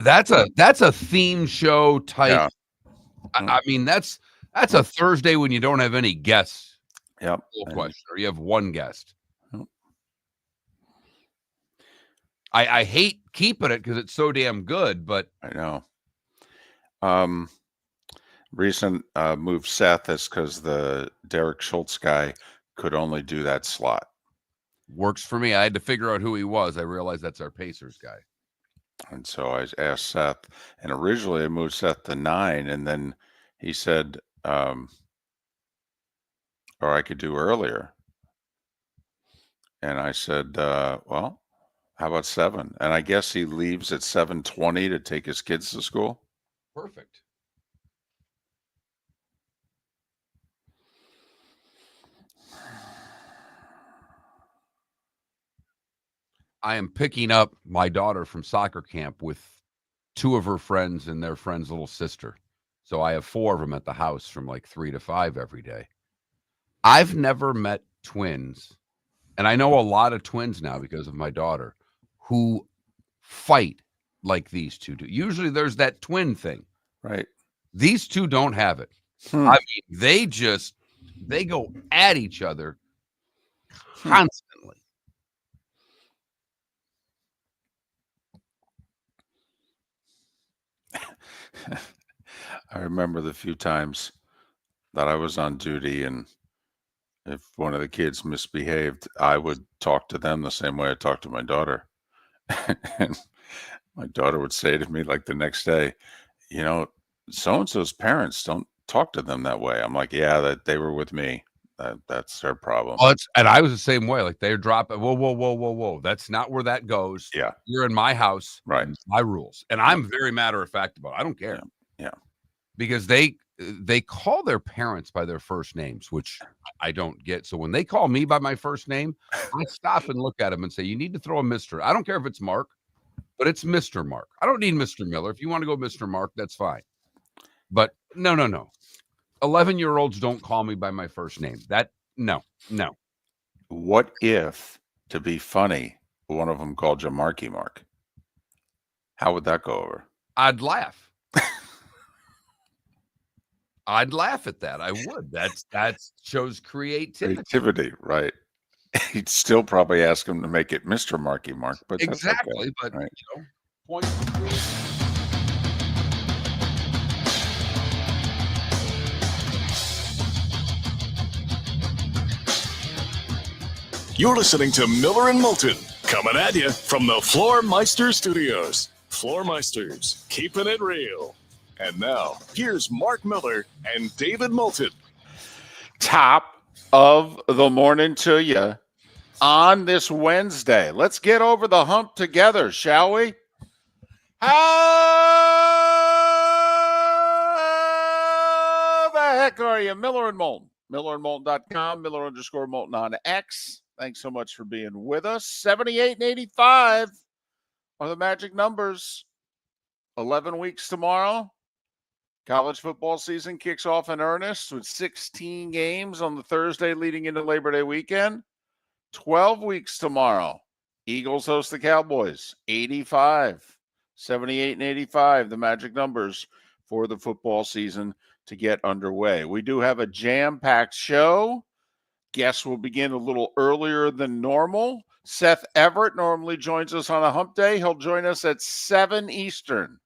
That's a theme show type. Yeah. I mean, that's a Thursday when you don't have any guests. Yep. Question, or you have one guest. Yep. I hate keeping it because it's so damn good, but I know. Recent move Seth is because the Derek Schultz guy could only do that slot. Works for me. I had to figure out who he was. I realized that's our Pacers guy. And so I asked Seth, and originally I moved Seth to 9, and then he said, or I could do earlier. And I said, well, how about 7? And I guess he leaves at 7:20 to take his kids to school. Perfect. I am picking up my daughter from soccer camp with 2 of her friends and their friend's little sister. So I have 4 of them at the house from like 3 to 5 every day. I've never met twins, and I know a lot of twins now because of my daughter, who fight like these 2 do. Usually there's that twin thing. Right. These 2 don't have it. I mean, they go at each other constantly. I remember the few times that I was on duty, and if one of the kids misbehaved, I would talk to them the same way I talked to my daughter. And my daughter would say to me, like the next day, you know, so-and-so's parents don't talk to them that way. I'm like, yeah, that they were with me. That's their problem. Well, and I was the same way. Like they're dropping, whoa. That's not where that goes. Yeah. You're in my house. Right. My rules. And I'm very matter of fact about it. I don't care. Yeah. Because they call their parents by their first names, which I don't get. So when they call me by my first name, I stop and look at them and say, you need to throw a Mr. I don't care if it's Mark, but it's Mr. Mark. I don't need Mr. Miller. If you want to go Mr. Mark, that's fine. But no. 11-year-olds don't call me by my first name. No. What if, to be funny, one of them called you Marky Mark? How would that go over? I'd laugh. I'd laugh at that. I would. That shows creativity. Creativity, right. He'd still probably ask him to make it Mr. Marky Mark, but exactly. That's okay. But right. You know, point. You're listening to Miller and Moulton, coming at you from the Floormeister Studios. Floormeisters, keeping it real. And now, here's Mark Miller and David Moulton. Top of the morning to you on this Wednesday. Let's get over the hump together, shall we? How the heck are you? Miller and Moulton. MillerandMoulton.com, Miller_Moulton on X. Thanks so much for being with us. 78 and 85 are the magic numbers. 11 weeks tomorrow. College football season kicks off in earnest with 16 games on the Thursday leading into Labor Day weekend. 12 weeks tomorrow. Eagles host the Cowboys. 85, 78 and 85, the magic numbers for the football season to get underway. We do have a jam-packed show. Guests will begin a little earlier than normal. Seth Everett normally joins us on a hump day. He'll join us at 7 Eastern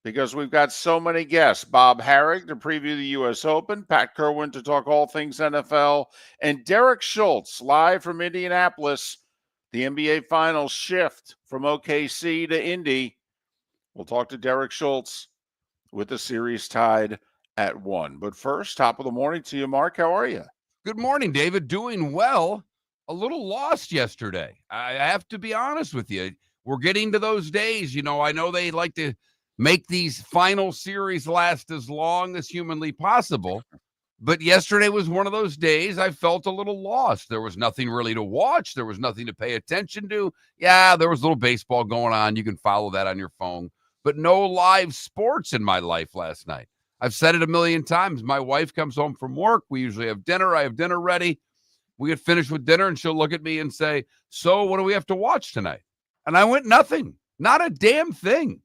because we've got so many guests. Bob Harig to preview the U.S. Open, Pat Kirwan to talk all things NFL, and Derek Schultz live from Indianapolis. The NBA Finals shift from OKC to Indy. We'll talk to Derek Schultz with the series tied at 1. But first, top of the morning to you, Mark. How are you? Good morning, David. Doing well. A little lost yesterday. I have to be honest with you. We're getting to those days. You know, I know they like to make these final series last as long as humanly possible. But yesterday was one of those days I felt a little lost. There was nothing really to watch. There was nothing to pay attention to. Yeah, there was a little baseball going on. You can follow that on your phone. But no live sports in my life last night. I've said it a million times. My wife comes home from work. We usually have dinner. I have dinner ready. We get finished with dinner, and she'll look at me and say, so what do we have to watch tonight? And I went, nothing. Not a damn thing.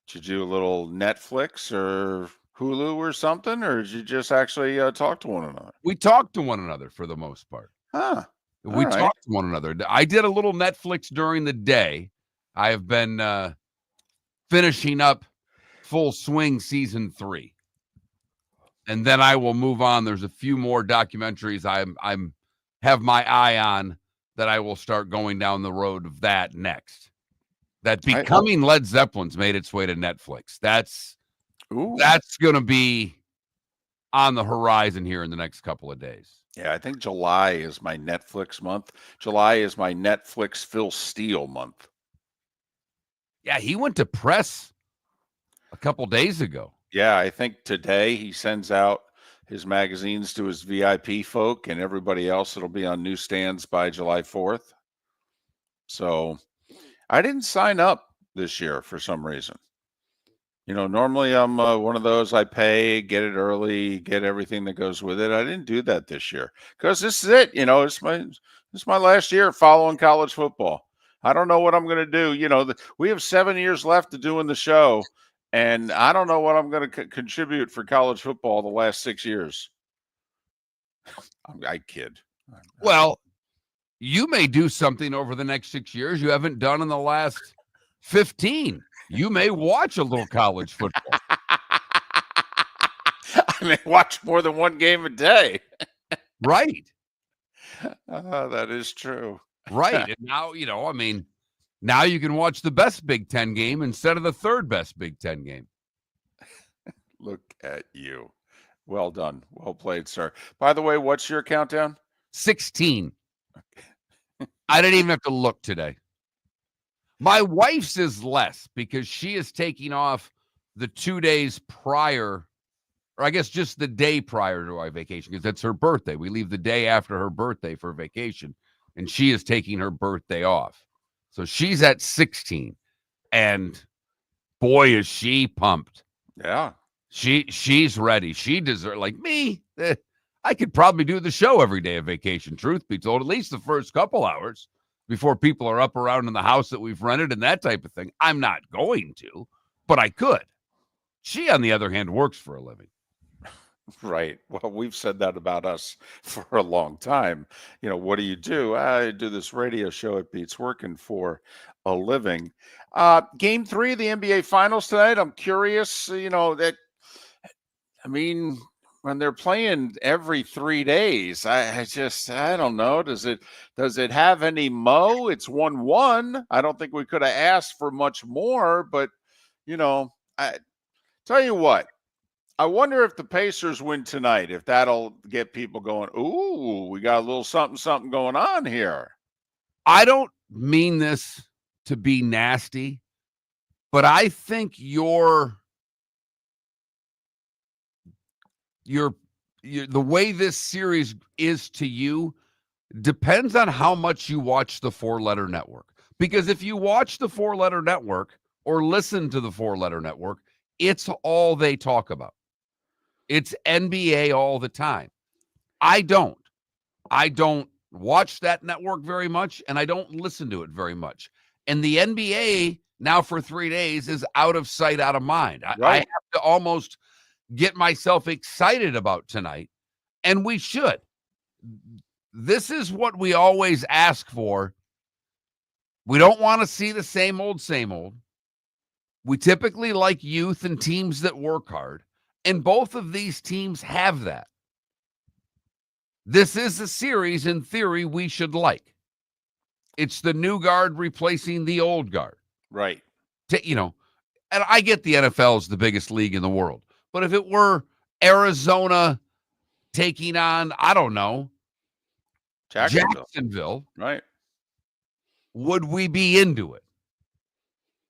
Did you do a little Netflix or Hulu or something, or did you just actually talk to one another? We talked to one another for the most part. Huh. We All right. talked to one another. I did a little Netflix during the day. I have been finishing up Full Swing season 3, and then I will move on. There's a few more documentaries I'm have my eye on that I will start going down the road of that next. That Becoming Led Zeppelin's made its way to Netflix. That's going to be on the horizon here in the next couple of days. Yeah, I think July is my Netflix month. July is my Netflix Phil Steele month. Yeah, he went to press a couple days ago. Yeah, I think today he sends out his magazines to his VIP folk, and everybody else it'll be on newsstands by July 4th. So I didn't sign up this year for some reason. You know, normally I'm one of those I pay, get it early, get everything that goes with it. I didn't do that this year because this is it. You know, it's my last year following college football. I don't know what I'm going to do. You know, we have 7 years left to doing the show, and I don't know what I'm going to contribute for college football the last 6 years. I kid. Well, you may do something over the next 6 years you haven't done in the last 15. You may watch a little college football. I may watch more than one game a day. Right. That is true. Right. And now, you know, I mean, now you can watch the best Big Ten game instead of the third best Big Ten game. Look at you. Well done. Well played, sir. By the way, what's your countdown? 16. I didn't even have to look today. My wife's is less because she is taking off the 2 days prior, or I guess just the day prior to our vacation, because it's her birthday. We leave the day after her birthday for vacation, and she is taking her birthday off. So she's at 16, and boy, is she pumped. Yeah. She's ready. She deserves, like me, I could probably do the show every day of vacation, truth be told, at least the first couple hours before people are up around in the house that we've rented and that type of thing. I'm not going to, but I could. She, on the other hand, works for a living. Right. Well, we've said that about us for a long time. You know, what do? I do this radio show. It beats working for a living. Game 3 of the NBA Finals tonight. I'm curious, you know, when they're playing every 3 days, I don't know. Does it have any mo? It's 1-1. I don't think we could have asked for much more, but you know, I tell you what, I wonder if the Pacers win tonight, if that'll get people going, ooh, we got a little something going on here. I don't mean this to be nasty, but I think the way this series is to you depends on how much you watch the 4-letter network. Because if you watch the 4-letter network or listen to the 4-letter network, it's all they talk about. It's NBA all the time. I don't watch that network very much, and I don't listen to it very much. And the NBA now for 3 days is out of sight, out of mind. Right. I have to almost get myself excited about tonight, and we should. This is what we always ask for. We don't want to see the same old. We typically like youth and teams that work hard, and both of these teams have that. This is a series, in theory, we should like. It's the new guard replacing the old guard. Right. You know, and I get the NFL is the biggest league in the world. But if it were Arizona taking on, I don't know, Jacksonville, right, would we be into it?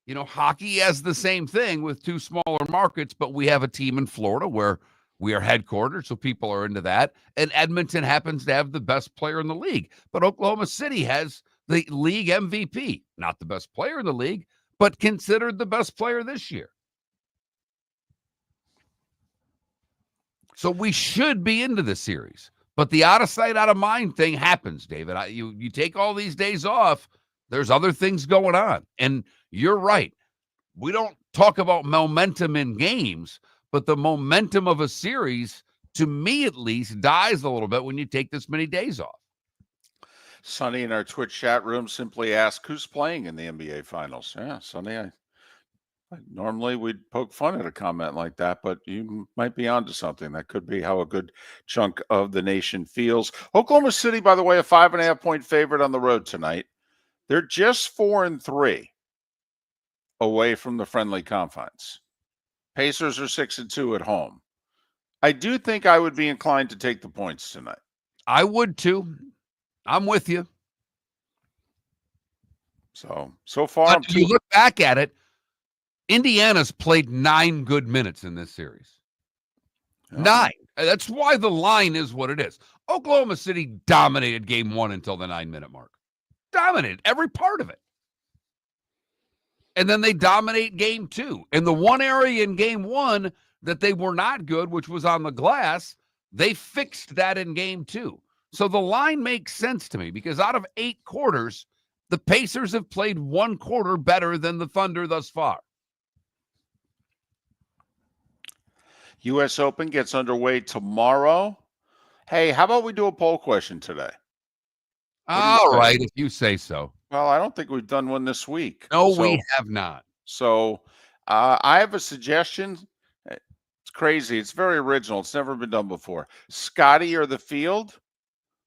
You know, hockey has the same thing with 2 smaller markets, but we have a team in Florida where we are headquartered, so people are into that. And Edmonton happens to have the best player in the league. But Oklahoma City has the league MVP. Not the best player in the league, but considered the best player this year. So we should be into the series. But the out of sight, out of mind thing happens, David. You take all these days off, There's other things going on. And you're right. We don't talk about momentum in games, but the momentum of a series, to me at least, dies a little bit when you take this many days off. Sonny in our Twitch chat room simply asked, who's playing in the NBA Finals? Yeah, Sonny, normally we'd poke fun at a comment like that, but you might be onto something. That could be how a good chunk of the nation feels. Oklahoma City, by the way, a 5.5-point favorite on the road tonight. They're just 4-3 away from the friendly confines. Pacers are 6-2 at home. I do think I would be inclined to take the points tonight. I would too. I'm with you. So far, but you look back at it, Indiana's played 9 good minutes in this series. 9. That's why the line is what it is. Oklahoma City dominated game 1 until the 9-minute mark. Dominated every part of it. And then they dominate game 2. And the one area in game 1 that they were not good, which was on the glass, they fixed that in game 2. So the line makes sense to me because out of 8 quarters, the Pacers have played 1 quarter better than the Thunder thus far. U.S. Open gets underway tomorrow. Hey, how about we do a poll question today? All right, if you say so. Well, I don't think we've done one this week. No, we have not. So I have a suggestion. It's crazy. It's very original. It's never been done before. Scotty or the field?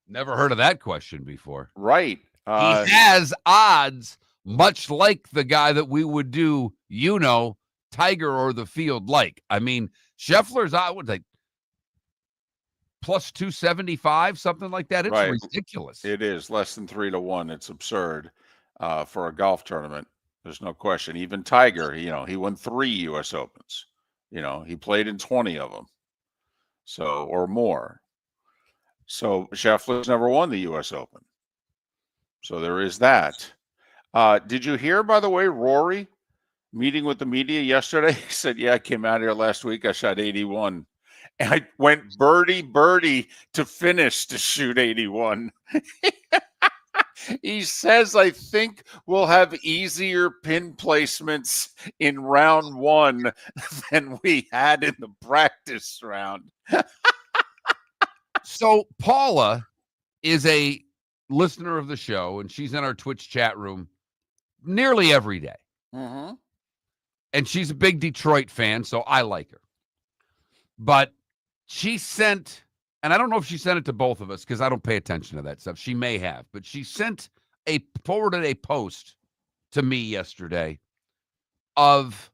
Never heard of that question before. Right. He has odds, much like the guy that we would do, Tiger or the field like. I mean, Scheffler's odd would like plus 275, something like that. It's ridiculous. It is less than 3-1. It's absurd for a golf tournament. There's no question. Even Tiger, he won 3 U.S. Opens. He played in 20 of them, or more. So Scheffler's never won the U.S. Open. So there is that. Did you hear, by the way, Rory meeting with the media yesterday? He said, yeah, I came out here last week. I shot 81. And I went birdie to finish to shoot 81. He says, I think we'll have easier pin placements in round 1 than we had in the practice round. So Paula is a listener of the show, and she's in our Twitch chat room nearly every day. Mm-hmm. And she's a big Detroit fan, so I like her. But she sent, and I don't know if she sent it to both of us because I don't pay attention to that stuff. She may have, but she forwarded a post to me yesterday of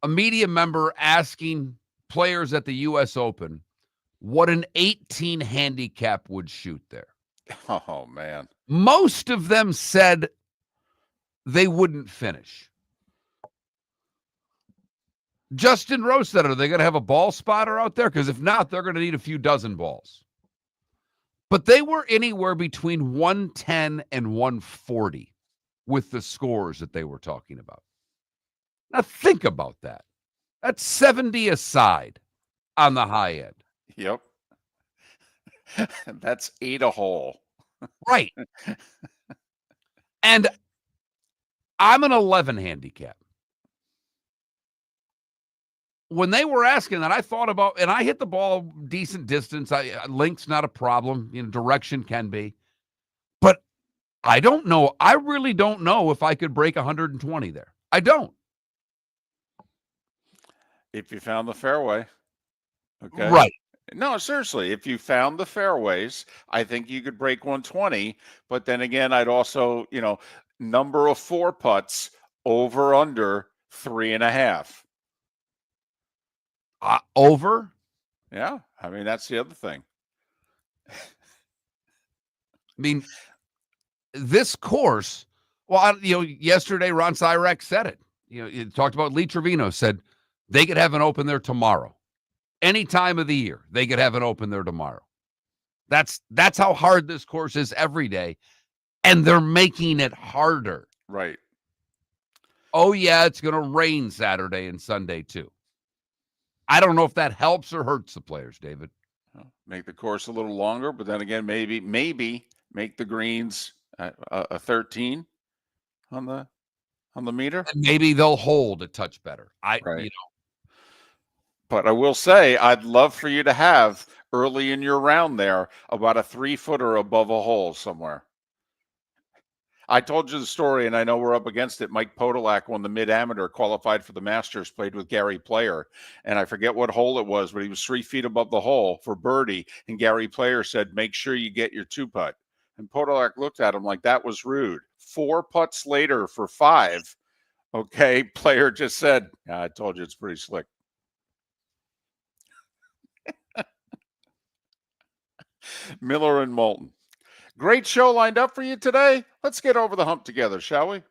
a media member asking players at the U.S. Open what an 18 handicap would shoot there. Oh, man. Most of them said they wouldn't finish. Justin Rose said, are they going to have a ball spotter out there? Because if not, they're going to need a few dozen balls. But they were anywhere between 110 and 140 with the scores that they were talking about. Now think about that. That's 70 aside on the high end. Yep. That's 8 a hole. Right. And I'm an 11 handicap. When they were asking that, I thought about, and I hit the ball decent distance. Link's not a problem. Direction can be. But I don't know. I really don't know if I could break 120 there. I don't. If you found the fairway. Okay. Right. No, seriously, if you found the fairways, I think you could break 120. But then again, I'd also, number of 4 putts over under 3.5. Over? Yeah. I mean, that's the other thing. I mean, this course, well, yesterday Ron Cyrek said it. You talked about Lee Trevino said they could have an open there tomorrow. Any time of the year, they could have an open there tomorrow. That's how hard this course is every day. And they're making it harder. Right. Oh, yeah, it's going to rain Saturday and Sunday, too. I don't know if that helps or hurts the players, David. Make the course a little longer, but then again, maybe make the greens A 13 on the meter. And maybe they'll hold a touch better. Right. But I will say, I'd love for you to have early in your round there about a 3-footer above a hole somewhere. I told you the story, and I know we're up against it. Mike Podolak won the mid-amateur, qualified for the Masters, played with Gary Player, and I forget what hole it was, but he was 3 feet above the hole for birdie, and Gary Player said, make sure you get your 2-putt. And Podolak looked at him like that was rude. 4 putts later for 5, okay, Player just said, I told you it's pretty slick. Miller and Moulton. Great show lined up for you today. Let's get over the hump together, shall we?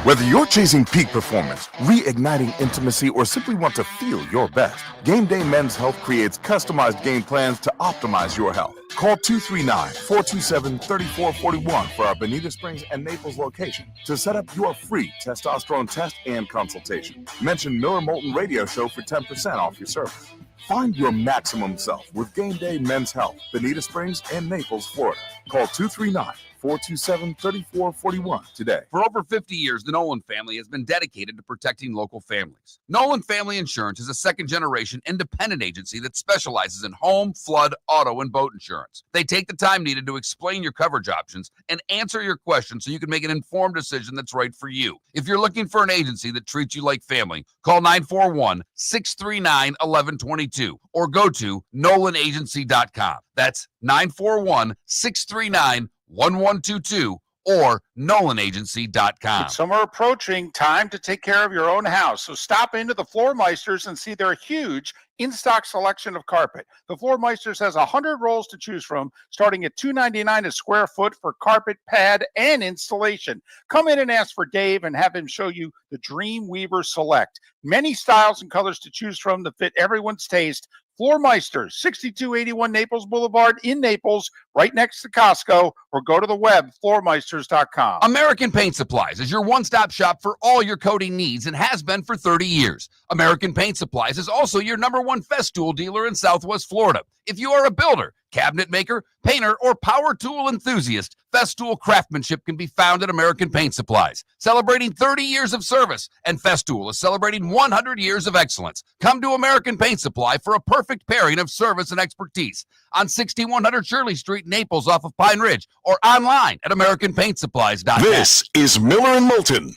Whether you're chasing peak performance, reigniting intimacy, or simply want to feel your best, Game Day Men's Health creates customized game plans to optimize your health. Call 239-427-3441 for our Bonita Springs and Naples location to set up your free testosterone test and consultation. Mention Miller Moulton Radio Show for 10% off your service. Find your maximum self with Game Day Men's Health, Bonita Springs and Naples, Florida. Call 239-427-3441 today. For over 50 years, the Nolan family has been dedicated to protecting local families. Nolan Family Insurance is a second-generation independent agency that specializes in home, flood, auto, and boat insurance. They take the time needed to explain your coverage options and answer your questions so you can make an informed decision that's right for you. If you're looking for an agency that treats you like family, call 941-639-1122 or go to nolanagency.com. That's 941-639-1122 or nolanagency.com. It's summer approaching, time to take care of your own house. So stop into the Floor Meisters and see their huge in-stock selection of carpet. The Floor Meisters has 100 rolls to choose from, starting at $2.99 a square foot for carpet, pad, and installation. Come in and ask for Dave and have him show you the Dream Weaver Select. Many styles and colors to choose from that fit everyone's taste. Floor Meisters, 6281 Naples Boulevard in Naples, right next to Costco, or go to the web, floormeisters.com. American Paint Supplies is your one-stop shop for all your coating needs and has been for 30 years. American Paint Supplies is also your #1 Festool dealer in Southwest Florida. If you are a builder, cabinet maker, painter, or power tool enthusiast, Festool craftsmanship can be found at American Paint Supplies. Celebrating 30 years of service, and Festool is celebrating 100 years of excellence. Come to American Paint Supply for a perfect pairing of service and expertise on 6100 Shirley Street, Naples, off of Pine Ridge, or online at AmericanPaintSupplies.com. This is Miller and Moulton.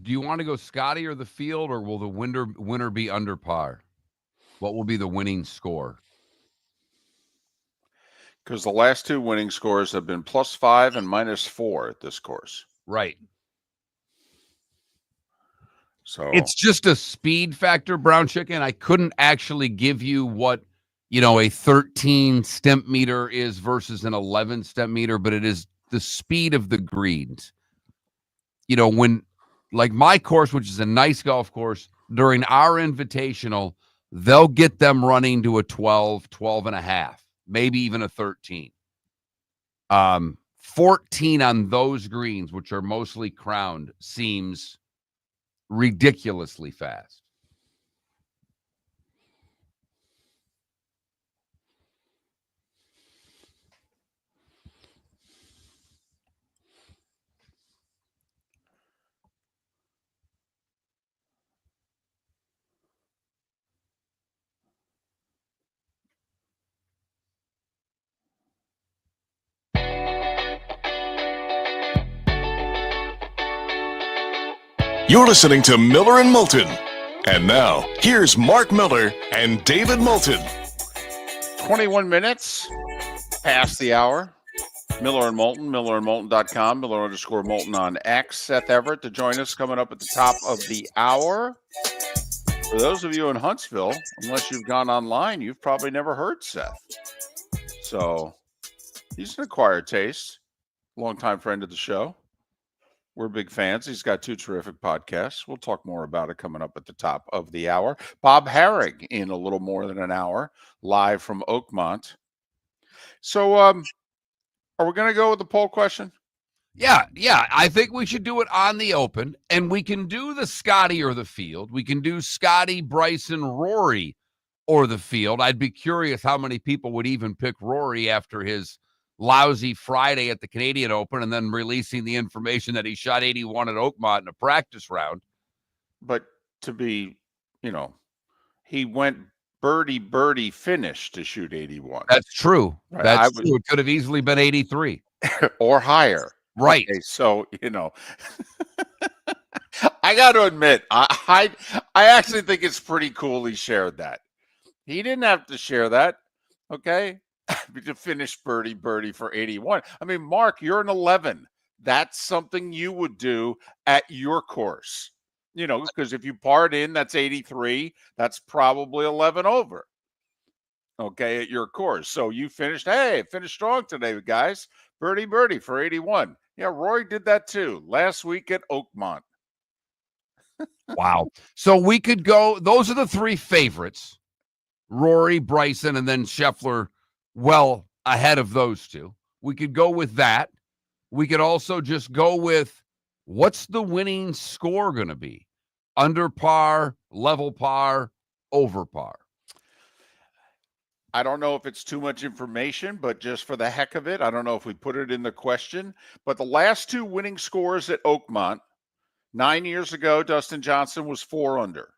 do you want to go Scotty or the field, or will the winner be under par? What will be the winning score? Because the last two winning scores have been +5 and -4 at this course. Right. So It's just a speed factor, Brown Chicken. I couldn't actually give you what, a 13 stemp meter is versus an 11 stemp meter, but it is the speed of the greens. When, like my course, which is a nice golf course, during our invitational, they'll get them running to a 12, 12 and a half, maybe even a 13. 14 on those greens, which are mostly crowned, seems ridiculously fast. You're listening to Miller and Moulton. And now, here's Mark Miller and David Moulton. 21 minutes past the hour. Miller and Moulton, millerandmoulton.com, Miller_Moulton on X. Seth Everett to join us coming up at the top of the hour. For those of you in Huntsville, unless you've gone online, you've probably never heard Seth. So he's an acquired taste, longtime friend of the show. We're big fans. He's got 2 terrific podcasts. We'll talk more about it coming up at the top of the hour. Bob Harig in a little more than an hour, live from Oakmont. So are we going to go with the poll question? Yeah. I think we should do it on the open, and we can do the Scotty or the field. We can do Scotty, Bryson, Rory or the field. I'd be curious how many people would even pick Rory after his lousy Friday at the Canadian Open and then releasing the information that he shot 81 at Oakmont in a practice round. But to be, he went birdie finish to shoot 81. That's true. Right. That's true. It could have easily been 83 or higher. Right. Okay, so, I got to admit, I actually think it's pretty cool he shared that. He didn't have to share that. Okay. To finish birdie for 81. I mean, Mark, you're an 11. That's something you would do at your course, because if you parred in, that's 83. That's probably 11 over. Okay, at your course. So you finished strong today, guys. Birdie for 81. Yeah, Rory did that too last week at Oakmont. Wow. So we could go, those are the 3 favorites, Rory, Bryson, and then Scheffler well ahead of those 2. We could go with that. We could also just go with what's the winning score going to be? Under par, level par, over par. I don't know if it's too much information, but just for the heck of it, I don't know if we put it in the question, but the last 2 winning scores at Oakmont, 9 years ago, Dustin Johnson was 4 under.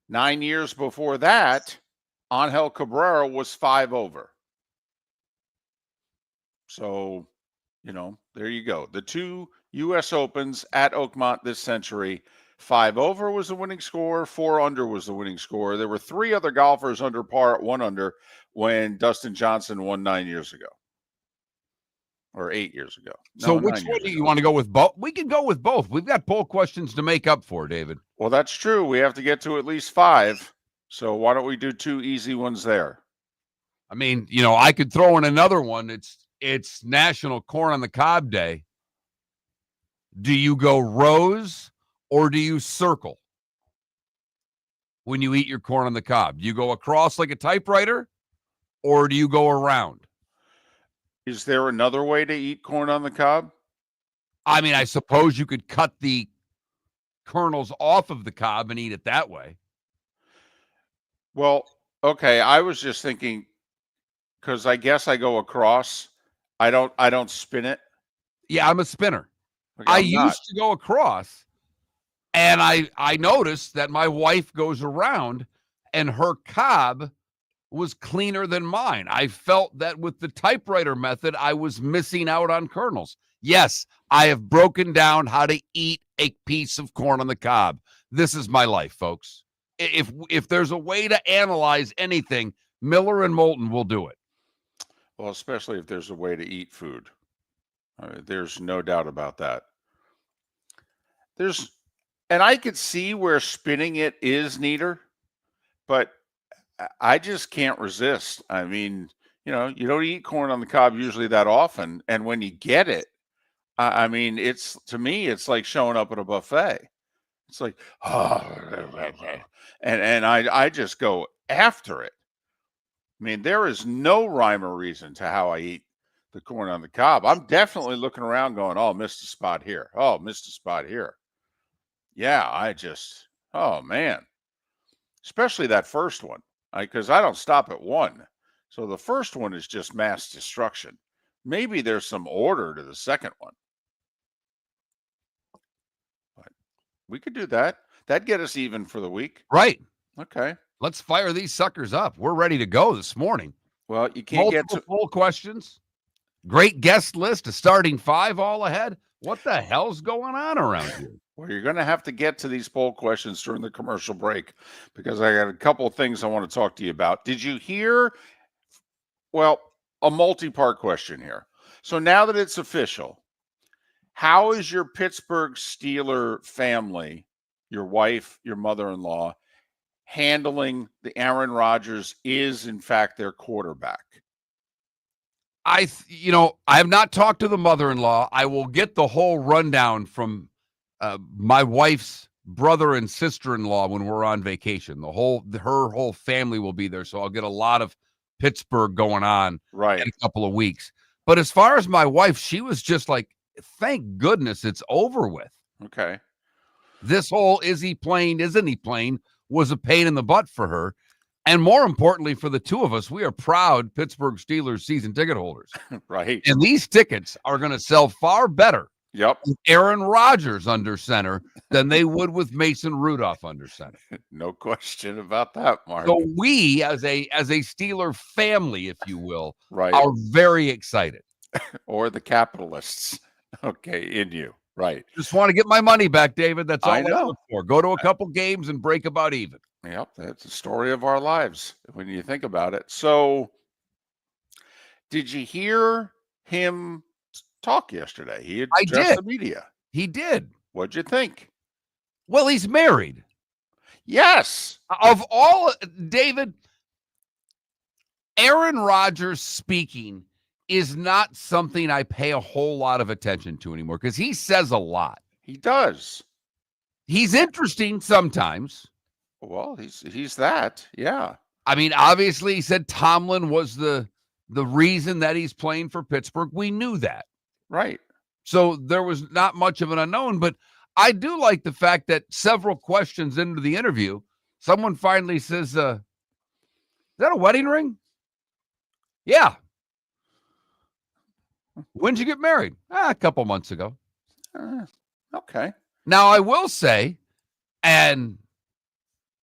9 years before that, Angel Cabrera was 5 over. So, there you go. The 2 U.S. Opens at Oakmont this century, 5 over was the winning score, 4 under was the winning score. There were 3 other golfers under par at 1 under when Dustin Johnson won 9 years ago. Or 8 years ago. So which one do you want to go with both? We can go with both. We've got poll questions to make up for, David. Well, that's true. We have to get to at least 5. So why don't we do 2 easy ones there? I mean, I could throw in another one. It's National Corn on the Cob Day. Do you go rows or do you circle when you eat your corn on the cob? Do you go across like a typewriter or do you go around? Is there another way to eat corn on the cob? I mean, I suppose you could cut the kernels off of the cob and eat it that way. Well, okay. I was just thinking, because I guess I go across. I don't spin it. Yeah, I'm a spinner. Okay, I I'm not. used to go across, and I noticed that my wife goes around, and her cob was cleaner than mine. I felt that with the typewriter method, I was missing out on kernels. Yes, I have broken down how to eat a piece of corn on the cob. This is my life, folks. If there's a way to analyze anything, Miller and Moulton will do it. Well, especially if there's a way to eat food. There's no doubt about that. And I could see where spinning it is neater, but I just can't resist. I mean, you don't eat corn on the cob usually that often, and when you get it, I mean, to me, it's like showing up at a buffet. It's like, oh, and I just go after it. I mean, there is no rhyme or reason to how I eat the corn on the cob. I'm definitely looking around going, oh, missed a spot here. Oh, missed a spot here. Yeah, oh, man. Especially that first one, because I don't stop at one. So the first one is just mass destruction. Maybe there's some order to the second one. But we could do that. That'd get us even for the week. Right. Okay. Let's fire these suckers up. We're ready to go this morning. Well, you can't get to full questions. Great guest list, a starting 5 all ahead. What the hell's going on around here? Well, you're going to have to get to these poll questions during the commercial break because I got a couple of things I want to talk to you about. Did you hear? Well, a multi-part question here. So now that it's official, how is your Pittsburgh Steeler family, your wife, your mother-in-law, handling the Aaron Rodgers is in fact their quarterback? I have not talked to the mother-in-law. I will get the whole rundown from my wife's brother and sister-in-law when we're on vacation. Her whole family will be there, so I'll get a lot of Pittsburgh going on in a couple of weeks. But as far as my wife, she was just like, thank goodness it's over with. Okay. This whole is he playing, isn't he playing was a pain in the butt for her. And more importantly, for the two of us, we are proud Pittsburgh Steelers season ticket holders. Right. And these tickets are going to sell far better with Aaron Rodgers under center than they would with Mason Rudolph under center. No question about that, Mark. So we, as a Steeler family, if you will, right, are very excited. Or the capitalists, in you. Right. Just want to get my money back, David. That's all I know. look for. Go to a couple games and break about even. Yep, that's the story of our lives when you think about it. So, did you hear him talk yesterday? He addressed the media. He did. What'd you think? Well, he's married. Yes. Of all, David, Aaron Rodgers speaking is not something I pay a whole lot of attention to anymore because he says a lot. He does. He's interesting sometimes. Well, he's that. Yeah. I mean, obviously, he said Tomlin was the reason that he's playing for Pittsburgh. We knew that. Right. So there was not much of an unknown, but I do like the fact that several questions into the interview, someone finally says, is that a wedding ring? Yeah. When'd you get married? A couple months ago. Okay. Now, I will say, and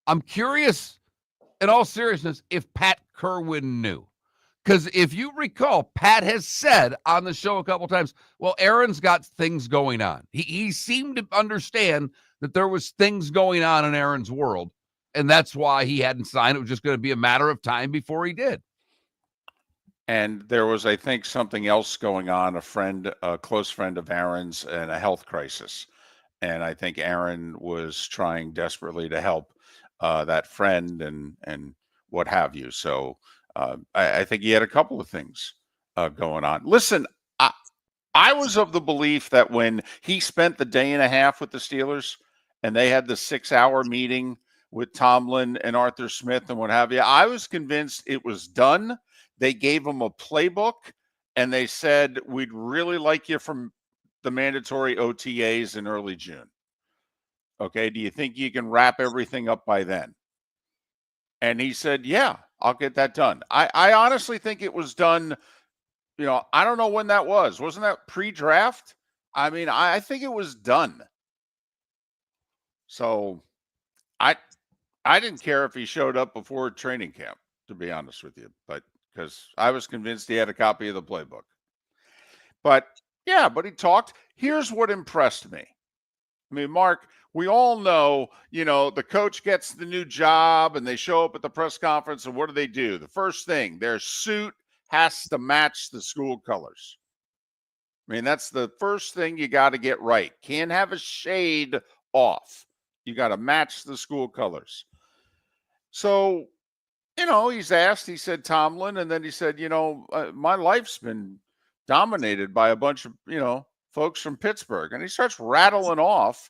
I'm curious, in all seriousness, if Pat Kirwan knew. Because if you recall, Pat has said on the show a couple times, well, Aaron's got things going on. He seemed to understand that there was things going on in Aaron's world, and that's why he hadn't signed. It was just going to be a matter of time before he did. And there was, I think, something else going on, a close friend of Aaron's, and a health crisis. And I think Aaron was trying desperately to help that friend and what have you. So I think he had a couple of things going on. Listen, I was of the belief that when he spent the day and a half with the Steelers and they had the 6-hour meeting with Tomlin and Arthur Smith and what have you, I was convinced it was done. They gave him a playbook and they said, we'd really like you from the mandatory OTAs in early June. Okay, do you think you can wrap everything up by then? And he said, yeah, I'll get that done. I honestly think it was done, I don't know when that was. Wasn't that pre-draft? I mean, I think it was done. So I didn't care if he showed up before training camp, to be honest with you, but because I was convinced he had a copy of the playbook. But yeah, but he talked. Here's what impressed me. I mean, Mark, we all know, the coach gets the new job and they show up at the press conference, and what do? The first thing, their suit has to match the school colors. I mean, that's the first thing you got to get right. Can't have a shade off. You got to match the school colors. So, he's asked, he said, Tomlin, and then he said, my life's been dominated by a bunch of, folks from Pittsburgh. And he starts rattling off,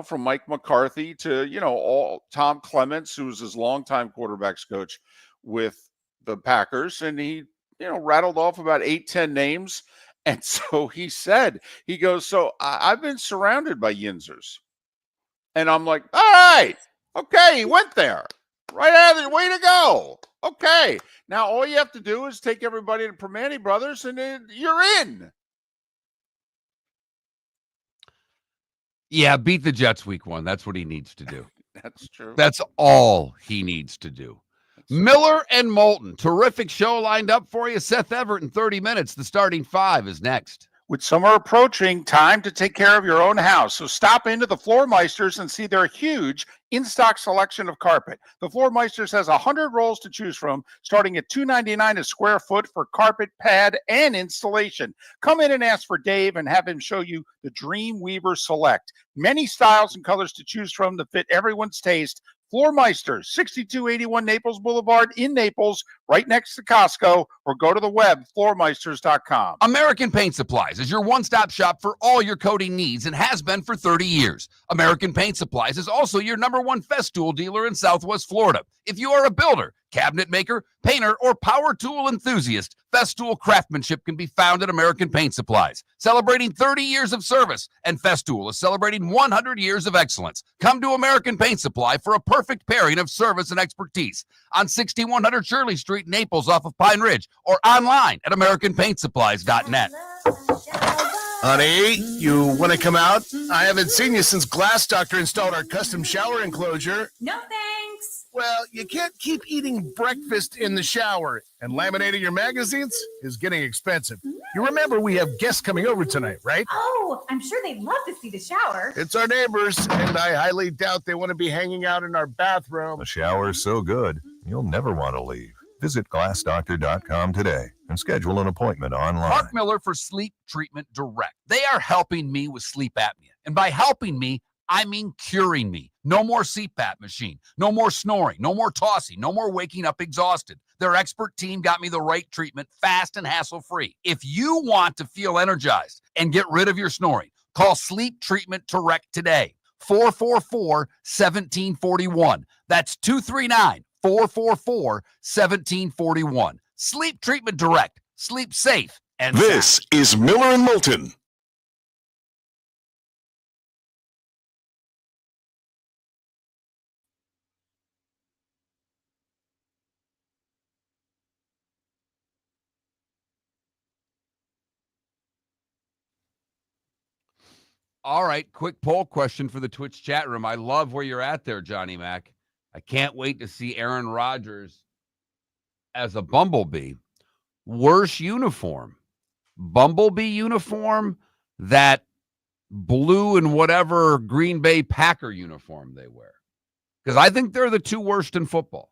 from Mike McCarthy to, all Tom Clements, who was his longtime quarterbacks coach with the Packers. And he, rattled off about 8-10 names. And so he goes, so I've been surrounded by Yinzers. And I'm like, all right, okay, he went there. Right out of the way to go. Okay. Now all you have to do is take everybody to Permane Brothers and then you're in. Yeah, beat the Jets week 1. That's what he needs to do. That's true. That's all he needs to do. Miller and Moulton. Terrific show lined up for you. Seth Everett in 30 minutes. The starting 5 is next. With summer approaching, time to take care of your own house. So stop into the Floor Meisters and see their huge in-stock selection of carpet. The Floor Meisters has 100 rolls to choose from, starting at $2.99 a square foot for carpet, pad, and installation. Come in and ask for Dave and have him show you the Dream Weaver Select. Many styles and colors to choose from to fit everyone's taste. Floor Meisters, 6281 Naples Boulevard in Naples, right next to Costco, or go to the web, floormeisters.com. American Paint Supplies is your one-stop shop for all your coating needs and has been for 30 years. American Paint Supplies is also your #1 Festool dealer in Southwest Florida. If you are a builder, cabinet maker, painter, or power tool enthusiast, Festool craftsmanship can be found at American Paint Supplies. Celebrating 30 years of service, and Festool is celebrating 100 years of excellence. Come to American Paint Supply for a perfect pairing of service and expertise on 6100 Shirley Street, Naples, off of Pine Ridge, or online at AmericanPaintSupplies.net. Honey, you want to come out? I haven't seen you since Glass Doctor installed our custom shower enclosure. No thanks. Well, you can't keep eating breakfast in the shower, and laminating your magazines is getting expensive. You remember we have guests coming over tonight, right? Oh, I'm sure they'd love to see the shower. It's our neighbors, and I highly doubt they want to be hanging out in our bathroom. The shower's so good, you'll never want to leave. Visit glassdoctor.com today and schedule an appointment online. Mark Miller for Sleep Treatment Direct. They are helping me with sleep apnea. And by helping me, I mean curing me. No more CPAP machine, no more snoring, no more tossing, no more waking up exhausted. Their expert team got me the right treatment, fast and hassle-free. If you want to feel energized and get rid of your snoring, call Sleep Treatment Direct today. 444-1741. That's 239-444-1741. Sleep Treatment Direct. Sleep safe and This sound. is Miller and Moulton. All right, quick poll question for the Twitch chat room. I love where you're at there, Johnny Mac. I can't wait to see Aaron Rodgers as a Bumblebee. Worst uniform, Bumblebee uniform, that blue and whatever Green Bay Packer uniform they wear. Because I think they're the two worst in football.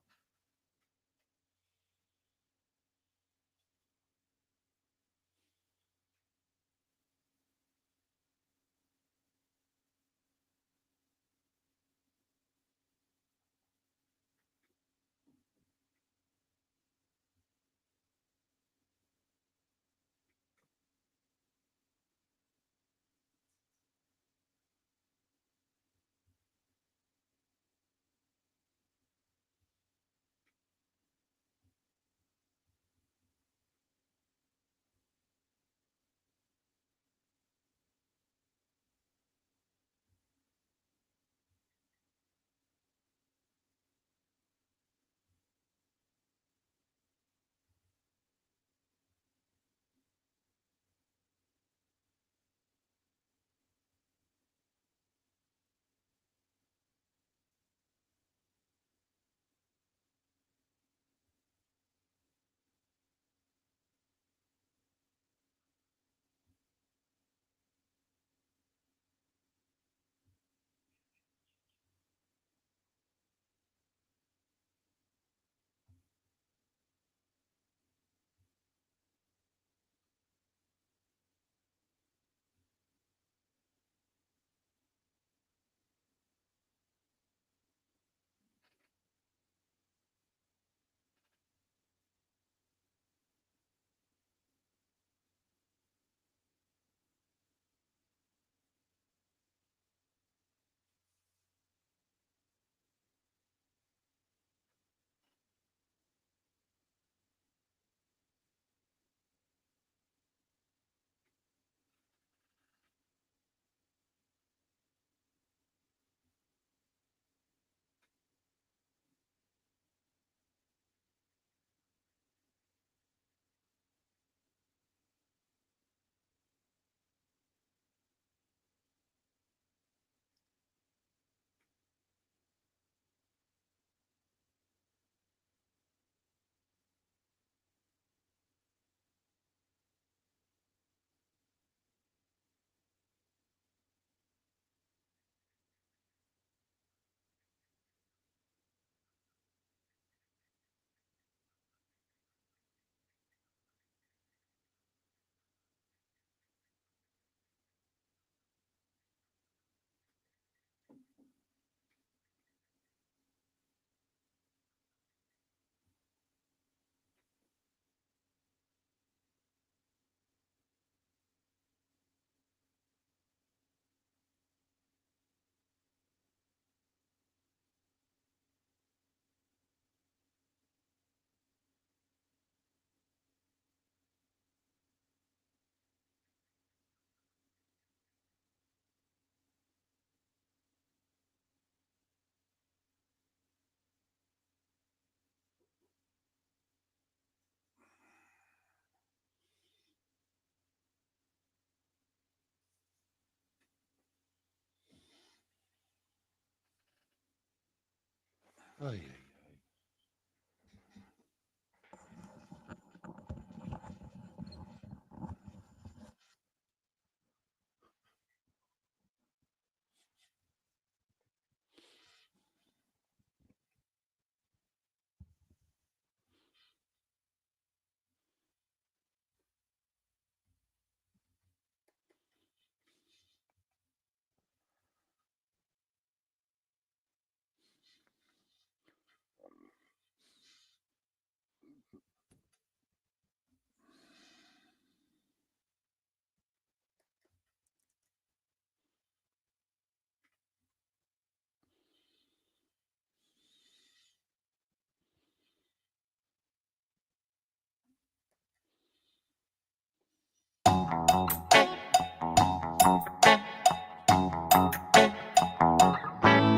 Ay.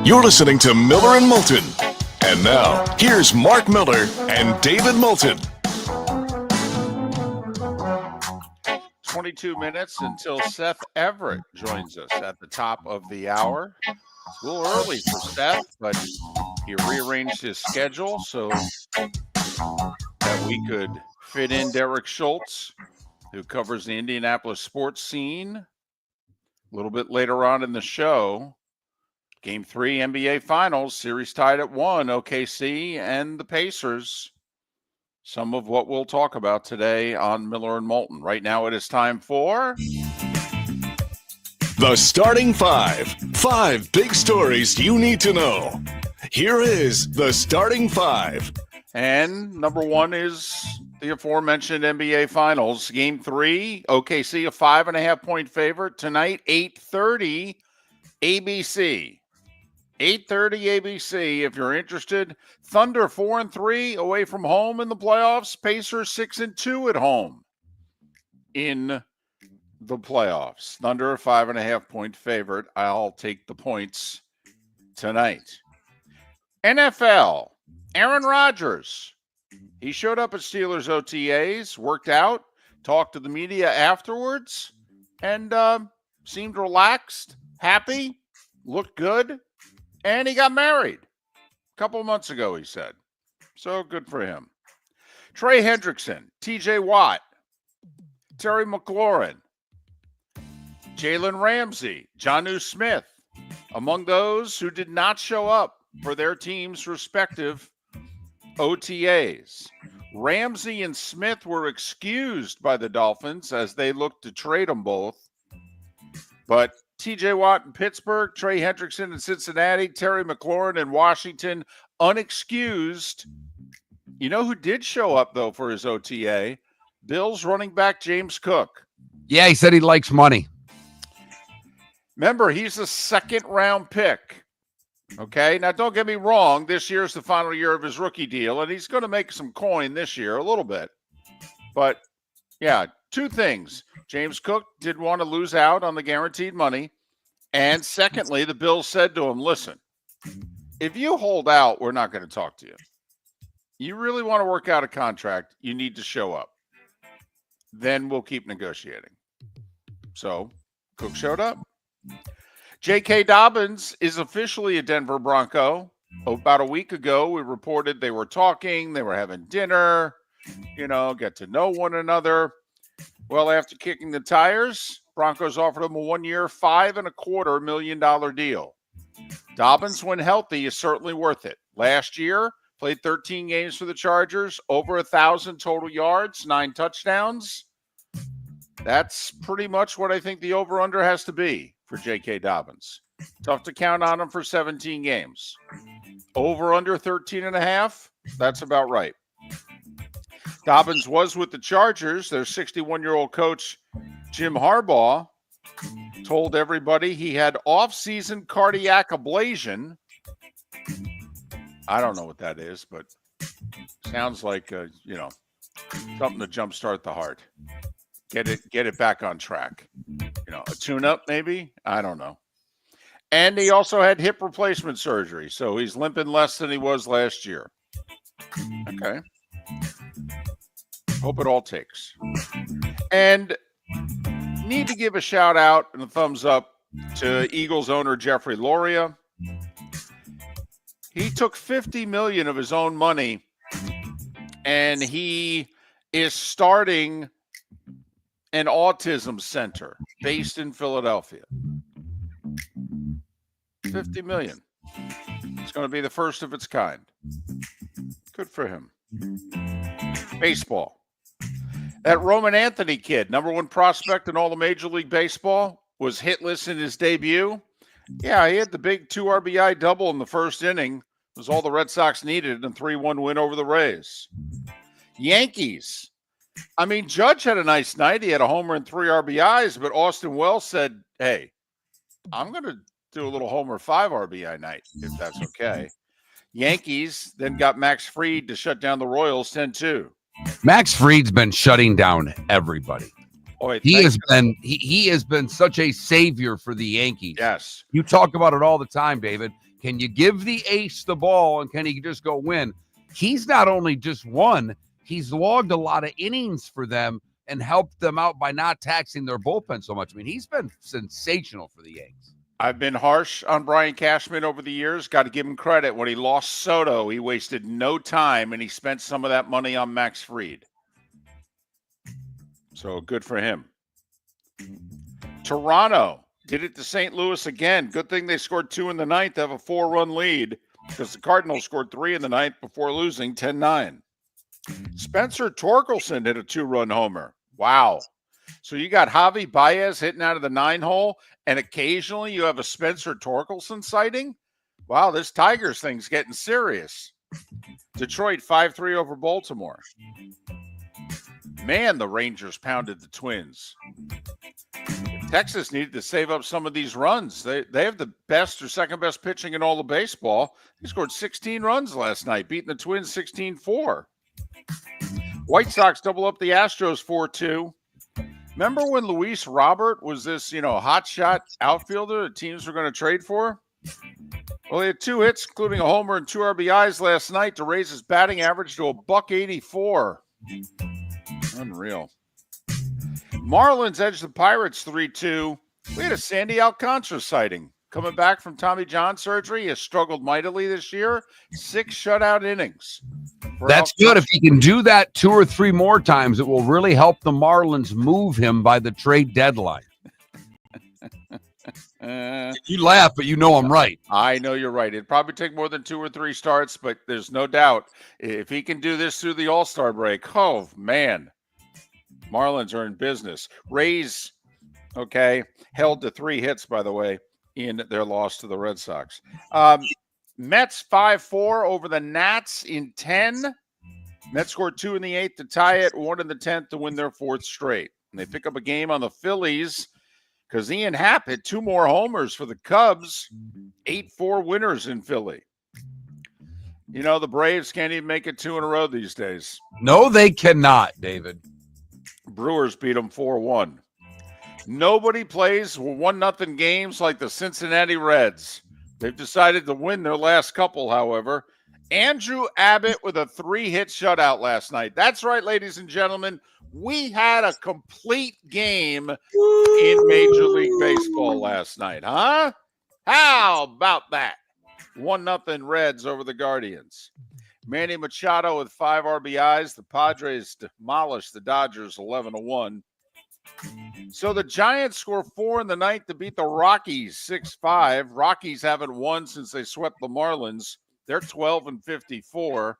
You're listening to Miller and Moulton. And now, here's Mark Miller and David Moulton. 22 minutes until Seth Everett joins us at the top of the hour. It's a little early for Seth, but he rearranged his schedule so that we could fit in Derek Schultz, who covers the Indianapolis sports scene. A little bit later on in the show, Game 3 NBA Finals, series tied at 1, OKC and the Pacers. Some of what we'll talk about today on Miller and Moulton. Right now it is time for The Starting Five. 5 big stories you need to know. Here is The Starting Five. And number 1 is the aforementioned NBA Finals. Game 3, OKC a 5.5-point favorite. Tonight, 8:30 ABC. 8:30 ABC if you're interested. Thunder 4-3 away from home in the playoffs. Pacers 6-2 at home in the playoffs. Thunder a 5.5-point favorite. I'll take the points tonight. NFL, Aaron Rodgers. He showed up at Steelers OTAs, worked out, talked to the media afterwards, and seemed relaxed, happy, looked good. And he got married a couple of months ago, he said. So good for him. Trey Hendrickson, TJ Watt, Terry McLaurin, Jalen Ramsey, Jonnu Smith, among those who did not show up for their team's respective OTAs. Ramsey and Smith were excused by the Dolphins as they looked to trade them both. But TJ Watt in Pittsburgh, Trey Hendrickson in Cincinnati, Terry McLaurin in Washington, unexcused. You know who did show up, though, for his OTA? Bills running back James Cook. Yeah, he said he likes money. Remember, he's a second-round pick. Okay, now don't get me wrong. This year's the final year of his rookie deal, and he's going to make some coin this year, a little bit. But, yeah, 2 things. James Cook didn't want to lose out on the guaranteed money. And secondly, the Bills said to him, listen, if you hold out, we're not going to talk to you. You really want to work out a contract, you need to show up. Then we'll keep negotiating. So Cook showed up. J.K. Dobbins is officially a Denver Bronco. About a week ago, we reported they were talking, they were having dinner, get to know one another. Well, after kicking the tires, Broncos offered him a 1-year, $5.25 million deal. Dobbins, when healthy, is certainly worth it. Last year, played 13 games for the Chargers, over 1,000 total yards, 9 touchdowns. That's pretty much what I think the over-under has to be for J.K. Dobbins. Tough to count on him for 17 games. Over-under 13.5, that's about right. Dobbins was with the Chargers. Their 61-year-old coach, Jim Harbaugh, told everybody he had off-season cardiac ablation. I don't know what that is, but sounds like, something to jumpstart the heart. Get it back on track. A tune-up maybe? I don't know. And he also had hip replacement surgery, so he's limping less than he was last year. Okay. Hope it all takes. And need to give a shout out and a thumbs up to Eagles owner Jeffrey Loria. He took $50 million of his own money, and he is starting an autism center based in Philadelphia. $50 million. It's going to be the first of its kind. Good for him. Baseball. That Roman Anthony kid, number one prospect in all the Major League Baseball, was hitless in his debut. Yeah, he had the big 2 RBI double in the first inning. It was all the Red Sox needed in a 3-1 win over the Rays. Yankees. I mean, Judge had a nice night. He had a homer and 3 RBIs, but Austin Wells said, hey, I'm going to do a little homer 5 RBI night, if that's okay. Yankees then got Max Fried to shut down the Royals 10-2. Max Fried's been shutting down everybody. Oh, wait, he has been such a savior for the Yankees. Yes. You talk about it all the time, David. Can you give the ace the ball and can he just go win? He's not only just won, he's logged a lot of innings for them and helped them out by not taxing their bullpen so much. I mean, he's been sensational for the Yankees. I've been harsh on Brian Cashman over the years. Got to give him credit. When he lost Soto, he wasted no time, and he spent some of that money on Max Fried. So good for him. Toronto did it to St. Louis again. Good thing they scored 2 in the ninth to have a 4-run lead because the Cardinals scored 3 in the ninth before losing 10-9. Spencer Torkelson hit a 2-run homer. Wow. So you got Javi Baez hitting out of the 9-hole, and occasionally you have a Spencer Torkelson sighting? Wow, this Tigers thing's getting serious. Detroit 5-3 over Baltimore. Man, the Rangers pounded the Twins. Texas needed to save up some of these runs. They have the best or second best pitching in all of baseball. They scored 16 runs last night, beating the Twins 16-4. White Sox double up the Astros 4-2. Remember when Luis Robert was this, hotshot outfielder that teams were going to trade for? Well, he had 2 hits, including a homer and 2 RBIs last night to raise his batting average to a $184. Unreal. Marlins edged the Pirates 3-2. We had a Sandy Alcantara sighting. Coming back from Tommy John surgery, he has struggled mightily this year. 6 shutout innings. That's good. If he can do that 2 or 3 more times, it will really help the Marlins move him by the trade deadline. You laugh, but you know I'm right. I know you're right. It'd probably take more than 2 or 3 starts, but there's no doubt if he can do this through the All-Star break, oh, man. Marlins are in business. Rays, held to 3 hits, by the way, in their loss to the Red Sox. Mets 5-4 over the Nats in 10. Mets scored 2 in the 8th to tie it, 1 in the 10th to win their 4th straight. And they pick up a game on the Phillies because Ian Happ hit 2 more homers for the Cubs. 8-4 winners in Philly. The Braves can't even make it 2 in a row these days. No, they cannot, David. Brewers beat them 4-1. Nobody plays 1-0 games like the Cincinnati Reds. They've decided to win their last couple, however. Andrew Abbott with a 3-hit shutout last night. That's right, ladies and gentlemen. We had a complete game in Major League Baseball last night, huh? How about that? 1-0 Reds over the Guardians. Manny Machado with 5 RBIs. The Padres demolished the Dodgers 11-1. So the Giants score 4 in the ninth to beat the Rockies 6-5. Rockies haven't won since they swept the Marlins. They're 12-54.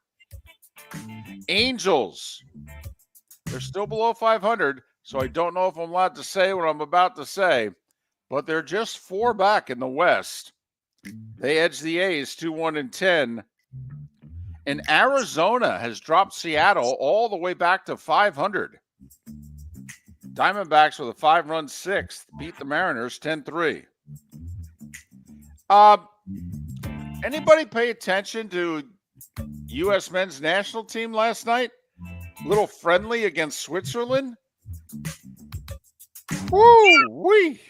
Angels, they're still below 500, so I don't know if I'm allowed to say what I'm about to say, but they're just 4 back in the West. They edge the A's 2-1-10. And Arizona has dropped Seattle all the way back to 500. Diamondbacks with a 5-run 6th beat the Mariners 10-3. Anybody pay attention to U.S. men's national team last night? A little friendly against Switzerland? Woo-wee.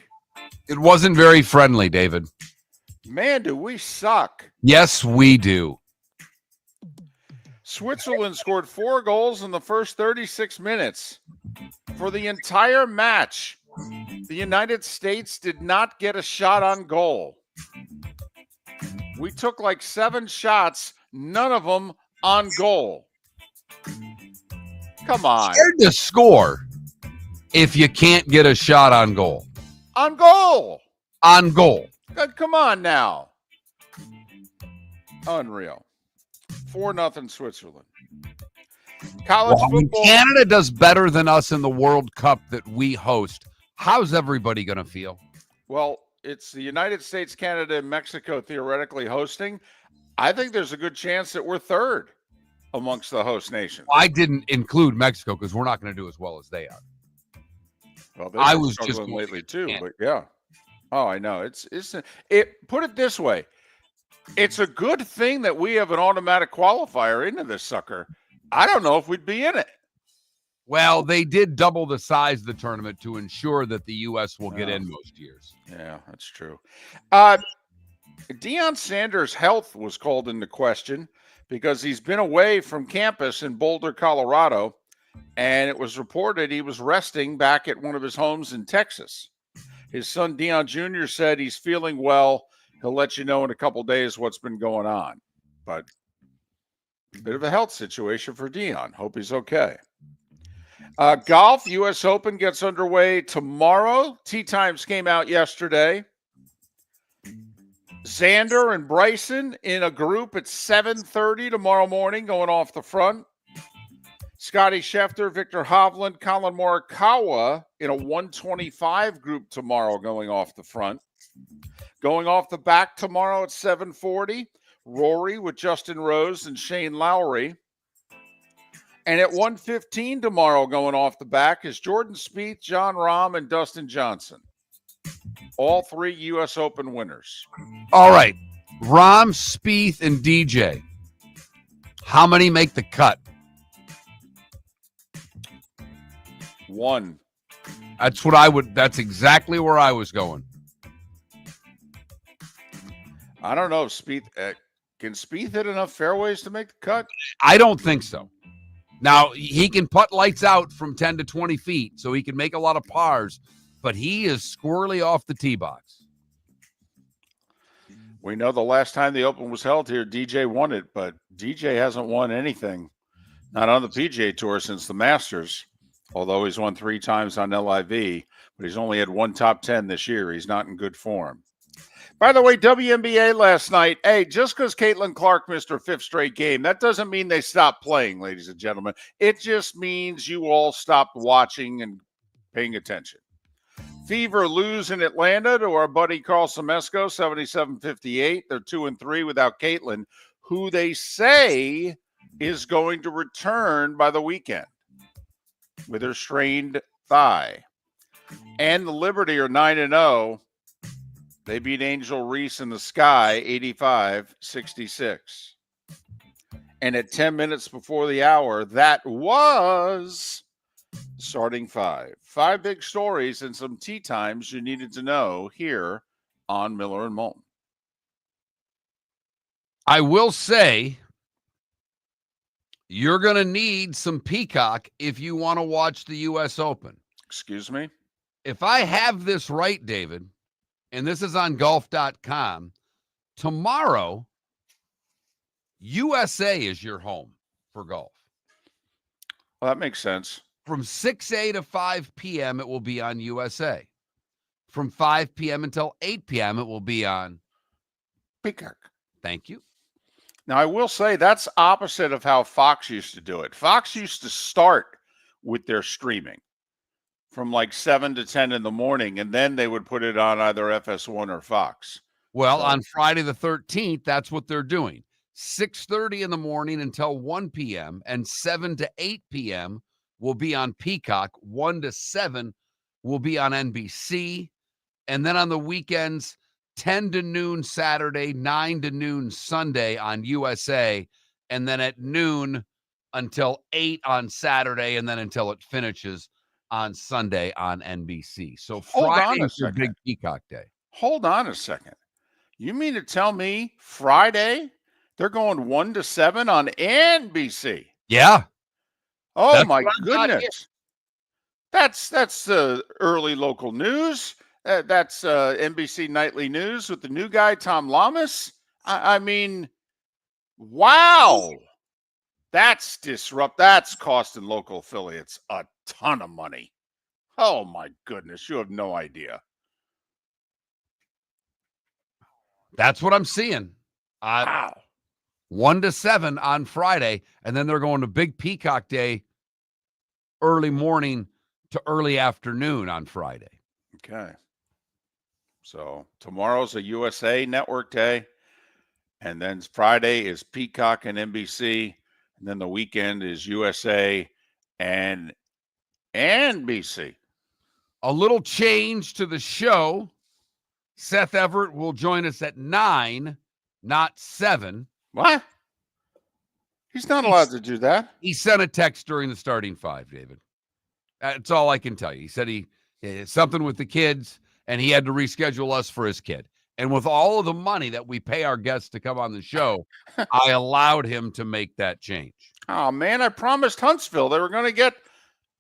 It wasn't very friendly, David. Man, do we suck. Yes, we do. Switzerland scored 4 goals in the first 36 minutes. For the entire match, the United States did not get a shot on goal. We took like 7 shots, none of them on goal. Come on. It's hard to score if you can't get a shot on goal. On goal. On goal. Come on now. Unreal. 4-0 Switzerland. College Well, when football. Canada does better than us in the World Cup that we host, how's everybody going to feel? Well, it's the United States, Canada, and Mexico theoretically hosting. I think there's a good chance that we're third amongst the host nations. I didn't include Mexico because we're not going to do as well as they are. Well, I was just struggling lately too, Canada. but yeah. Oh, I know. Put it this way. It's a good thing that we have an automatic qualifier into this sucker. I don't know if we'd be in it. Well, they did double the size of the tournament to ensure that the U.S. will get in most years. Yeah, that's true. Deion Sanders' health was called into question because he's been away from campus in Boulder, Colorado, and it was reported he was resting back at one of his homes in Texas. His son, Deion Jr., said he's feeling well. He'll let you know in a couple days what's been going on. But a bit of a health situation for Deion. Hope he's okay. Golf, U.S. Open gets underway tomorrow. Tee times came out yesterday. Xander and Bryson in a group at 7:30 tomorrow morning going off the front. Scotty Scheffler, Victor Hovland, Colin Morikawa in a 125 group tomorrow going off the front. Going off the back tomorrow at 7:40, Rory with Justin Rose and Shane Lowry. And at 1:15 tomorrow going off the back is Jordan Spieth, Jon Rahm, and Dustin Johnson. All 3 U.S. Open winners. All right. Rahm, Spieth, and DJ. How many make the cut? 1. That's exactly where I was going. I don't know if Spieth can Spieth hit enough fairways to make the cut. I don't think so. Now, he can putt lights out from 10 to 20 feet, so he can make a lot of pars, but he is squirrely off the tee box. We know the last time the Open was held here, DJ won it, but DJ hasn't won anything, not on the PGA Tour since the Masters, although he's won 3 times on LIV, but he's only had 1 top 10 this year. He's not in good form. By the way, WNBA last night, hey, just because Caitlin Clark missed her 5th straight game, that doesn't mean they stopped playing, ladies and gentlemen. It just means you all stopped watching and paying attention. Fever lose in Atlanta to our buddy Carl Semesco, 77-58. They're 2-3 without Caitlin, who they say is going to return by the weekend with her strained thigh. And the Liberty are 9-0. They beat Angel Reese in the Sky 85-66. And at 10 minutes before the hour, that was starting 5. 5 big stories and some tee times you needed to know here on Miller and Moulton. I will say you're going to need some Peacock if you want to watch the U.S. Open. Excuse me? If I have this right, David, and this is on golf.com, tomorrow, USA is your home for golf. Well, that makes sense. From 6 to 5 p.m., it will be on USA. From 5 p.m. until 8 p.m., it will be on Peacock. Thank you. Now, I will say that's opposite of how Fox used to do it. Fox used to start with their streaming from like 7 to 10 in the morning, and then they would put it on either FS1 or Fox. Well, on Friday the 13th, that's what they're doing. 6:30 in the morning until 1 p.m. and 7 to 8 p.m. will be on Peacock. 1 to 7 will be on NBC. And then on the weekends, 10 to noon Saturday, 9 to noon Sunday on USA. And then at noon until 8 on Saturday, and then until it finishes on Sunday on NBC. So Friday is your big Peacock day. Hold on a second. You mean to tell me Friday they're going 1 to 7 on NBC? Yeah. Oh, That's my goodness. That's the early local news. That's NBC Nightly News with the new guy, Tom Lamas. I mean, wow. That's That's costing local affiliates a ton of money. Oh my goodness, you have no idea. That's what I'm seeing. Wow. 1 to 7 on Friday, and then they're going to Big Peacock Day early morning to early afternoon on Friday. Okay. So tomorrow's a USA Network Day, and then Friday is Peacock and NBC, and then the weekend is USA and NBC. A little change to the show. Seth Everett will join us at 9, not 7. What? He's not allowed to do that. He sent a text during the starting 5, David. That's all I can tell you. He said something with the kids, and he had to reschedule us for his kid. And with all of the money that we pay our guests to come on the show, I allowed him to make that change. Oh, man, I promised Huntsville they were going to get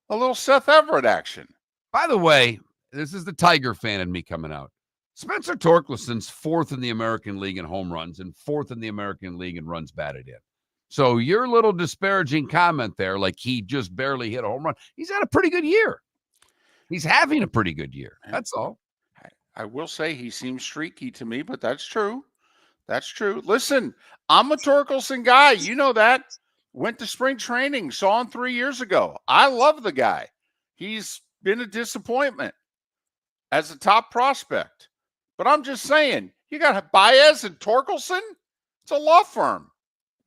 a little Seth Everett action. By the way, this is the Tiger fan in me coming out. Spencer Torkelson's 4th in the American League in home runs and 4th in the American League in runs batted in. So your little disparaging comment there, like he just barely hit a home run, he's had a pretty good year. He's having a pretty good year. That's all. I will say he seems streaky to me, but that's true. That's true. Listen, I'm a Torkelson guy. You know that. Went to spring training, saw him 3 years ago. I love the guy. He's been a disappointment as a top prospect. But I'm just saying, you got Baez and Torkelson? It's a law firm.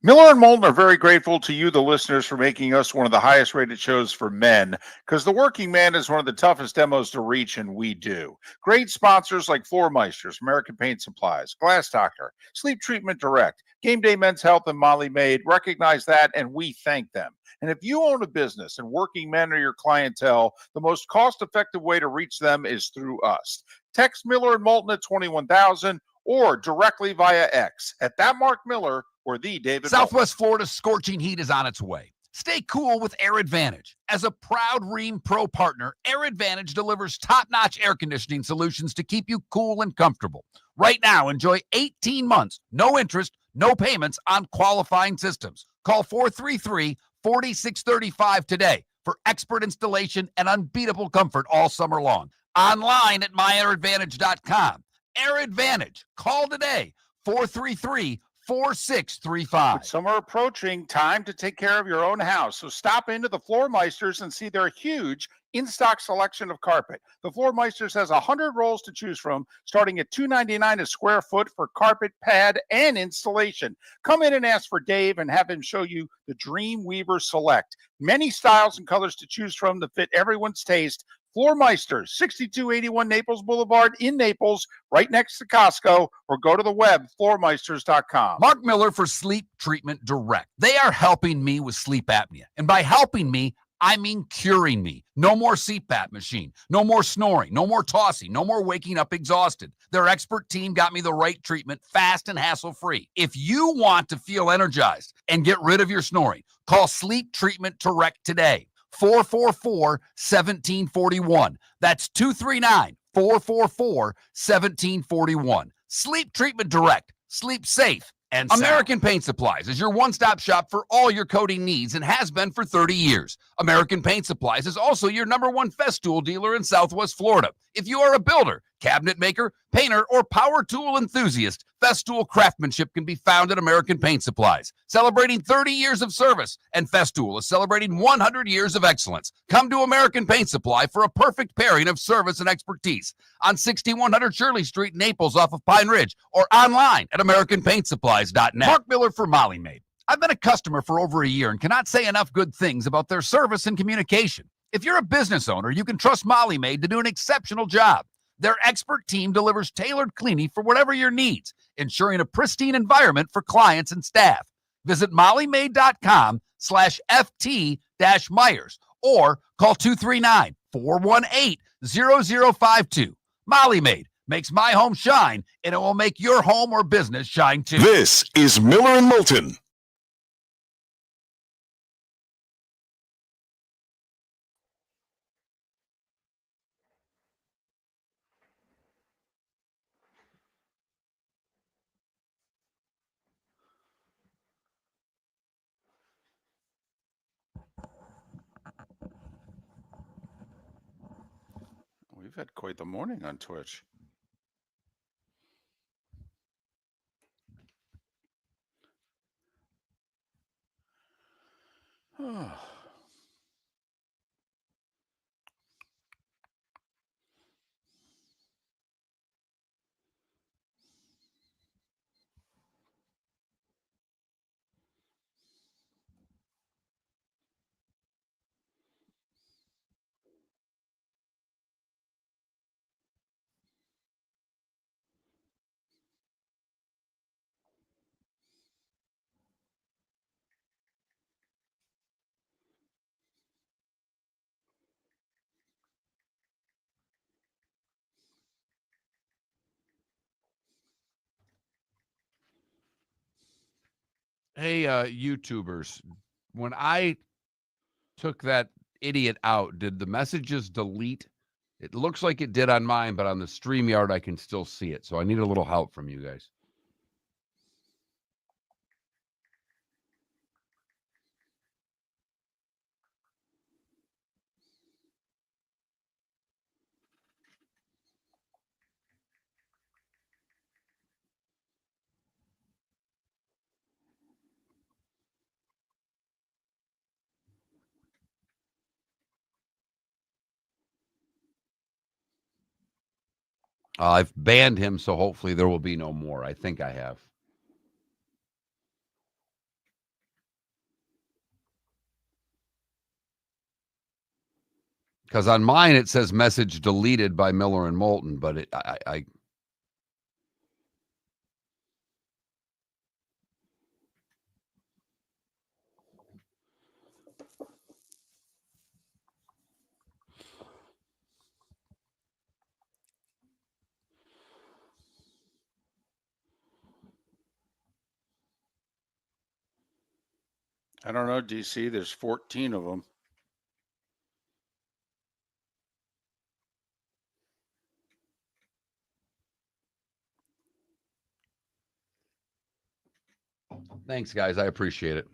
Miller and Moulton are very grateful to you, the listeners, for making us one of the highest rated shows for men, because the working man is one of the toughest demos to reach, and we do. Great sponsors like Floor Meisters, American Paint Supplies, Glass Doctor, Sleep Treatment Direct, Game Day Men's Health, and Molly Maid recognize that, and we thank them. And if you own a business and working men are your clientele, the most cost-effective way to reach them is through us. Text Miller and Moulton at 21,000 or directly via X at that Mark Miller or the David Southwest Florida's scorching heat is on its way. Stay cool with Air Advantage. As a proud Rheem Pro partner, Air Advantage delivers top-notch air conditioning solutions to keep you cool and comfortable. Right now, enjoy 18 months, no interest, no payments on qualifying systems. Call 433-4635 today for expert installation and unbeatable comfort all summer long. Online at myairadvantage.com. Air Advantage. Call today, 433-4635. With summer approaching, time to take care of your own house. So stop into the Floor Meisters and see their huge in-stock selection of carpet. The Floor Meisters has 100 rolls to choose from, starting at $2.99 a square foot for carpet, pad, and installation. Come in and ask for Dave and have him show you the Dream Weaver Select. Many styles and colors to choose from to fit everyone's taste. Floor Meisters, 6281 Naples Boulevard in Naples, right next to Costco, or go to the web, floormeisters.com. Mark Miller for Sleep Treatment Direct. They are helping me with sleep apnea. And by helping me, I mean curing me. No more CPAP machine, no more snoring, no more tossing, no more waking up exhausted. Their expert team got me the right treatment fast and hassle-free. If you want to feel energized and get rid of your snoring, call Sleep Treatment Direct today. 444-1741. That's 239-444-1741. Sleep Treatment Direct. Sleep safe and sound. American Paint Supplies is your one-stop shop for all your coating needs and has been for 30 years. American Paint Supplies is also your #1 Festool dealer in Southwest Florida. If you are a builder, cabinet maker, painter, or power tool enthusiast, Festool craftsmanship can be found at American Paint Supplies. Celebrating 30 years of service, and Festool is celebrating 100 years of excellence. Come to American Paint Supply for a perfect pairing of service and expertise on 6100 Shirley Street, Naples, off of Pine Ridge, or online at AmericanPaintSupplies.net. Mark Miller for Molly Maid. I've been a customer for over a year and cannot say enough good things about their service and communication. If you're a business owner, you can trust Molly Maid to do an exceptional job. Their expert team delivers tailored cleaning for whatever your needs, ensuring a pristine environment for clients and staff. Visit mollymaid.com/FT-Myers or call 239-418-0052. Molly Maid makes my home shine, and it will make your home or business shine too. This is Miller and Moulton. had quite the morning on Twitch. Hey, YouTubers, when I took that idiot out, did the messages delete? It looks like it did on mine, but on the StreamYard, I can still see it. So I need a little help from you guys. I've banned him, so hopefully there will be no more. I think I have. Because on mine it says message deleted by Miller and Moulton, but I don't know, DC. There's 14 of them. Thanks, guys. I appreciate it.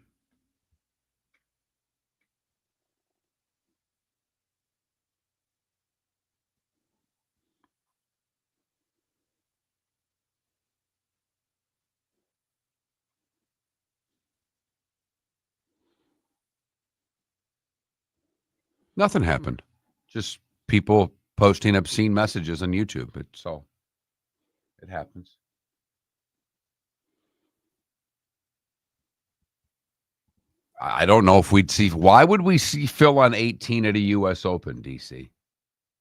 Nothing happened. Just people posting obscene messages on YouTube. It happens. I don't know if we'd see. Why would we see Phil on 18 at a U.S. Open, DC?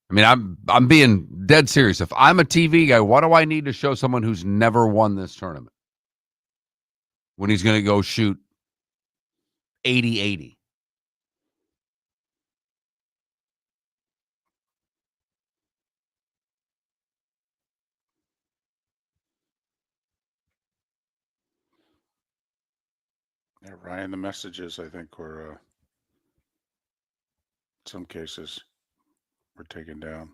I mean, I'm being dead serious. If I'm a TV guy, what do I need to show someone who's never won this tournament when he's going to go shoot 80-80? Yeah, Ryan, the messages, I think, were, in some cases, were taken down.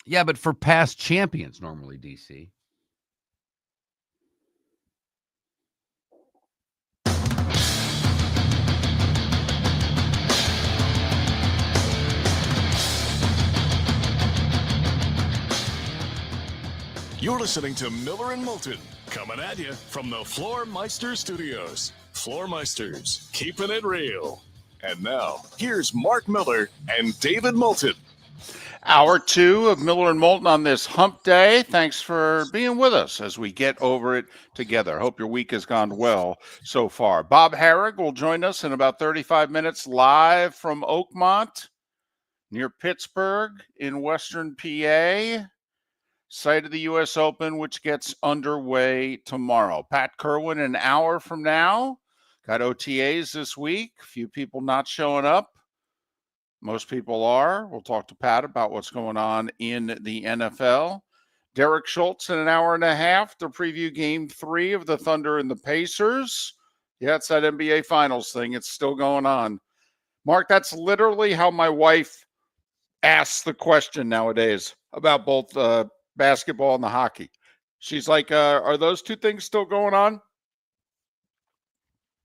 Yeah, but for past champions, normally, DC. You're listening to Miller and Moulton, coming at you from the Floor Meister Studios. Floor Meisters, keeping it real. And now, here's Mark Miller and David Moulton. Hour 2 of Miller and Moulton on this hump day. Thanks for being with us as we get over it together. Hope your week has gone well so far. Bob Harig will join us in about 35 minutes live from Oakmont near Pittsburgh in Western PA. Site of the U.S. Open, which gets underway tomorrow. Pat Kirwan an hour from now. Got OTAs this week. A few people not showing up. Most people are. We'll talk to Pat about what's going on in the NFL. Derek Schultz in an hour and a half to preview Game 3 of the Thunder and the Pacers. Yeah, it's that NBA Finals thing. It's still going on. Mark, that's literally how my wife asks the question nowadays about both basketball and the hockey. She's like, are those two things still going on?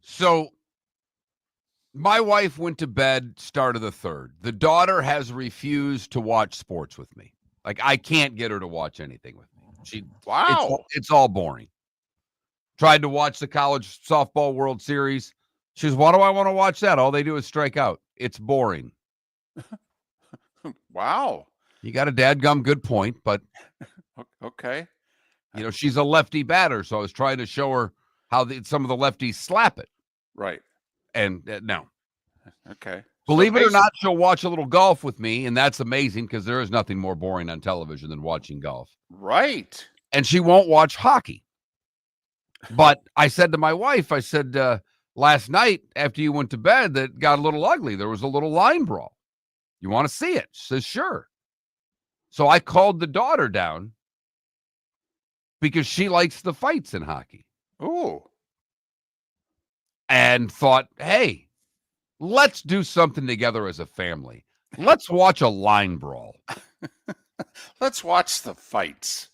So my wife went to bed start of the third. The daughter has refused to watch sports with me. Like, I can't get her to watch anything with me. Wow. It's all boring. Tried to watch the college softball World Series. She goes, why do I want to watch that? All they do is strike out. It's boring. Wow. You got a dadgum good point, but Okay. she's a lefty batter, so I was trying to show her how some of the lefties slap it. Right. And no. Okay. Believe it or not, she'll watch a little golf with me, and that's amazing because there is nothing more boring on television than watching golf. Right. And she won't watch hockey. But I said to my wife, I said, last night after you went to bed, that got a little ugly. There was a little line brawl. You want to see it? She says, sure. So I called the daughter down because she likes the fights in hockey. Ooh. And thought, hey, let's do something together as a family. Let's watch a line brawl. Let's watch the fights.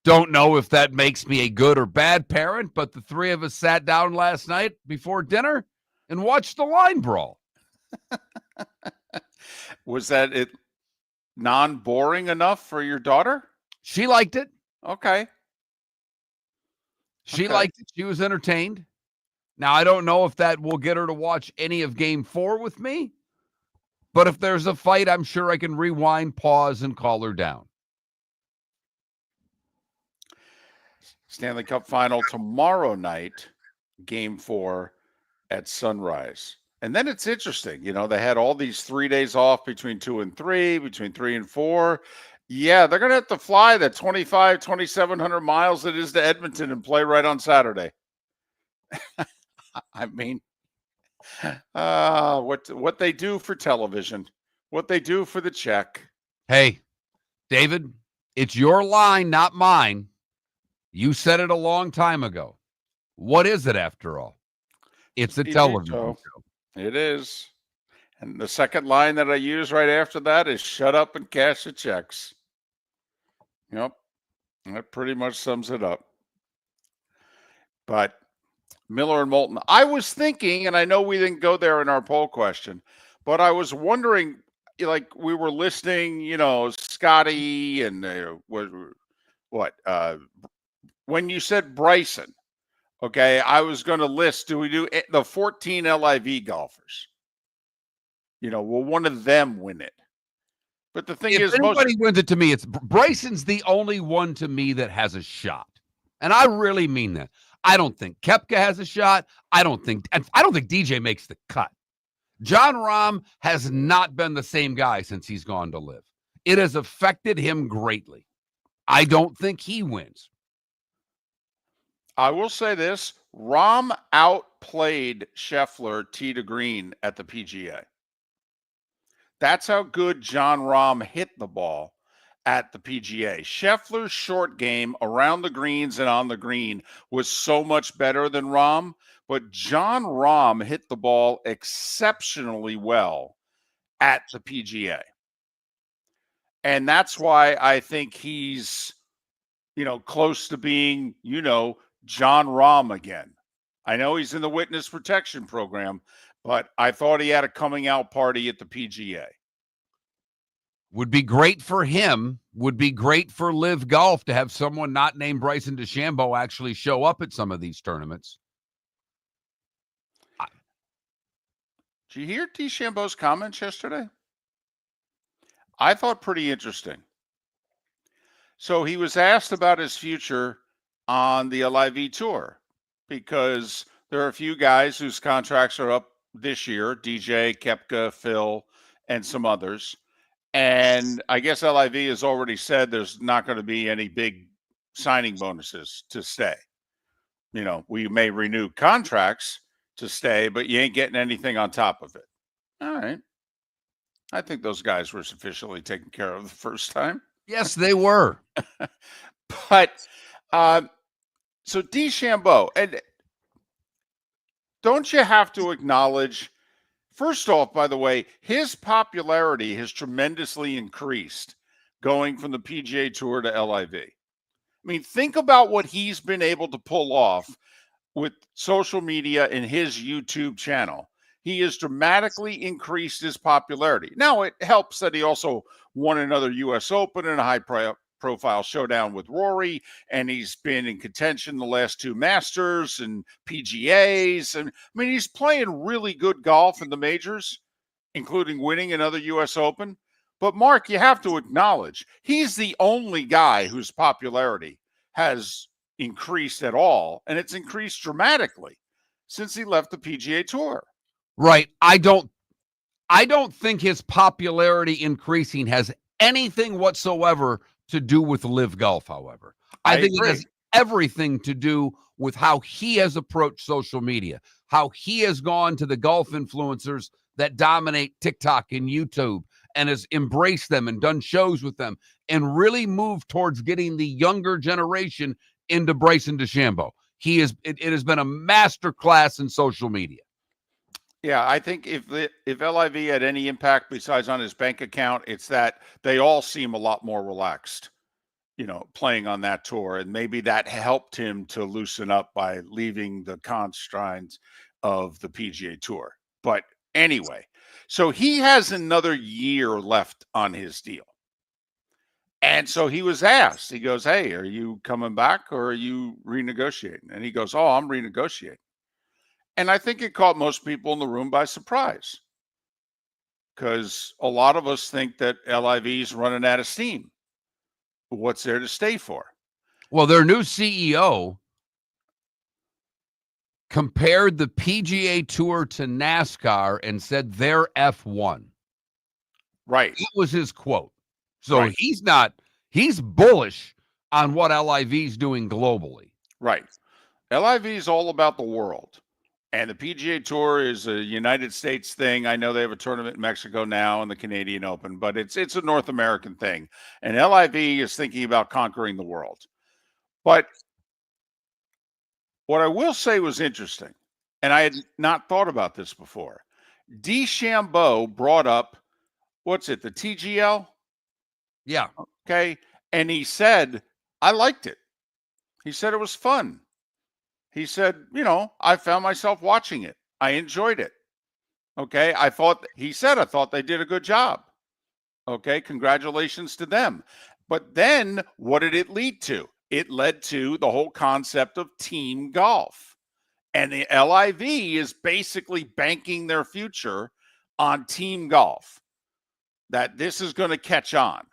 Don't know if that makes me a good or bad parent, but the three of us sat down last night before dinner and watched the line brawl. Was that it non-boring enough for your daughter? She liked it. Okay. She Okay. liked it. She was entertained. Now, I don't know if that will get her to watch any of Game 4 with me, but if there's a fight, I'm sure I can rewind, pause, and call her down. Stanley Cup final tomorrow night, Game 4 at sunrise. And then it's interesting. They had all these 3 days off between 2 and 3, between 3 and 4. Yeah, they're going to have to fly the 2,700 miles it is to Edmonton and play right on Saturday. I mean, what they do for television, what they do for the check. Hey, David, it's your line, not mine. You said it a long time ago. What is it after all? It's a TV television show. show. It is. And the second line that I use right after that is shut up and cash the checks. Yep. That pretty much sums it up. But Miller and Moulton, I was thinking, and I know we didn't go there in our poll question, but I was wondering, like we were listing, Scotty and when you said Bryson, okay, I was going to list, do we do the 14 LIV golfers? Will one of them win it? But the thing If is, anybody wins it to me, it's Bryson's the only one to me that has a shot. And I really mean that. I don't think Koepka has a shot. I don't think DJ makes the cut. John Rahm has not been the same guy since he's gone to live. It has affected him greatly. I don't think he wins. I will say this, Rahm outplayed Scheffler tee to green at the PGA. That's how good John Rahm hit the ball at the PGA. Scheffler's short game around the greens and on the green was so much better than Rahm, but John Rahm hit the ball exceptionally well at the PGA. And that's why I think he's, close to being, John Rahm again. I know he's in the witness protection program, but I thought he had a coming out party at the PGA. Would be great for him. Would be great for Live Golf to have someone not named Bryson DeChambeau actually show up at some of these tournaments. Did you hear DeChambeau's comments yesterday? I thought pretty interesting. So he was asked about his future on the LIV tour because there are a few guys whose contracts are up this year, DJ, Koepka, Phil, and some others. And I guess LIV has already said there's not going to be any big signing bonuses to stay. We may renew contracts to stay, but you ain't getting anything on top of it. All right. I think those guys were sufficiently taken care of the first time. Yes, they were. But so DeChambeau, and don't you have to acknowledge, first off, by the way, his popularity has tremendously increased going from the PGA Tour to LIV. I mean, think about what he's been able to pull off with social media and his YouTube channel. He has dramatically increased his popularity. Now, it helps that he also won another U.S. Open and a high-profile showdown with Rory, and he's been in contention the last two Masters and PGAs. And I mean, he's playing really good golf in the majors, including winning another U.S. Open. But, Mark, you have to acknowledge, he's the only guy whose popularity has increased at all, and it's increased dramatically since he left the PGA Tour. Right. I don't think his popularity increasing has anything whatsoever to do with live golf, however. I think agree. it has everything to do with how he has approached social media, how he has gone to the golf influencers that dominate TikTok and YouTube and has embraced them and done shows with them and really moved towards getting the younger generation into Bryson DeChambeau. It has been a master class in social media. Yeah, I think if LIV had any impact besides on his bank account, it's that they all seem a lot more relaxed, playing on that tour. And maybe that helped him to loosen up by leaving the constraints of the PGA Tour. But anyway, so he has another year left on his deal. And so he was asked, he goes, "Hey, are you coming back or are you renegotiating?" And he goes, "Oh, I'm renegotiating." And I think it caught most people in the room by surprise, because a lot of us think that LIV's running out of steam. What's there to stay for? Well, their new CEO compared the PGA Tour to NASCAR and said they're F1. Right. That was his quote. So Right. he's bullish on what LIV's doing globally. Right. LIV is all about the world. And the PGA Tour is a United States thing. I know they have a tournament in Mexico now and the Canadian Open, but it's a North American thing. And LIV is thinking about conquering the world. But what I will say was interesting, and I had not thought about this before. DeChambeau brought up, the TGL? Yeah. Okay. And he said, I liked it. He said it was fun. He said, I found myself watching it. I enjoyed it. Okay. I thought they did a good job. Okay. Congratulations to them. But then what did it lead to? It led to the whole concept of team golf. And the LIV is basically banking their future on team golf, that this is going to catch on.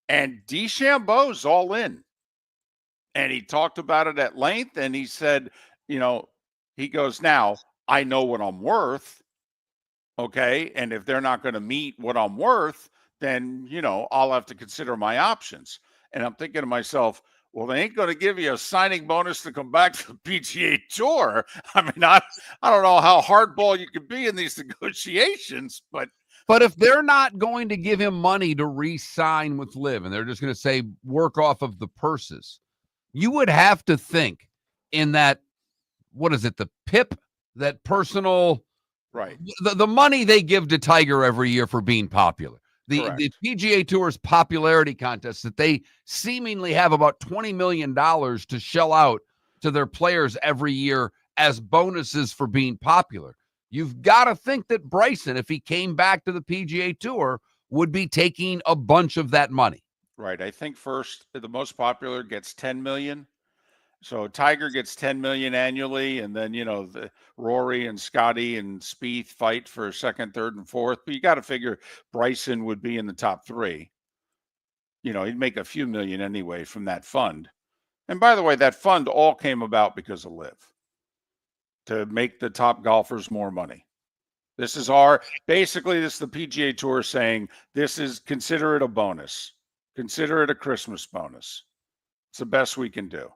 And DeChambeau's all in. And he talked about it at length. And he said, he goes, "Now I know what I'm worth. Okay. And if they're not going to meet what I'm worth, then, I'll have to consider my options." And I'm thinking to myself, well, they ain't going to give you a signing bonus to come back to the PGA Tour. I mean, I don't know how hardball you can be in these negotiations, but if they're not going to give him money to re-sign with LIV and they're just going to say work off of the purses, you would have to think in that, the PIP, that personal, right, the money they give to Tiger every year for being popular. The PGA Tour's popularity contest that they seemingly have about $20 million to shell out to their players every year as bonuses for being popular. You've got to think that Bryson, if he came back to the PGA Tour, would be taking a bunch of that money. Right. I think first, the most popular gets $10 million. So Tiger gets $10 million annually, and then the Rory and Scotty and Spieth fight for second, third, and fourth. But you got to figure Bryson would be in the top three. He'd make a few million anyway from that fund. And by the way, that fund all came about because of LIV, to make the top golfers more money. This is the PGA Tour saying consider it a bonus, consider it a Christmas bonus. It's the best we can do.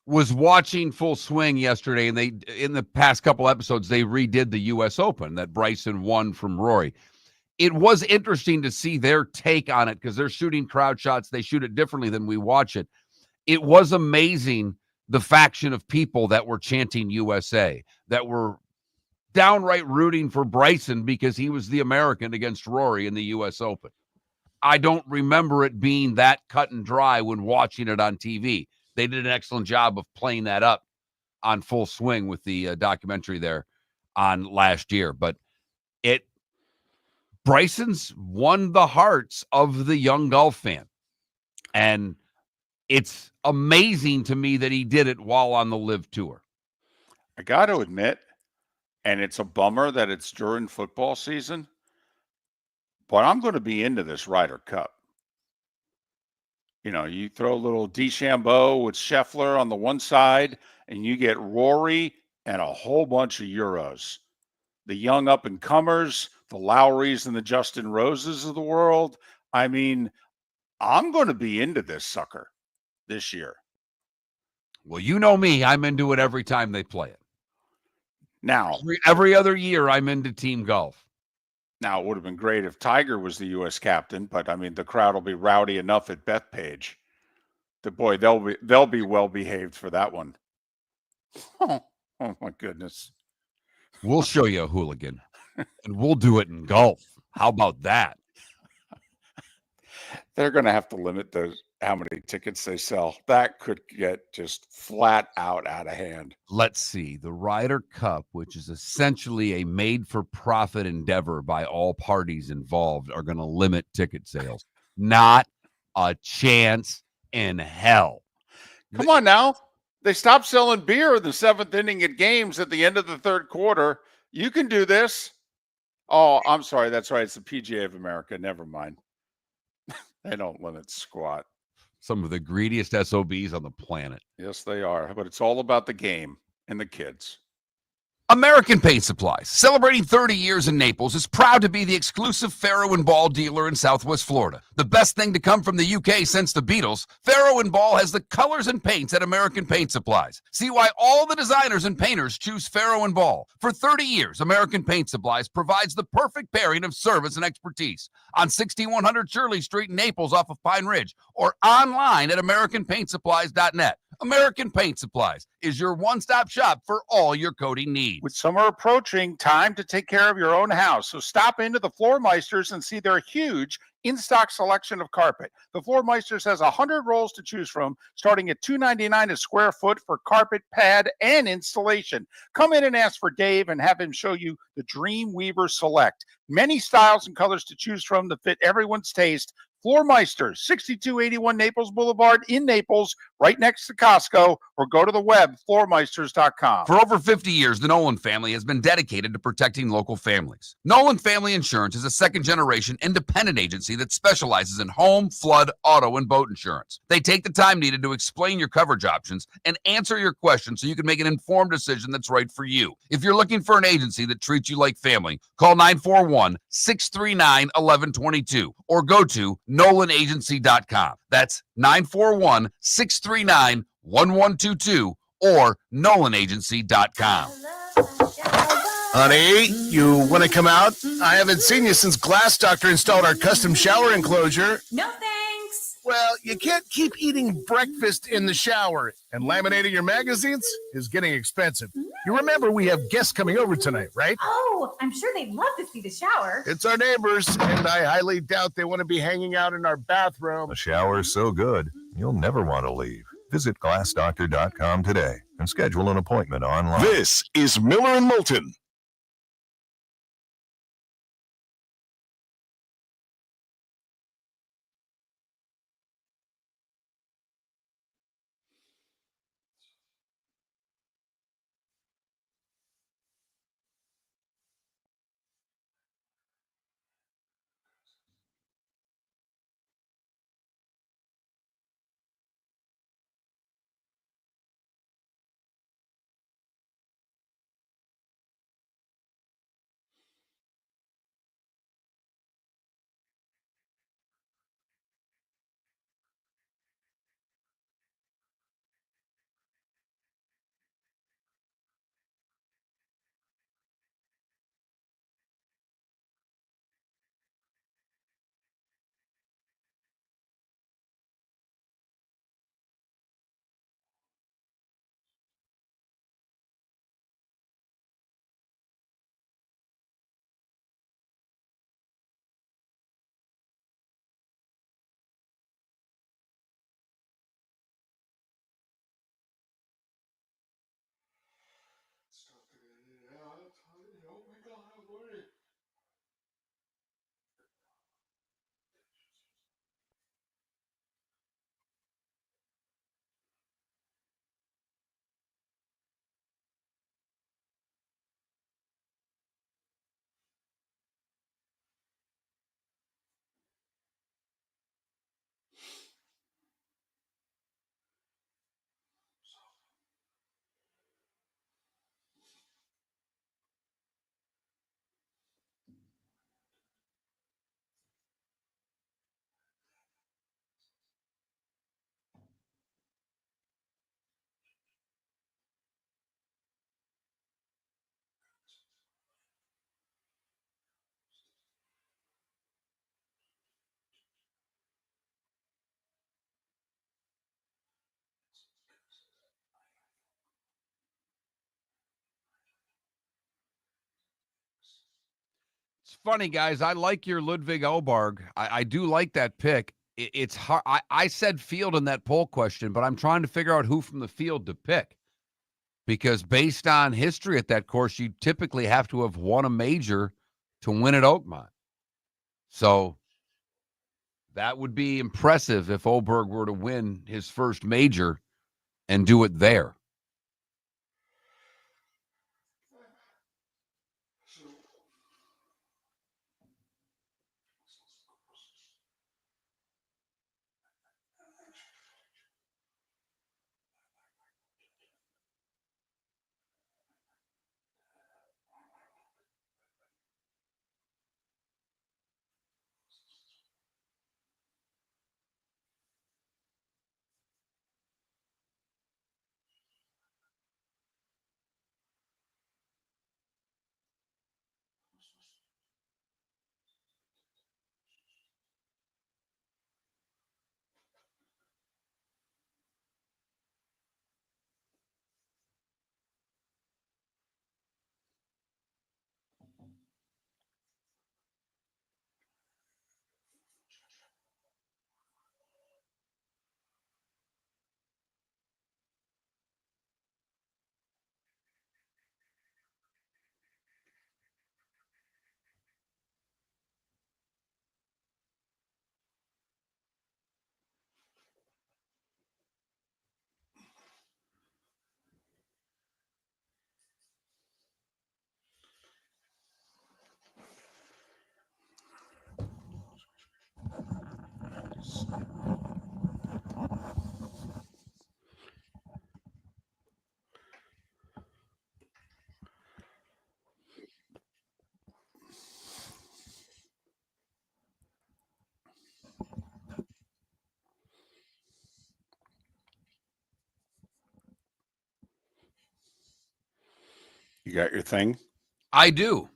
Was watching Full Swing yesterday, and in the past couple episodes, they redid the U.S. Open that Bryson won from Rory. It was interesting to see their take on it because they're shooting crowd shots. They shoot it differently than we watch it. It was amazing, the faction of people that were chanting USA, that were downright rooting for Bryson because he was the American against Rory in the U.S. Open. I don't remember it being that cut and dry when watching it on TV. They did an excellent job of playing that up on full swing with the documentary there on last year. But Bryson's won the hearts of the young golf fan. And it's amazing to me that he did it while on the Live Tour. I got to admit, and it's a bummer that it's during football season, but I'm going to be into this Ryder Cup. You know, you throw a little DeChambeau with Scheffler on the one side, and you get Rory and a whole bunch of Euros. The young up-and-comers, the Lowrys and the Justin Roses of the world. I mean, I'm going to be into this sucker this year. Well, you know me. I'm into it every time they play it. Now, every other year, I'm into team golf. Now, it would have been great if Tiger was the U.S. captain, but I mean, the crowd will be rowdy enough at Bethpage. They'll be well behaved for that one. Oh my goodness! We'll show you a hooligan, and we'll do it in golf. How about that? They're going to have to limit how many tickets they sell. That could get just flat out of hand. Let's see. The Ryder Cup, which is essentially a made-for-profit endeavor by all parties involved, are going to limit ticket sales. Not a chance in hell. Come on now. They stopped selling beer in the seventh inning at games at the end of the third quarter. You can do this. Oh, I'm sorry. That's right. It's the PGA of America. Never mind. They don't limit squat. Some of the greediest SOBs on the planet. Yes, they are. But it's all about the game and the kids. American Paint Supplies, celebrating 30 years in Naples, is proud to be the exclusive Farrow & Ball dealer in Southwest Florida. The best thing to come from the UK since the Beatles, Farrow & Ball has the colors and paints at American Paint Supplies. See why all the designers and painters choose Farrow & Ball. For 30 years, American Paint Supplies provides the perfect pairing of service and expertise. On 6100 Shirley Street in Naples off of Pine Ridge, or online at AmericanPaintSupplies.net. American Paint Supplies is your one-stop shop for all your coating needs. With summer approaching, time to take care of your own house. So stop into the Floor Meisters and see their huge in-stock selection of carpet. The Floor Meisters has 100 rolls to choose from, starting at $2.99 a square foot for carpet, pad, and installation. Come in and ask for Dave and have him show you the Dream Weaver Select. Many styles and colors to choose from to fit everyone's taste. Floor Meisters, 6281 Naples Boulevard in Naples, right next to Costco, or go to the web, floormeisters.com. For over 50 years, the Nolan family has been dedicated to protecting local families. Nolan Family Insurance is a second-generation independent agency that specializes in home, flood, auto, and boat insurance. They take the time needed to explain your coverage options and answer your questions so you can make an informed decision that's right for you. If you're looking for an agency that treats you like family, call 941-639-1122 or go to NolanAgency.com. That's 941-639-1122 or NolanAgency.com. Honey, you want to come out? I haven't seen you since Glass Doctor installed our custom shower enclosure. No thanks. Well, you can't keep eating breakfast in the shower, and laminating your magazines is getting expensive. You remember we have guests coming over tonight, right? Oh, I'm sure they'd love to see the shower. It's our neighbors, and I highly doubt they want to be hanging out in our bathroom. The shower's so good, you'll never want to leave. Visit glassdoctor.com today and schedule an appointment online. This is Miller and Moulton. It's funny, guys. I like your Ludwig Oberg. I do like that pick. It's hard. I said field in that poll question, but I'm trying to figure out who from the field to pick. Because based on history at that course, you typically have to have won a major to win at Oakmont. So that would be impressive if Oberg were to win his first major and do it there. You got your thing? I do.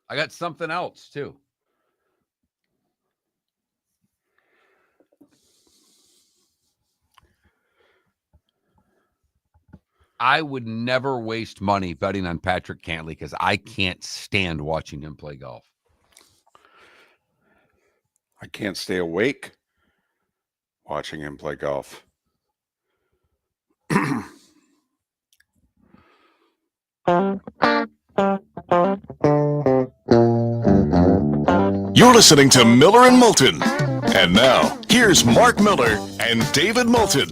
I got something else, too. I would never waste money betting on Patrick Cantley because I can't stand watching him play golf. I can't stay awake watching him play golf. You're listening to Miller and Moulton. And now, here's Mark Miller and David Moulton.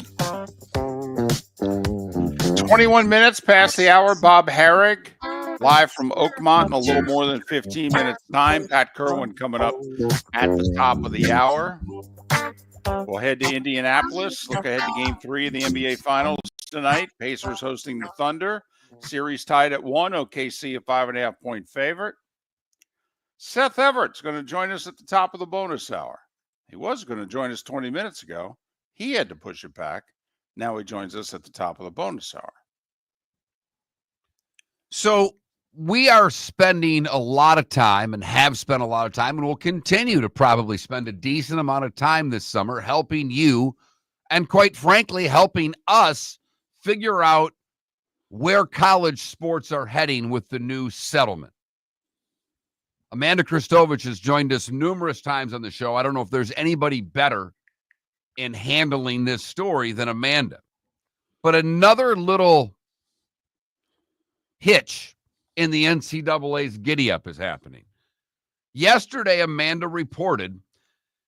21 minutes past the hour. Bob Harig, live from Oakmont in a little more than 15 minutes time. Pat Kirwan coming up at the top of the hour. We'll head to Indianapolis. Look ahead to Game 3 of the NBA Finals tonight. Pacers hosting the Thunder. Series tied at 1. OKC a 5.5-point favorite. Seth Everett's going to join us at the top of the bonus hour. He was going to join us 20 minutes ago. He had to push it back. Now he joins us at the top of the bonus hour. So we are spending a lot of time and have spent a lot of time and will continue to probably spend a decent amount of time this summer helping you and, quite frankly, helping us figure out where college sports are heading with the new settlement. Amanda Kristovich has joined us numerous times on the show. I don't know if there's anybody better in handling this story than Amanda. But another little hitch in the NCAA's giddy-up is happening. Yesterday, Amanda reported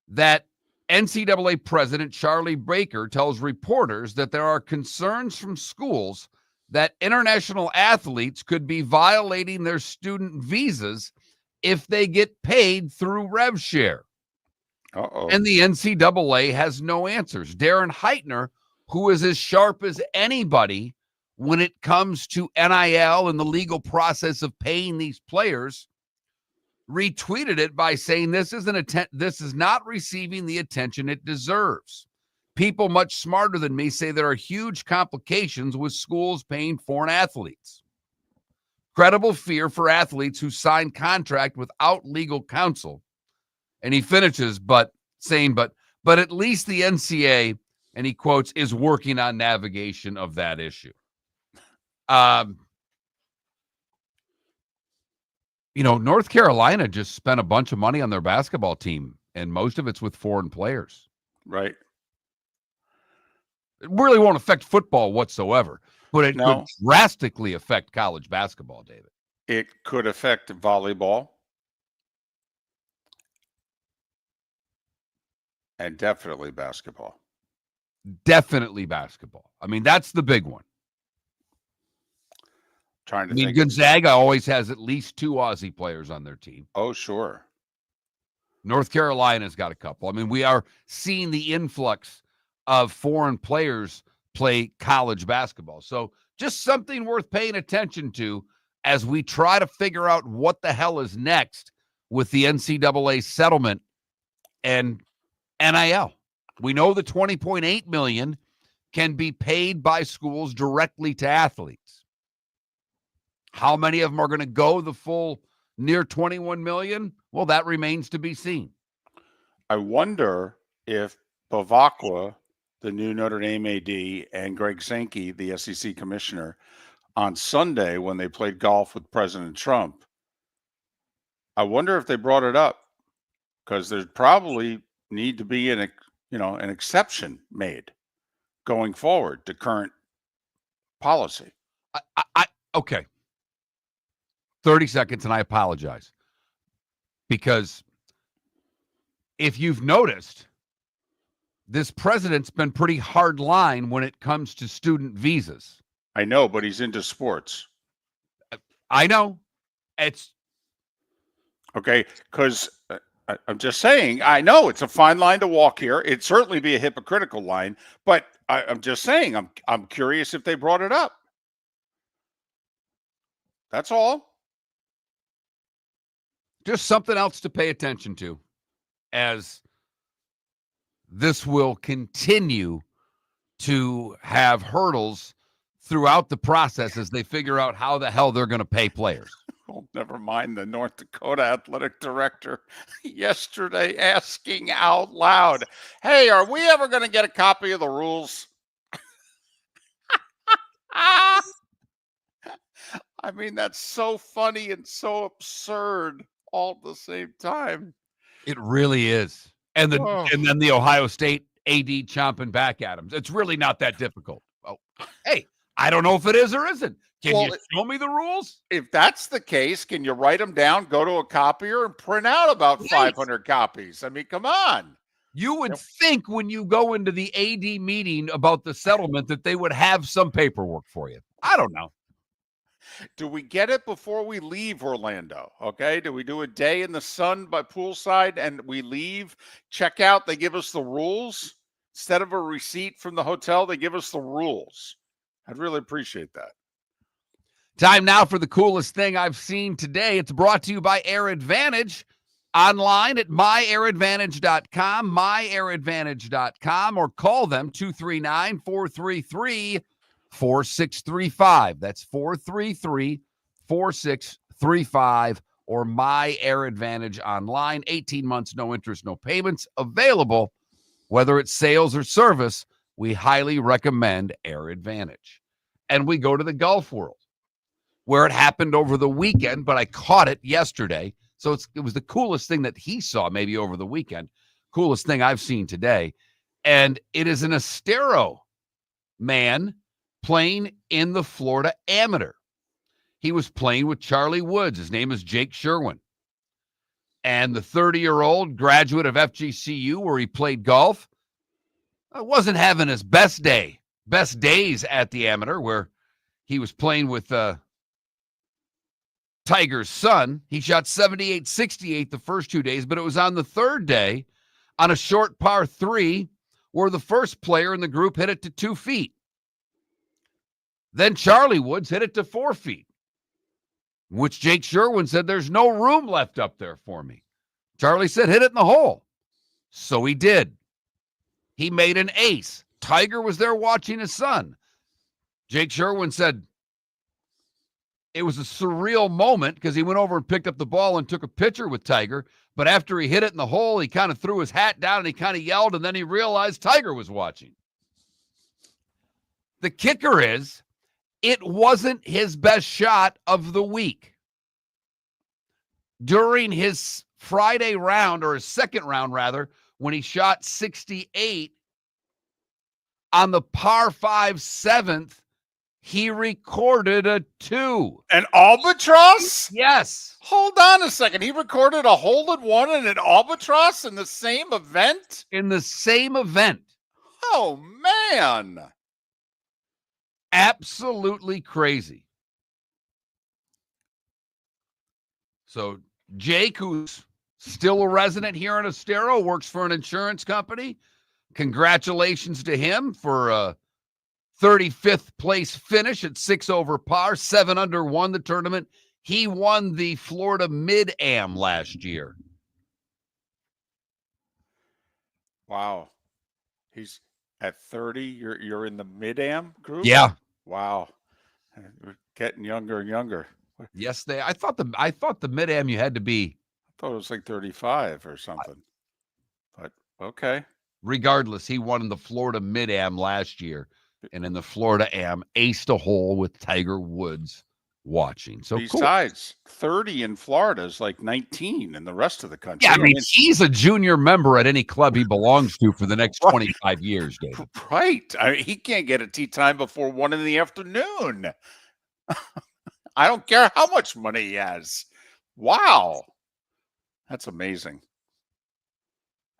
that NCAA President Charlie Baker tells reporters that there are concerns from schools that international athletes could be violating their student visas if they get paid through rev share. Uh-oh. And the NCAA has no answers. Darren Heitner, who is as sharp as anybody when it comes to NIL and the legal process of paying these players, retweeted it by saying this is not receiving the attention it deserves. People much smarter than me say there are huge complications with schools paying foreign athletes. Credible fear for athletes who sign contract without legal counsel. And he finishes but at least the NCAA, and he quotes, is working on navigation of that issue. North Carolina just spent a bunch of money on their basketball team, and most of it's with foreign players. Right. It really won't affect football whatsoever, but it No. could drastically affect college basketball, David. It could affect volleyball. And definitely basketball. Definitely basketball. I mean, that's the big one. Trying to I mean, think. Gonzaga always has at least 2 Aussie players on their team. Oh, sure. North Carolina's got a couple. I mean, we are seeing the influx of foreign players play college basketball. So just something worth paying attention to as we try to figure out what the hell is next with the NCAA settlement and NIL. We know the $20.8 million can be paid by schools directly to athletes. How many of them are going to go the full near $21 million? Well, that remains to be seen. I wonder if Bavacqua, the new Notre Dame AD, and Greg Sankey, the SEC commissioner, on Sunday when they played golf with President Trump, I wonder if they brought it up, because there's probably need to be an exception made going forward to current policy. Okay. 30 seconds, and I apologize. Because if you've noticed, this president's been pretty hard line when it comes to student visas. I know, but he's into sports. I know. It's okay, because I'm just saying, I know it's a fine line to walk here. It'd certainly be a hypocritical line, but I'm just saying, I'm curious if they brought it up. That's all. just something else to pay attention to, as this will continue to have hurdles throughout the process as they figure out how the hell they're going to pay players. Well, never mind the North Dakota athletic director yesterday asking out loud, hey, are we ever going to get a copy of the rules? I mean, that's so funny and so absurd all at the same time. It really is. And then the Ohio State AD chomping back at him. It's really not that difficult. Oh, hey, I don't know if it is or isn't. Can you show me the rules? If that's the case, can you write them down, go to a copier, and print out about 500 copies? I mean, come on. You would think when you go into the AD meeting about the settlement that they would have some paperwork for you. I don't know. Do we get it before we leave Orlando? Okay. Do we do a day in the sun by poolside and we leave, check out, they give us the rules? Instead of a receipt from the hotel, they give us the rules. I'd really appreciate that. Time now for the coolest thing I've seen today. It's brought to you by Air Advantage. Online at myairadvantage.com, myairadvantage.com, or call them 239-433-4635. That's 433-4635, or My Air Advantage online. 18 months, no interest, no payments. Available, whether it's sales or service. We highly recommend Air Advantage. And we go to the golf world, where it happened over the weekend, but I caught it yesterday. So it was the coolest thing that he saw maybe over the weekend. Coolest thing I've seen today. And it is an Estero man playing in the Florida Amateur. He was playing with Charlie Woods. His name is Jake Sherwin. And the 30-year-old graduate of FGCU, where he played golf, wasn't having his best days at the Amateur, where he was playing with Tiger's son. He shot 78-68 the first 2 days, but it was on the third day on a short par 3 where the first player in the group hit it to 2 feet. Then Charlie Woods hit it to 4 feet, which Jake Sherwin said, there's no room left up there for me. Charlie said, hit it in the hole. So he did. He made an ace. Tiger was there watching his son. Jake Sherwin said, it was a surreal moment because he went over and picked up the ball and took a picture with Tiger. But after he hit it in the hole, he kind of threw his hat down and he kind of yelled, and then he realized Tiger was watching. The kicker is, it wasn't his best shot of the week. during his Friday round, or his second round rather, when he shot 68 on the par 5 7th, he recorded a 2. An albatross? Yes. Hold on a second. He recorded a hole in one and an albatross in the same event? In the same event. Oh, man. Absolutely crazy. So Jake, who's still a resident here in Estero, works for an insurance company. Congratulations to him for a 35th place finish at 6 over par, 7 under, won the tournament. He won the Florida Mid-Am last year. Wow. He's at 30. You're in the Mid-Am group? Yeah. Wow. We're getting younger and younger. Yes, I thought the Mid-Am you had to be. I thought it was like 35 or something. But okay. Regardless, he won in the Florida Mid-Am last year, and in the Florida Am, aced a hole with Tiger Woods watching. So besides, 30 in Florida is like 19 in the rest of the country. Yeah, I mean, he's a junior member at any club he belongs to for the next 25 years, David. Right. He can't get a tee time before 1 in the afternoon. I don't care how much money he has. Wow. That's amazing.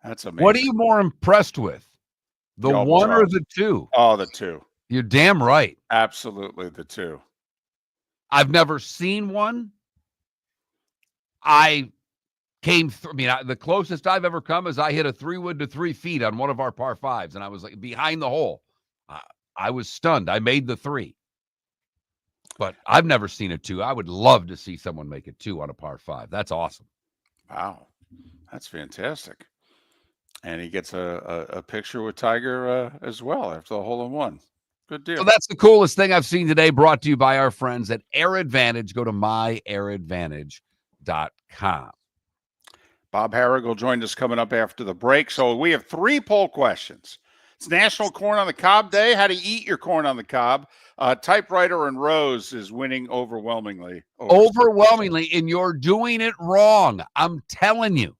That's amazing. What are you more impressed with? The one or the 2? Oh, the 2. You're damn right. Absolutely the 2. I've never seen one. I came through. I mean, the closest I've ever come is I hit a 3-wood to 3 feet on one of our par 5s, and I was like behind the hole. I was stunned. I made the 3. But I've never seen a 2. I would love to see someone make a 2 on a par 5. That's awesome. Wow. That's fantastic. And he gets a picture with Tiger as well after the hole in one. Good deal. So that's the coolest thing I've seen today, brought to you by our friends at Air Advantage. Go to myaradvantage.com. Bob Harig will join us coming up after the break. So we have 3 poll questions. It's National Corn on the Cob Day. How to eat your corn on the cob. Typewriter and Rose is winning overwhelmingly. Overwhelmingly, and you're doing it wrong. I'm telling you.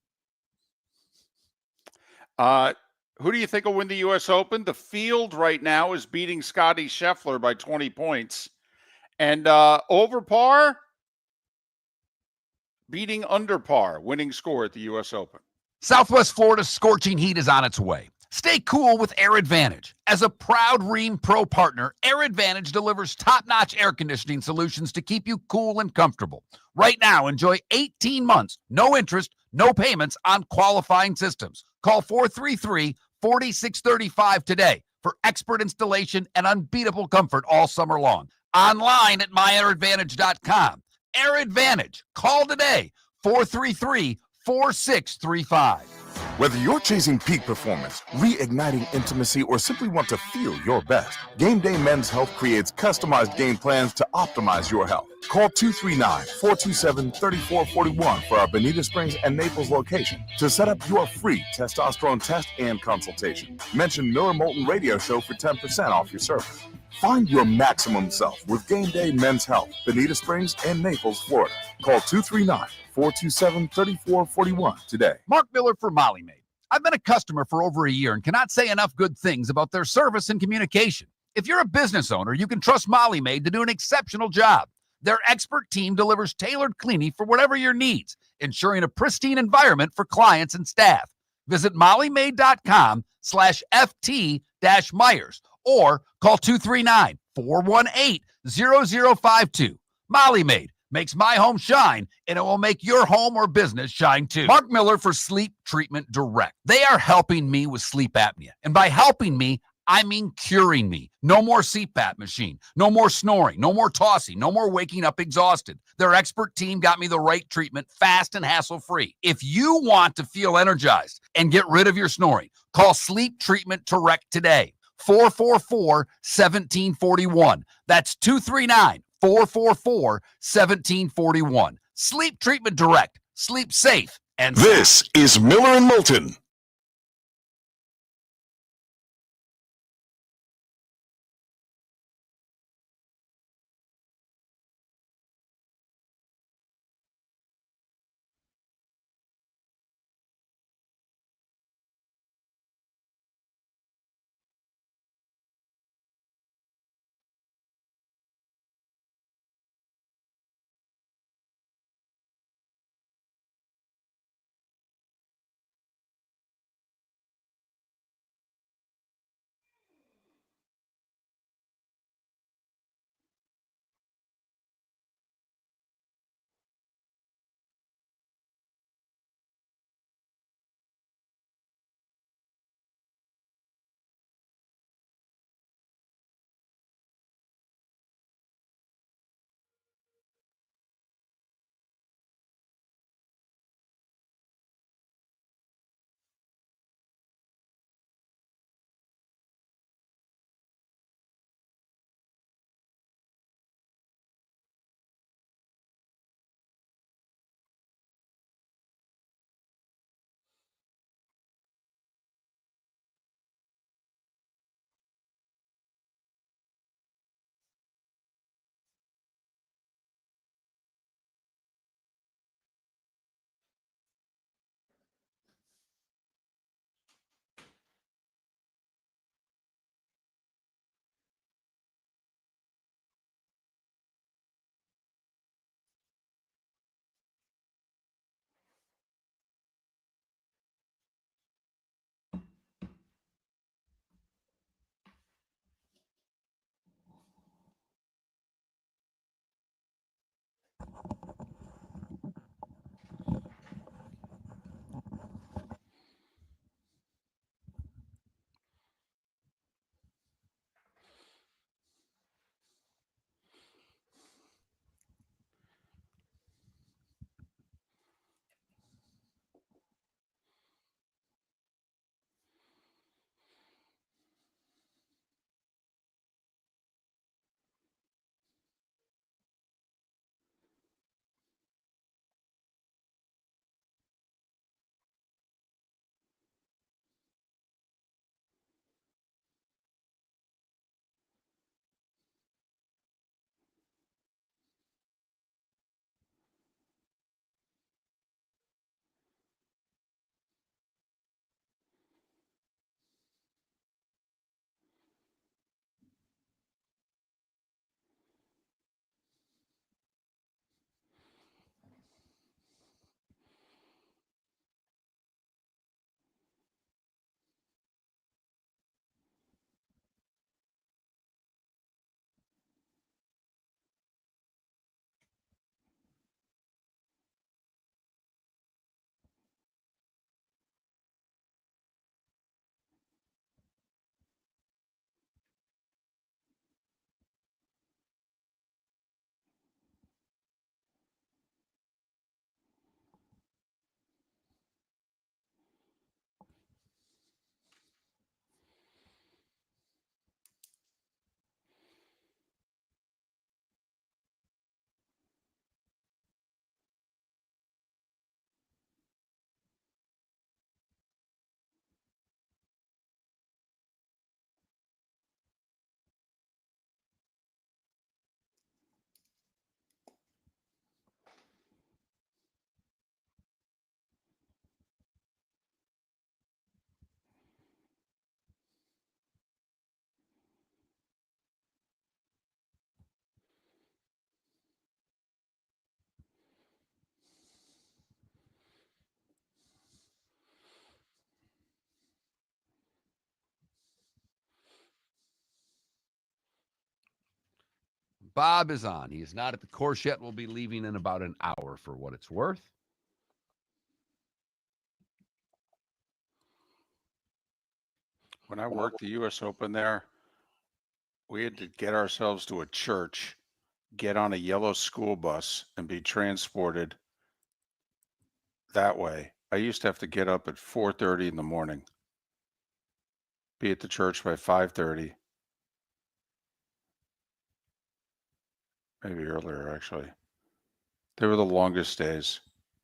Who do you think will win the U.S. Open? The field right now is beating Scotty Scheffler by 20 points. And over par, beating under par, winning score at the U.S. Open. Southwest Florida's scorching heat is on its way. Stay cool with Air Advantage. As a proud Rheem Pro partner, Air Advantage delivers top-notch air conditioning solutions to keep you cool and comfortable. Right now, enjoy 18 months, no interest, no payments on qualifying systems. Call 433-4635 today for expert installation and unbeatable comfort all summer long. Online at myaradvantage.com. Air Advantage. Call today, 433-4635. Whether you're chasing peak performance, reigniting intimacy, or simply want to feel your best, Game Day Men's Health creates customized game plans to optimize your health. Call 239-427-3441 for our Bonita Springs and Naples location to set up your free testosterone test and consultation. Mention Miller Moulton Radio Show for 10% off your service. Find your maximum self with Game Day Men's Health, Bonita Springs and Naples, Florida. Call 239-427-3441 today. Mark Miller for Molly Maid. I've been a customer for over a year and cannot say enough good things about their service and communication. If you're a business owner, you can trust Molly Maid to do an exceptional job. Their expert team delivers tailored cleaning for whatever your needs, ensuring a pristine environment for clients and staff. Visit mollymaid.com/FT-Myers or call 239-418-0052. Molly Maid makes my home shine, and it will make your home or business shine too. Mark Miller for Sleep Treatment Direct. They are helping me with sleep apnea. And by helping me, I mean curing me. No more CPAP machine, no more snoring, no more tossing, no more waking up exhausted. Their expert team got me the right treatment, fast and hassle-free. If you want to feel energized and get rid of your snoring, call Sleep Treatment Direct today. 444-1741. That's 239-444-1741. Sleep Treatment Direct. Sleep safe and This is Miller and Moulton. Bob is on. He is not at the course yet. We'll be leaving in about an hour for what it's worth. When I worked the U.S. Open there, we had to get ourselves to a church, get on a yellow school bus, and be transported that way. I used to have to get up at 4:30 in the morning, be at the church by 5:30, maybe earlier, actually. They were the longest days.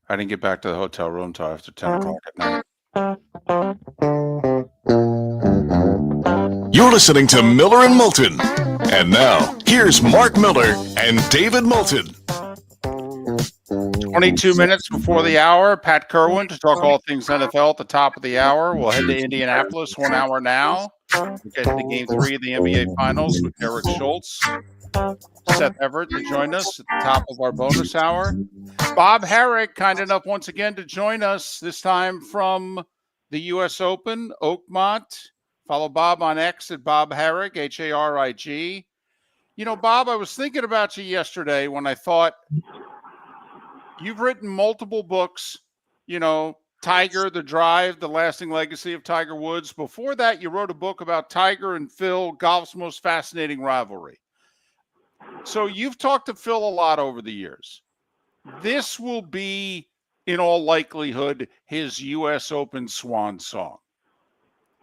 I didn't get back to the hotel room until after 10 o'clock at night. You're listening to Miller and Moulton. And now, here's Mark Miller and David Moulton. 22 minutes before the hour, Pat Kirwan to talk all things NFL at the top of the hour. We'll head to Indianapolis 1 hour now. We'll get into Game 3 of the NBA Finals with Eric Schultz. Seth Everett to join us at the top of our bonus hour. Bob Harig, kind enough once again to join us, this time from the U.S. Open, Oakmont. Follow Bob on X at Bob Harig, Harig. You know, Bob, I was thinking about you yesterday when I thought you've written multiple books, you know, Tiger, The Drive, The Lasting Legacy of Tiger Woods. Before that, you wrote a book about Tiger and Phil, golf's most fascinating rivalry. So you've talked to Phil a lot over the years. This will be, in all likelihood, his U.S. Open swan song.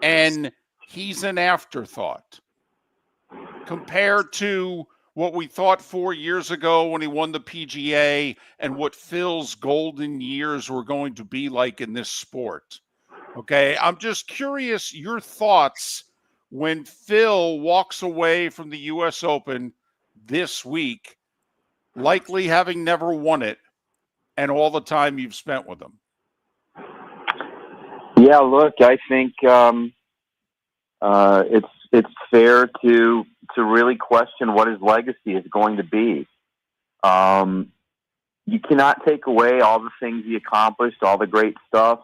And he's an afterthought compared to what we thought 4 years ago when he won the PGA and what Phil's golden years were going to be like in this sport. Okay, I'm just curious your thoughts when Phil walks away from the U.S. Open this week, likely having never won it, and all the time you've spent with him. Yeah, look, I think it's fair to really question what his legacy is going to be. You cannot take away all the things he accomplished, all the great stuff,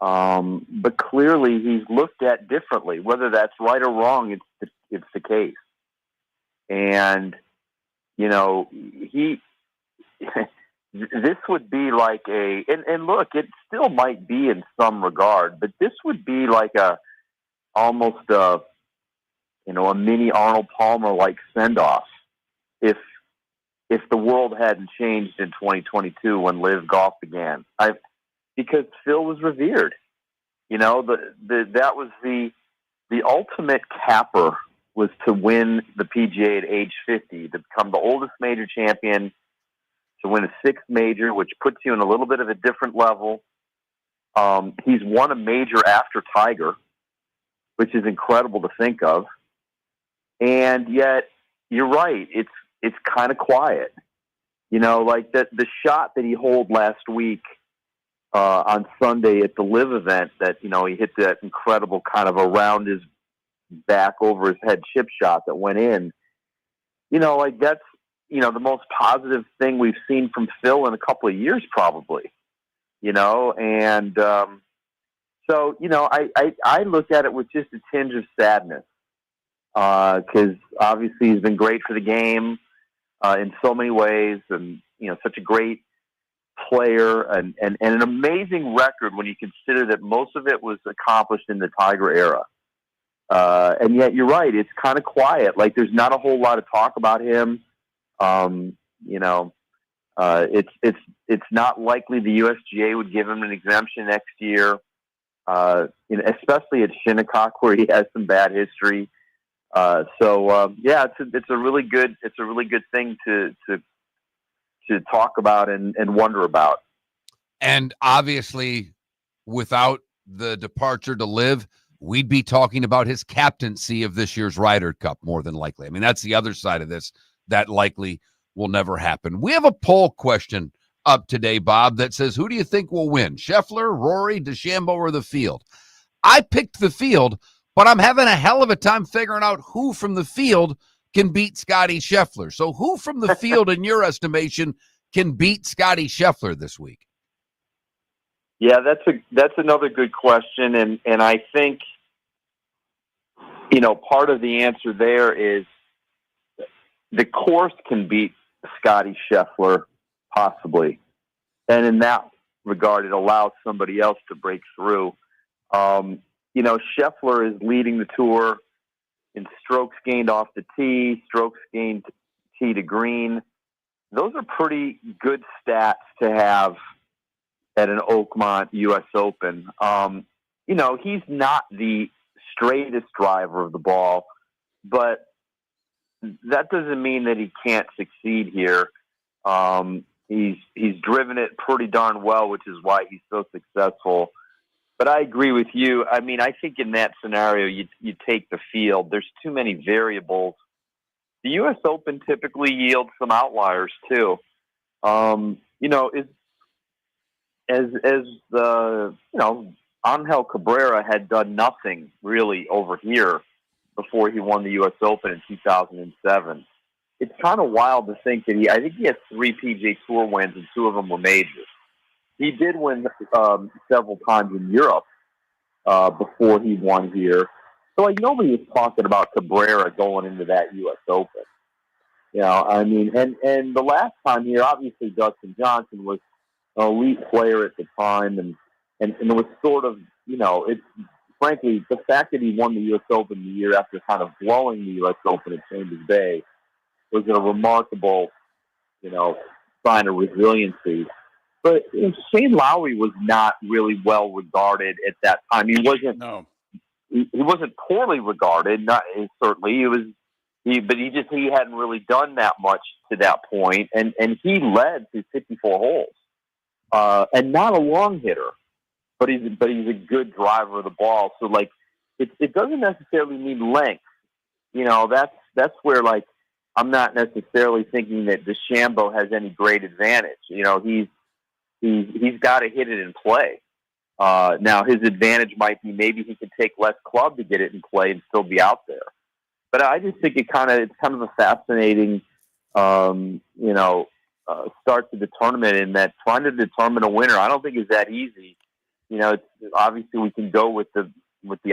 but clearly he's looked at differently. Whether that's right or wrong, it's the case. And you know, this would be like and look, it still might be in some regard, but this would be like almost a mini Arnold Palmer like send off if the world hadn't changed in 2022 when Live Golf began. Because Phil was revered. You know, that was the ultimate capper was to win the PGA at age 50, to become the oldest major champion, to win a sixth major, which puts you in a little bit of a different level. He's won a major after Tiger, which is incredible to think of. And yet, you're right, it's kind of quiet. You know, like the shot that he holed last week on Sunday at the Live event that, you know, he hit that incredible kind of around his back over his head chip shot that went in. You know, like that's, you know, the most positive thing we've seen from Phil in a couple of years probably, you know, and so, you know, I look at it with just a tinge of sadness because obviously he's been great for the game in so many ways and, you know, such a great player and an amazing record when you consider that most of it was accomplished in the Tiger era. And yet you're right. It's kind of quiet. Like there's not a whole lot of talk about him. You know, it's not likely the USGA would give him an exemption next year. You know, especially at Shinnecock where he has some bad history. So yeah, it's a really good thing to talk about and wonder about. And obviously, without the departure to Live, we'd be talking about his captaincy of this year's Ryder Cup more than likely. I mean, that's the other side of this that likely will never happen. We have a poll question up today, Bob, that says, who do you think will win? Scheffler, Rory, DeChambeau, or the field? I picked the field, but I'm having a hell of a time figuring out who from the field can beat Scotty Scheffler. So who from the field, in your estimation, can beat Scotty Scheffler this week? Yeah, that's another good question, and I think, you know, part of the answer there is the course can beat Scotty Scheffler, possibly. And in that regard, it allows somebody else to break through. Scheffler is leading the tour in strokes gained off the tee, strokes gained tee to green. Those are pretty good stats to have at an Oakmont U.S. Open. He's not the straightest driver of the ball, but that doesn't mean that he can't succeed here. He's driven it pretty darn well, which is why he's so successful. But I agree with you. I mean, I think in that scenario, you take the field. There's too many variables. The U.S. Open typically yields some outliers too. Angel Cabrera had done nothing really over here before he won the U.S. Open in 2007. It's kind of wild to think that I think he has 3 PGA Tour wins and 2 of them were majors. He did win several times in Europe before he won here. So, nobody was talking about Cabrera going into that U.S. Open. And the last time here, obviously Dustin Johnson was an elite player at the time, and it was sort of, it's frankly, the fact that he won the U.S. Open the year after kind of blowing the U.S. Open at Chambers Bay was a remarkable, sign of resiliency. But Shane Lowry was not really well regarded at that time. He wasn't. No. He wasn't poorly regarded. Not certainly. He hadn't really done that much to that point, and he led through 54 holes, and not a long hitter, but he's a good driver of the ball. So it doesn't necessarily mean length. That's where I'm not necessarily thinking that DeChambeau has any great advantage. He's got to hit it in play. Now his advantage might be maybe he can take less club to get it in play and still be out there. But I just think it's kind of a fascinating, start to the tournament in that trying to determine a winner. I don't think is that easy. Obviously we can go with the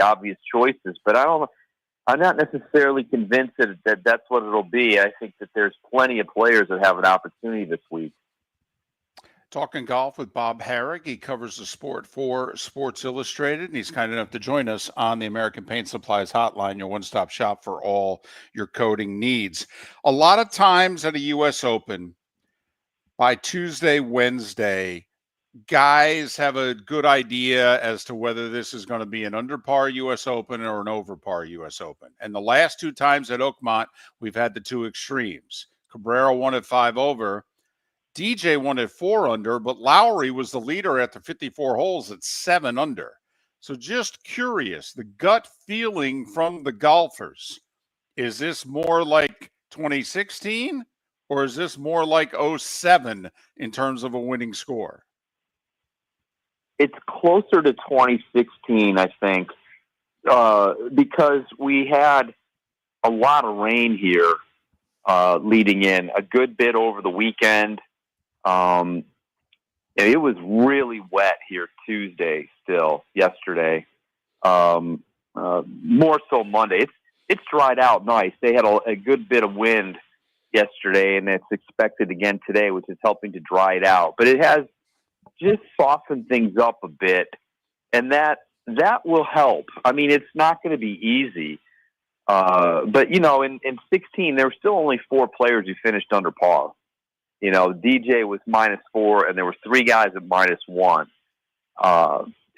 obvious choices, but I'm not necessarily convinced that that's what it'll be. I think that there's plenty of players that have an opportunity this week. Talking golf with Bob Harig. He covers the sport for Sports Illustrated, and he's kind enough to join us on the American Paint Supplies hotline, your one-stop shop for all your coating needs. A lot of times at a U.S. Open, by Tuesday, Wednesday, guys have a good idea as to whether this is going to be an under par U.S. Open or an over par U.S. Open. And the last 2 times at Oakmont, we've had the 2 extremes. Cabrera won at 5 over. DJ won at 4 under, but Lowry was the leader after 54 holes at 7 under. So just curious, the gut feeling from the golfers, is this more like 2016 or is this more like 07 in terms of a winning score? It's closer to 2016, I think, because we had a lot of rain here leading in, a good bit over the weekend. It was really wet here yesterday. More so Monday. It's dried out nice. They had a good bit of wind yesterday, and it's expected again today, which is helping to dry it out. But it has just softened things up a bit, and that will help. I mean, it's not going to be easy. But, in 16, there were still only 4 players who finished under par. DJ was -4, and there were 3 guys at -1.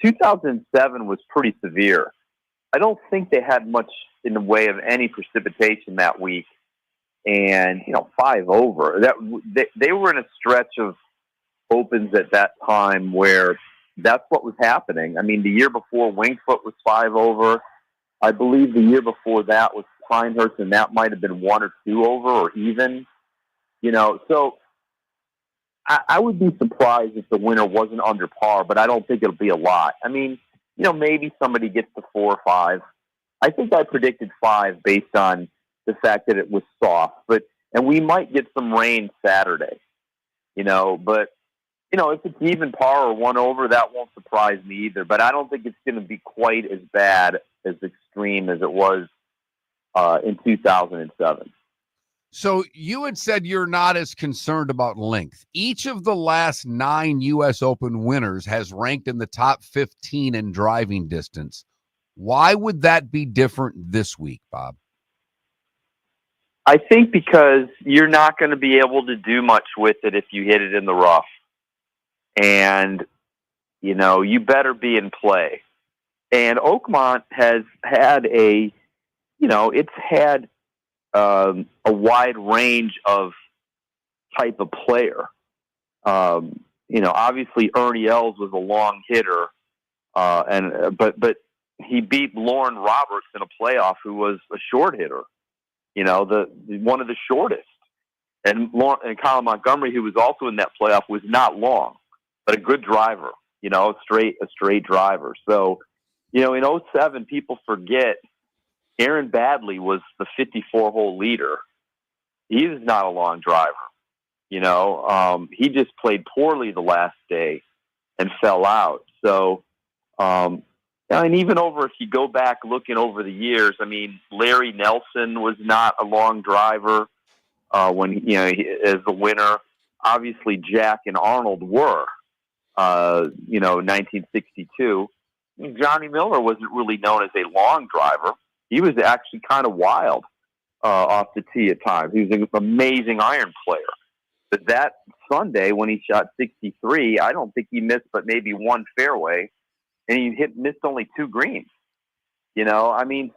2007 was pretty severe. I don't think they had much in the way of any precipitation that week. And, 5 over. They were in a stretch of Opens at that time where that's what was happening. I mean, the year before, Wingfoot was 5 over. I believe the year before that was Pinehurst, and that might have been 1 or 2 over or even. So I would be surprised if the winner wasn't under par, but I don't think it'll be a lot. I mean, maybe somebody gets to 4 or 5. I think I predicted 5 based on the fact that it was soft, and we might get some rain Saturday, but if it's even par or 1 over, that won't surprise me either, but I don't think it's going to be quite as bad, as extreme as it was in 2007. So you had said you're not as concerned about length. Each of the last 9 U.S. Open winners has ranked in the top 15 in driving distance. Why would that be different this week, Bob? I think because you're not going to be able to do much with it if you hit it in the rough. And, you better be in play. And Oakmont has had it's had a wide range of type of player. Obviously Ernie Els was a long hitter, but he beat Lauren Roberts in a playoff, who was a short hitter. One of the shortest. And Colin Montgomery, who was also in that playoff, was not long, but a good driver. A straight driver. So, in 2007, people forget Aaron Badley was the 54-hole leader. He was not a long driver. He just played poorly the last day and fell out. So, and even if you go back looking over the years, Larry Nelson was not a long driver when as the winner. Obviously, Jack and Arnold were. 1962. Johnny Miller wasn't really known as a long driver. He was actually kind of wild off the tee at times. He was an amazing iron player. But that Sunday when he shot 63, I don't think he missed but maybe one fairway, and he missed only 2 greens.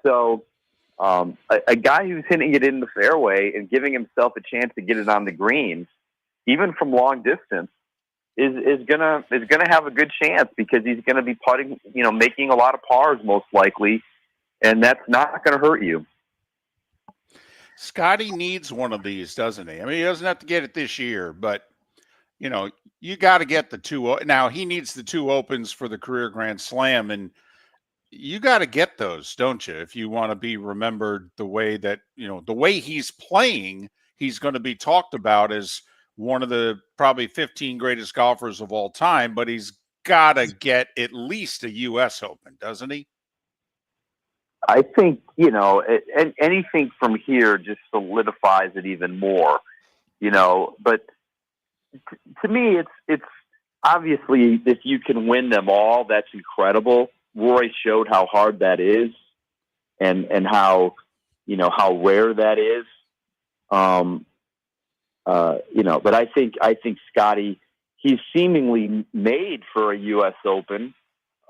So a guy who's hitting it in the fairway and giving himself a chance to get it on the greens, even from long distance, is gonna have a good chance, because he's gonna be putting, making a lot of pars most likely, and that's not gonna hurt you. Scotty needs one of these, doesn't he? He doesn't have to get it this year, but you got to get the 2. Now he needs the 2 opens for the career Grand Slam, and you got to get those, don't you? If you want to be remembered the way that the way he's playing, he's going to be talked about as one of the probably 15 greatest golfers of all time, but he's got to get at least a U.S. Open, doesn't he? I think, and anything from here just solidifies it even more, but to me, it's obviously, if you can win them all, that's incredible. Roy showed how hard that is and how, how rare that is. But I think Scotty, he's seemingly made for a U.S. Open.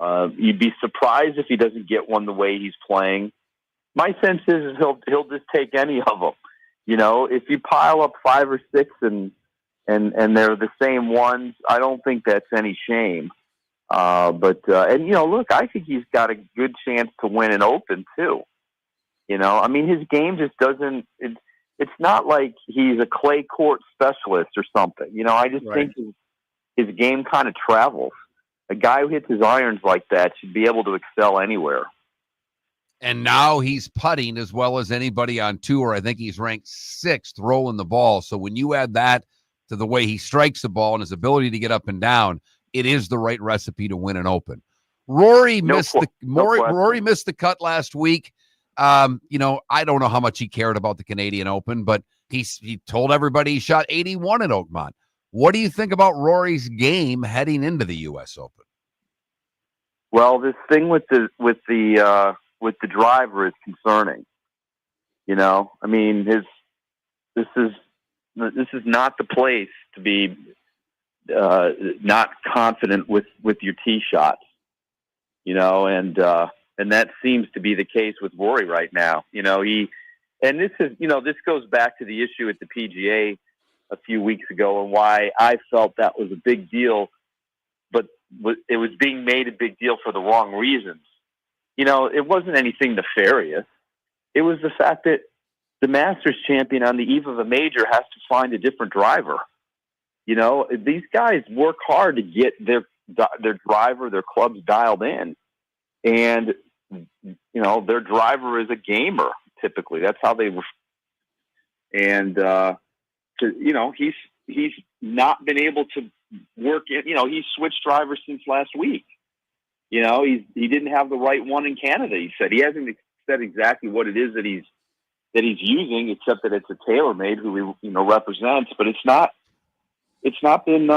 You'd be surprised if he doesn't get one the way he's playing. My sense is he'll just take any of them. If you pile up 5 or 6 and they're the same ones, I don't think that's any shame. Look, I think he's got a good chance to win an Open too. His game just doesn't. It's not like he's a clay court specialist or something. I just think his game kind of travels. A guy who hits his irons like that should be able to excel anywhere. And now he's putting as well as anybody on tour. I think he's ranked 6th rolling the ball. So when you add that to the way he strikes the ball and his ability to get up and down, it is the right recipe to win an Open. Rory missed the cut last week. I don't know how much he cared about the Canadian Open, but he told everybody he shot 81 at Oakmont. What do you think about Rory's game heading into the U.S. Open? Well, this thing with the driver is concerning. This is not the place to be not confident with your tee shots. And that seems to be the case with Rory right now. This goes back to the issue at the PGA a few weeks ago and why I felt that was a big deal, but it was being made a big deal for the wrong reasons. It wasn't anything nefarious. It was the fact that the Masters champion on the eve of a major has to find a different driver. These guys work hard to get their driver, their clubs dialed in. And, their driver is a gamer, typically. That's how they were. And, he's not been able to work it. He's switched drivers since last week. He didn't have the right one in Canada. He said he hasn't said exactly what it is that he's that he's using, except that it's a TaylorMade who he represents, but it's not been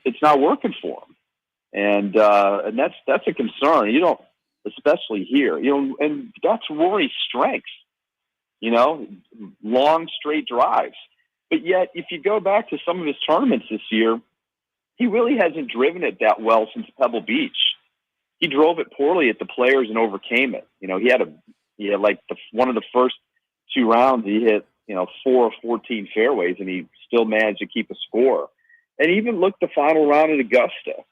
it's not working for him, and that's a concern. You don't, especially here, and that's Rory's strengths. Long straight drives. But yet, if you go back to some of his tournaments this year, he really hasn't driven it that well since Pebble Beach. He drove it poorly at the Players and overcame it. He had one of the first 2 rounds, he hit 4 of 14 fairways, and he still managed to keep a score. And even look the final round at Augusta.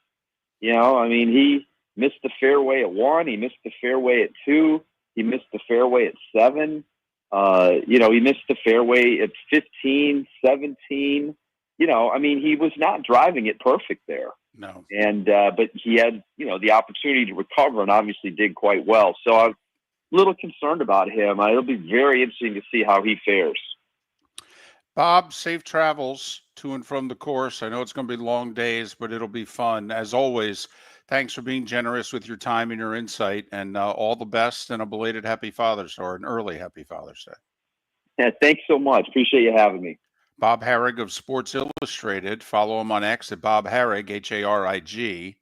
He missed the fairway at 1, he missed the fairway at 2, he missed the fairway at 7. He missed the fairway at 15, 17. He was not driving it perfect there. No. And but he had, the opportunity to recover and obviously did quite well. So I'm a little concerned about him. It'll be very interesting to see how he fares. Bob, safe travels to and from the course. I know it's going to be long days, but it'll be fun. As always, thanks for being generous with your time and your insight, and all the best, and a belated Happy Father's Day, or an early Happy Father's Day. Yeah, thanks so much. Appreciate you having me. Bob Harig of Sports Illustrated. Follow him on X at Bob Harig, Harig.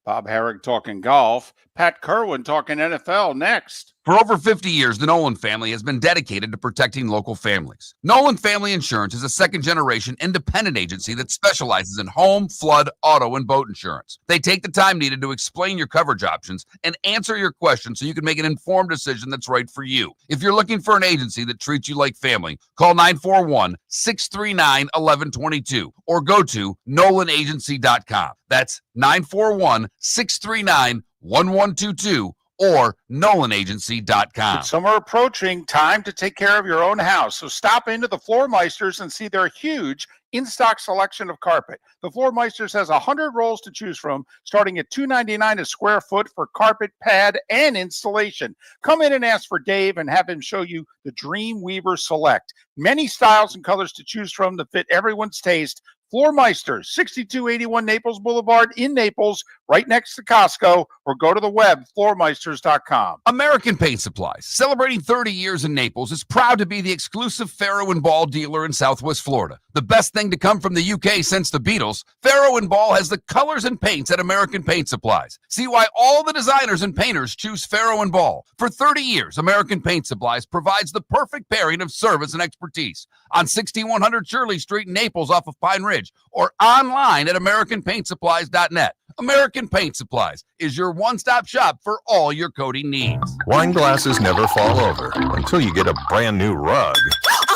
Bob Harig talking golf. Pat Kirwan talking NFL next. For over 50 years, the Nolan family has been dedicated to protecting local families. Nolan Family Insurance is a second-generation independent agency that specializes in home, flood, auto, and boat insurance. They take the time needed to explain your coverage options and answer your questions so you can make an informed decision that's right for you. If you're looking for an agency that treats you like family, call 941-639-1122 or go to nolanagency.com. That's 941-639-1122 or nolanagency.com. With summer approaching, time to take care of your own house. So stop into the Floor Meisters and see their huge in-stock selection of carpet. The Floor Meisters has 100 rolls to choose from, starting at $2.99 a square foot for carpet, pad, and installation. Come in and ask for Dave and have him show you the Dream Weaver Select. Many styles and colors to choose from to fit everyone's taste. Floor Meisters, 6281 Naples Boulevard in Naples, right next to Costco, or go to the web, floormeisters.com. American Paint Supplies, celebrating 30 years in Naples, is proud to be the exclusive Farrow & Ball dealer in Southwest Florida. The best thing to come from the UK since the Beatles, Farrow & Ball has the colors and paints at American Paint Supplies. See why all the designers and painters choose Farrow & Ball. For 30 years, American Paint Supplies provides the perfect pairing of service and expertise on 6100 Shirley Street in Naples off of Pine Ridge, or online at AmericanPaintSupplies.net. American Paint Supplies is your one-stop shop for all your coating needs. Wine glasses never fall over until you get a brand new rug.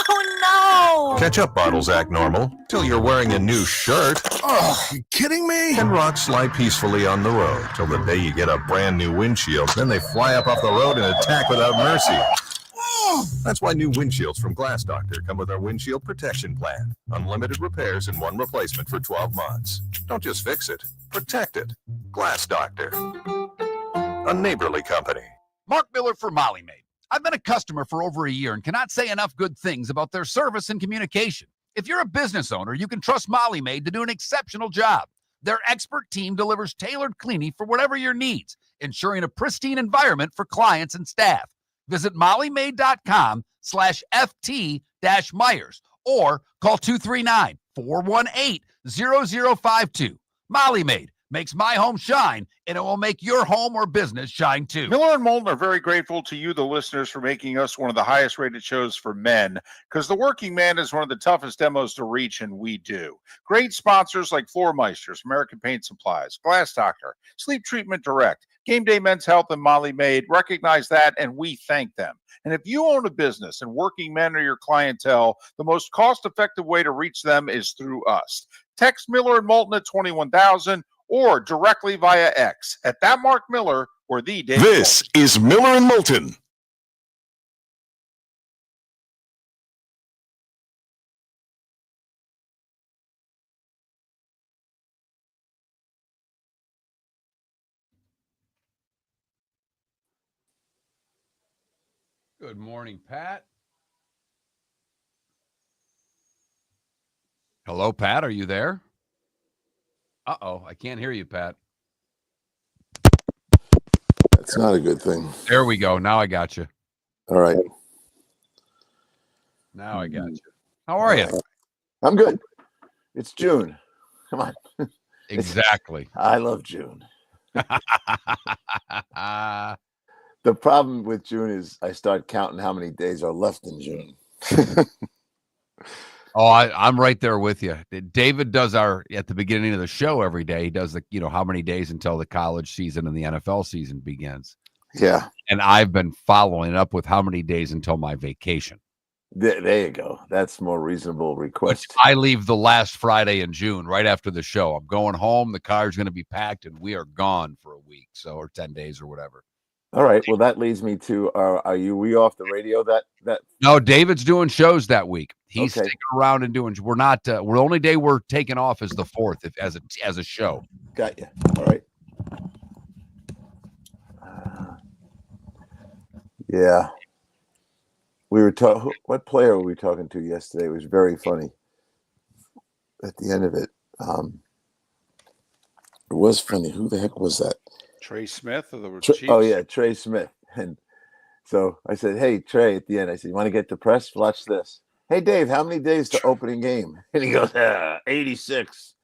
Oh, no! Ketchup bottles act normal till you're wearing a new shirt. Oh, you kidding me? And rocks slide peacefully on the road till the day you get a brand new windshield. Then they fly up off the road and attack without mercy. That's why new windshields from Glass Doctor come with our windshield protection plan. Unlimited repairs and one replacement for 12 months. Don't just fix it, protect it. Glass Doctor, a neighborly company. Mark Miller for Molly Maid. I've been a customer for over a year and cannot say enough good things about their service and communication. If you're a business owner, you can trust Molly Maid to do an exceptional job. Their expert team delivers tailored cleaning for whatever your needs, ensuring a pristine environment for clients and staff. Visit mollymaid.com/FT-Myers or call 239-418-0052. Molly Maid makes my home shine, and it will make your home or business shine too. Miller and Moulton are very grateful to you, the listeners, for making us one of the highest rated shows for men, because the working man is one of the toughest demos to reach, and we do. Great sponsors like Floor Meisters, American Paint Supplies, Glass Doctor, Sleep Treatment Direct, Game Day Men's Health, and Molly Maid recognize that, and we thank them. And if you own a business and working men are your clientele, the most cost-effective way to reach them is through us. Text Miller and Moulton at 21,000 or directly via X at that Mark Miller or the Dave. This is Miller and Moulton. Good morning, Pat. Hello, Pat. Are you there? Uh-oh, I can't hear you, Pat. That's not a good thing. There we go. Now I got you. All right. Now I got you. How are you? I'm good. It's June. Come on. Exactly. I love June. The problem with June is I start counting how many days are left in June. I'm right there with you. David does at the beginning of the show every day. He does how many days until the college season and the NFL season begins. Yeah. And I've been following up with how many days until my vacation. There you go. That's more reasonable request. I leave the last Friday in June, right after the show. I'm going home. The car's going to be packed, and we are gone for a week, or 10 days or whatever. All right. Well, that leads me to: we off the radio? That No, David's doing shows that week. He's Okay. sticking around and doing. We're not. We're the only day we're taking off is the 4th, as a show. Got you. All right. Yeah. We were talking. What player were we talking to yesterday? It was very funny. At the end of it, it was funny. Who the heck was that? Trey Smith of the Chiefs. Oh yeah, Trey Smith. And so I said, "Hey Trey," at the end, I said, "You want to get depressed? Watch this." "Hey Dave, how many days to opening game?" And he goes, 86,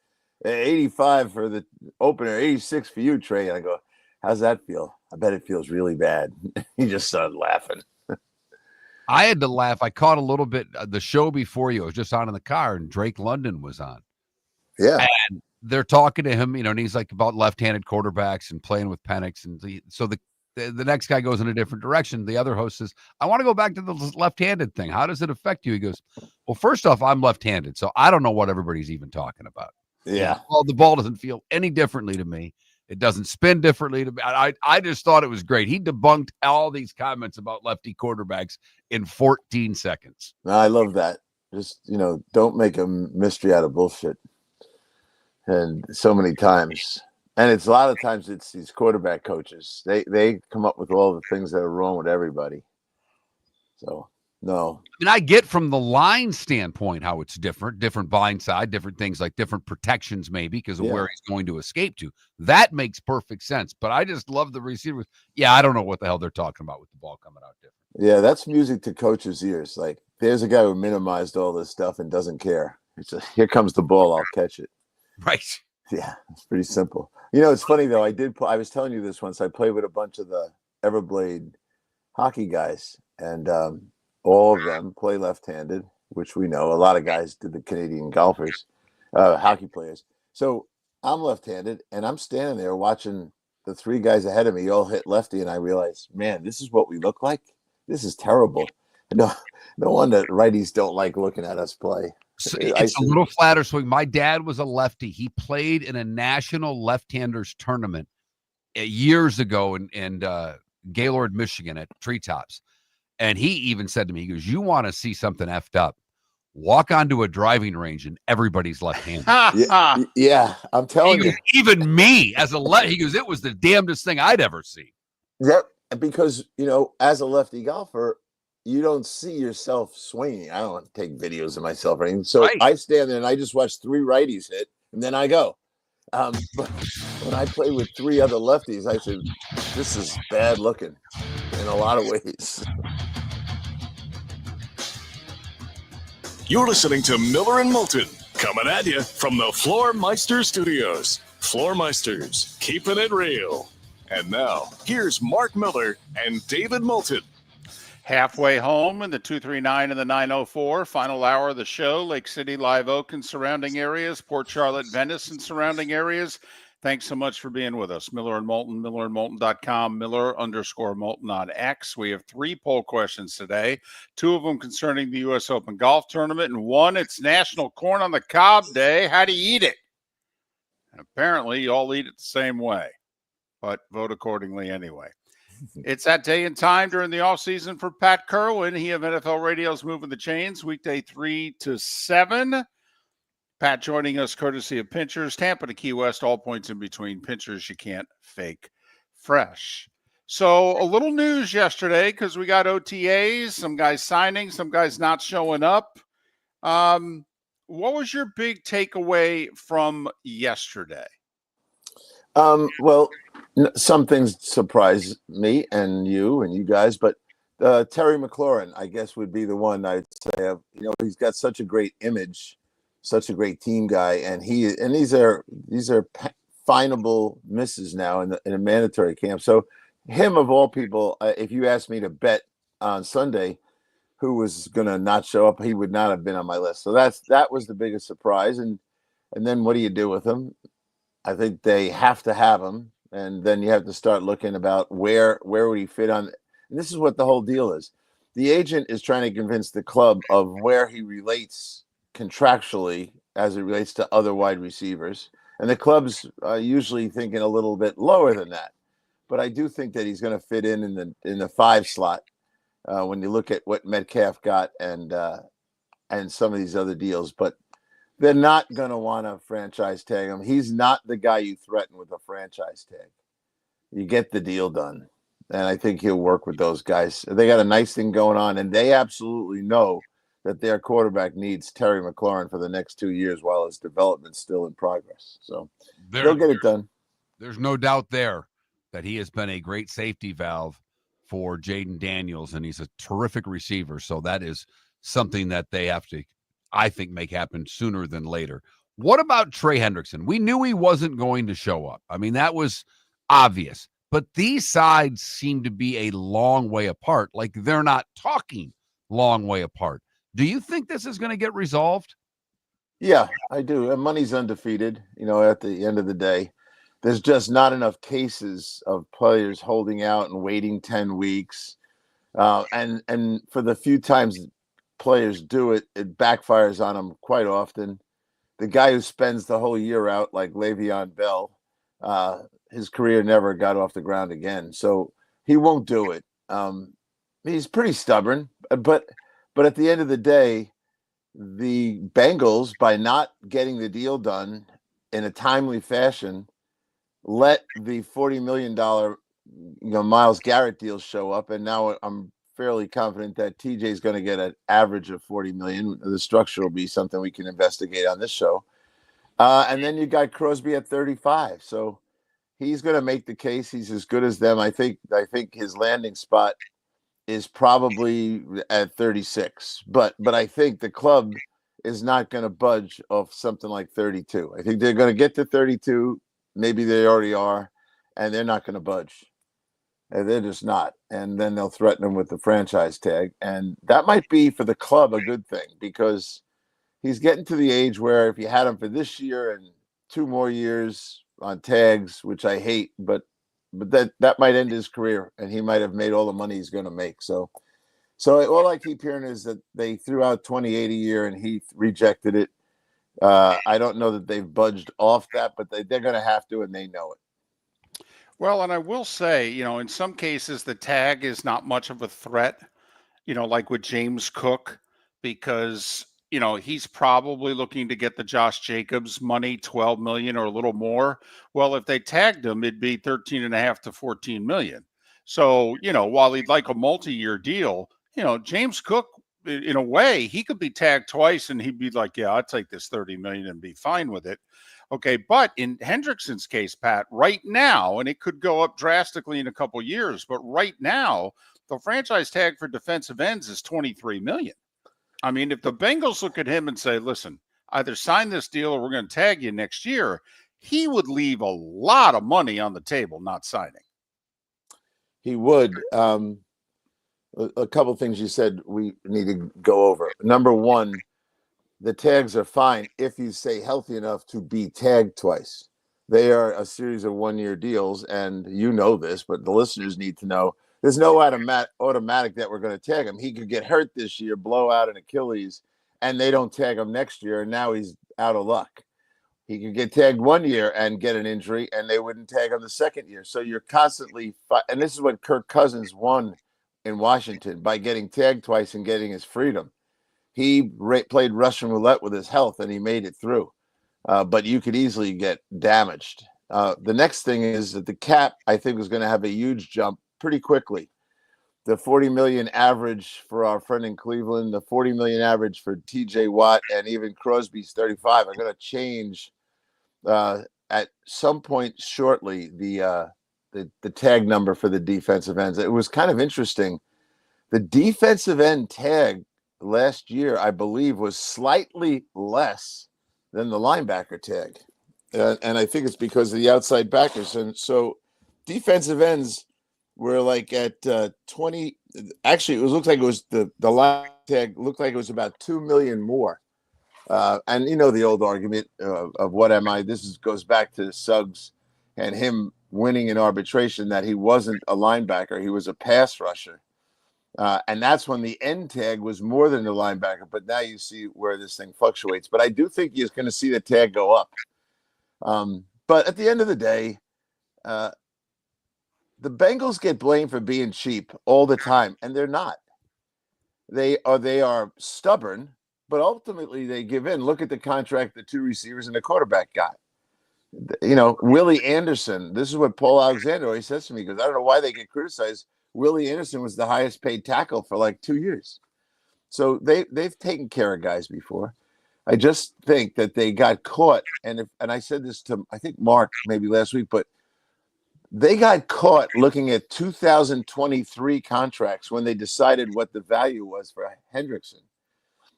85 for the opener, 86 for you, Trey. And I go, "How's that feel?" "I bet it feels really bad." He just started laughing. I had to laugh. I caught a little bit the show before you. I was just on in the car, and Drake London was on. Yeah. And they're talking to him, and he's like about left-handed quarterbacks and playing with Penix. And so the next guy goes in a different direction. The other host says, "I want to go back to the left-handed thing. How does it affect you?" He goes, "Well, first off, I'm left-handed, so I don't know what everybody's even talking about." Yeah. Well, the ball doesn't feel any differently to me. It doesn't spin differently to me. I just thought it was great. He debunked all these comments about lefty quarterbacks in 14 seconds. I love that. Just, don't make a mystery out of bullshit. And so many times. And it's a lot of times it's these quarterback coaches. They come up with all the things that are wrong with everybody. So, no. I mean, I get from the line standpoint how it's different blind side, different things like different protections maybe because of where he's going to escape to. That makes perfect sense. But I just love the receivers. Yeah, I don't know what the hell they're talking about with the ball coming out different. Yeah, that's music to coaches' ears. Like, there's a guy who minimized all this stuff and doesn't care. It's here comes the ball, I'll catch it. Right. Yeah, it's pretty simple. It's funny, though. I was telling you this once. I played with a bunch of the Everblade hockey guys, and all of them play left-handed, which we know. A lot of guys did the Canadian golfers, hockey players. So I'm left-handed, and I'm standing there watching the three guys ahead of me all hit lefty, and I realized, man, this is what we look like? This is terrible. No wonder righties don't like looking at us play. So it's a little flatter swing. My dad was a lefty. He played in a national left-handers tournament years ago in Gaylord, Michigan at Treetops. And he even said to me, he goes, "You want to see something effed up? Walk onto a driving range and everybody's left-handed." Yeah, I'm telling you. Even me as a lefty, he goes, "It was the damnedest thing I'd ever seen." Yep, because, as a lefty golfer, you don't see yourself swinging. I don't take videos of myself or anything. So right. I stand there and I just watch three righties hit, and then I go. But when I play with three other lefties, I say, this is bad looking in a lot of ways. You're listening to Miller and Moulton, coming at you from the Floor Meister Studios. Floor Meisters, keeping it real. And now, here's Mark Miller and David Moulton. Halfway home in the 239 and the 904. Final hour of the show. Lake City, Live Oak and surrounding areas. Port Charlotte, Venice and surrounding areas. Thanks so much for being with us. Miller and Moulton, millerandmoulton.com, Miller_Moulton on X. We have 3 poll questions today. 2 of them concerning the U.S. Open Golf Tournament, and 1, it's National Corn on the Cob Day. How do you eat it? And apparently, you all eat it the same way, but vote accordingly anyway. It's that day and time during the offseason for Pat Kirwan. He of NFL Radio's Moving the Chains, weekday 3 to 7. Pat joining us courtesy of Pinchers, Tampa to Key West, all points in between. Pinchers, you can't fake fresh. So a little news yesterday because we got OTAs, some guys signing, some guys not showing up. What was your big takeaway from yesterday? Well, some things surprise me and you guys, but Terry McLaurin, I guess, would be the one I'd say. He's got such a great image, such a great team guy, and these are finable misses now in a mandatory camp. So, him of all people, if you asked me to bet on Sunday who was going to not show up, he would not have been on my list. So that was the biggest surprise. And then what do you do with him? I think they have to have him, and then you have to start looking about where would he fit on. And this is what the whole deal is. The agent is trying to convince the club of where he relates contractually as it relates to other wide receivers, and the club's usually thinking a little bit lower than that. But I do think that he's going to fit in the 5 slot when you look at what Metcalf got and some of these other deals. But they're not going to want to franchise tag him. He's not the guy you threaten with a franchise tag. You get the deal done. And I think he'll work with those guys. They got a nice thing going on, and they absolutely know that their quarterback needs Terry McLaurin for the next 2 years while his development's still in progress. So they'll get it done. There's no doubt there that he has been a great safety valve for Jaden Daniels, and he's a terrific receiver. So that is something that they have to, I think, make happen sooner than later. What about Trey Hendrickson? We knew he wasn't going to show up. I mean, that was obvious. But these sides seem to be a long way apart. Like they're not talking long way apart. Do you think this is going to get resolved? Yeah, I do. And money's undefeated, at the end of the day. There's just not enough cases of players holding out and waiting 10 weeks. And for the few times players do it, it backfires on them quite often. The guy who spends the whole year out, like Le'Veon Bell, his career never got off the ground again. So he won't do it. He's pretty stubborn. But at the end of the day, the Bengals, by not getting the deal done in a timely fashion, let the $40 million Myles Garrett deal show up, and now I'm fairly confident that TJ is going to get an average of $40 million. The structure will be something we can investigate on this show. And then you got Crosby at 35, so he's going to make the case. He's as good as them. I think his landing spot is probably at 36, but I think the club is not going to budge off something like 32. I think they're going to get to 32. Maybe they already are, and they're not going to budge. And they're just not. And then they'll threaten him with the franchise tag. And that might be for the club a good thing, because he's getting to the age where if you had him for this year and 2 more years on tags, which I hate, but that might end his career, and he might have made all the money he's going to make. So all I keep hearing is that they threw out 28 a year and he rejected it. I don't know that they've budged off that, but they're going to have to, and they know it. Well, and I will say, in some cases, the tag is not much of a threat, like with James Cook, because, he's probably looking to get the Josh Jacobs money, 12 million or a little more. Well, if they tagged him, it'd be 13.5 to 14 million. So, while he'd like a multi-year deal, James Cook, in a way, he could be tagged twice and he'd be like, yeah, I'll take this 30 million and be fine with it. Okay. But in Hendrickson's case, Pat, right now, and it could go up drastically in a couple of years, but right now, the franchise tag for defensive ends is 23 million. I mean, if the Bengals look at him and say, listen, either sign this deal or we're going to tag you next year, he would leave a lot of money on the table not signing. He would. A couple of things you said we need to go over. Number one, the tags are fine if you stay healthy enough to be tagged twice. They are a series of 1-year deals, and you know this, but the listeners need to know there's no automatic that we're going to tag him. He could get hurt this year, blow out an Achilles, and they don't tag him next year, and now he's out of luck. He could get tagged 1 year and get an injury, and they wouldn't tag him the second year. So you're constantly and this is what Kirk Cousins won in Washington by getting tagged twice and getting his freedom. He played Russian roulette with his health, and he made it through. But you could easily get damaged. The next thing is that the cap, I think, is going to have a huge jump pretty quickly. The 40 million average for our friend in Cleveland, the 40 million average for TJ Watt, and even Crosby's 35 are going to change at some point shortly. The tag number for the defensive ends. It was kind of interesting The defensive end tag last year, I believe, was slightly less than the linebacker tag. And I think it's because of the outside backers. And so defensive ends were like at 20. Actually, it looked like it was the line tag looked like it was about $2 million more. And you know the old argument of what am I? Goes back to Suggs and him winning in arbitration that he wasn't a linebacker, he was a pass rusher. And that's when the end tag was more than the linebacker. But now you see where this thing fluctuates. But I do think you're going to see the tag go up. But at the end of the day, the Bengals get blamed for being cheap all the time, and they're not. They are stubborn, but ultimately they give in. Look at the contract the two receivers and the quarterback got. You know, Willie Anderson. This is what Paul Alexander always says to me, because I don't know why they get criticized. Willie Anderson was the highest paid tackle for like 2 years. So they've taken care of guys before. I just think that they got caught, and I said this to, I think, Mark maybe last week, but they got caught looking at 2023 contracts when they decided what the value was for Hendrickson.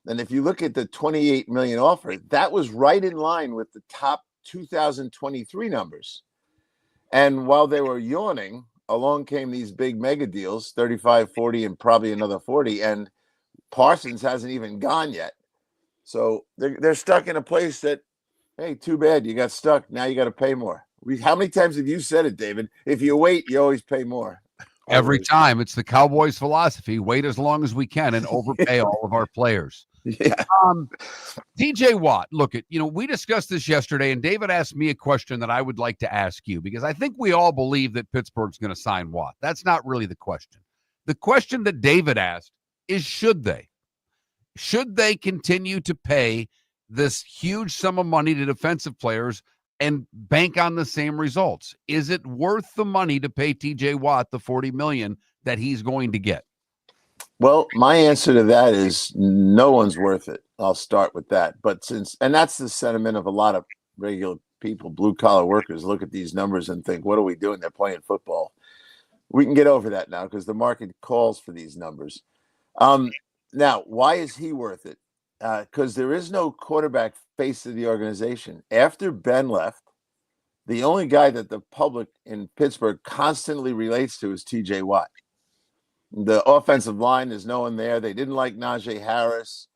And if you look at the $28 million offer, that was right in line with the top 2023 numbers. And while they were yawning, along came these big mega deals, 35, 40, and probably another 40, and Parsons hasn't even gone yet. So they're stuck in a place that, hey, too bad you got stuck. Now you got to pay more. How many times have you said it, David? If you wait, you always pay more. Every time. It's the Cowboys philosophy. Wait as long as we can and overpay all of our players. Yeah. TJ Watt, look, we discussed this yesterday, and David asked me a question that I would like to ask you, because I think we all believe that Pittsburgh's going to sign Watt. That's not really the question. The question that David asked is, should they? Should they continue to pay this huge sum of money to defensive players and bank on the same results? Is it worth the money to pay TJ Watt the $40 million that he's going to get? Well, my answer to that is no one's worth it. I'll start with that. But and that's the sentiment of a lot of regular people, blue collar workers, look at these numbers and think, what are we doing? They're playing football. We can get over that now because the market calls for these numbers. Now, why is he worth it? Because there is no quarterback face of the organization. After Ben left, the only guy that the public in Pittsburgh constantly relates to is TJ Watt. The offensive line, there's no one there. They didn't like Najee Harris.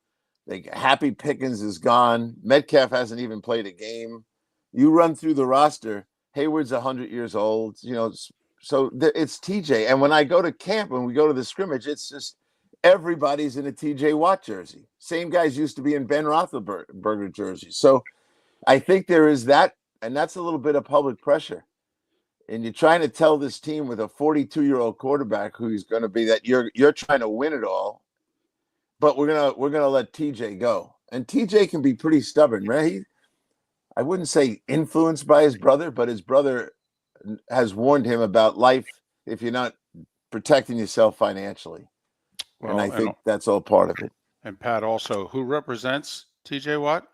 Happy Pickens is gone. Metcalf hasn't even played a game. You run through the roster, Hayward's 100 years old. So it's TJ. And when I go to camp, when we go to the scrimmage, it's just everybody's in a TJ Watt jersey. Same guys used to be in Ben Roethlisberger jerseys. So I think there is that, and that's a little bit of public pressure. And you're trying to tell this team with a 42-year-old quarterback who's going to be that you're trying to win it all, but we're gonna let TJ go. And TJ can be pretty stubborn, right? I wouldn't say influenced by his brother, but his brother has warned him about life if you're not protecting yourself financially. Well, and I think that's all part of it. And Pat, also, who represents TJ Watt?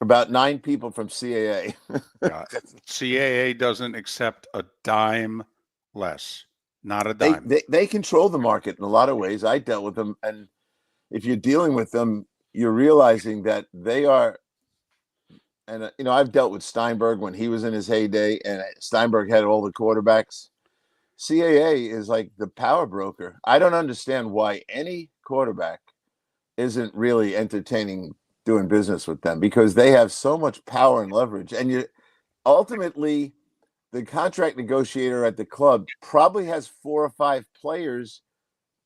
About 9 people from CAA. CAA doesn't accept a dime less. Not a dime. They control the market in a lot of ways. I dealt with them. And if you're dealing with them, you're realizing that they are. And, I've dealt with Steinberg when he was in his heyday, and Steinberg had all the quarterbacks. CAA is like the power broker. I don't understand why any quarterback isn't really entertaining doing business with them, because they have so much power and leverage. And ultimately, the contract negotiator at the club probably has 4 or 5 players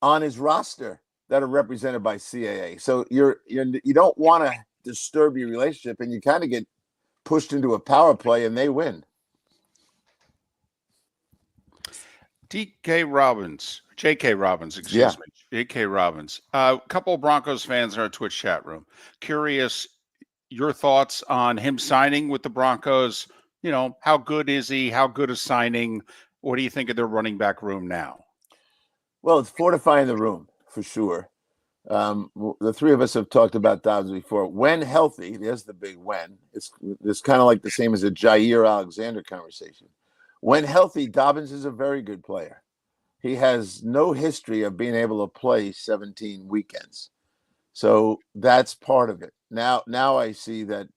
on his roster that are represented by CAA. So you don't want to disturb your relationship, and you kind of get pushed into a power play, and they win. J.K. Robbins, excuse me. J.K. Robbins. A couple of Broncos fans in our Twitch chat room. Curious, your thoughts on him signing with the Broncos. How good is he? How good is signing? What do you think of their running back room now? Well, it's fortifying the room for sure. The three of us have talked about Dobbs before. When healthy, there's the big when. It's kind of like the same as a Jair Alexander conversation. When healthy, Dobbins is a very good player. he has no history of being able to play 17 weekends. So that's part of it. Now I see that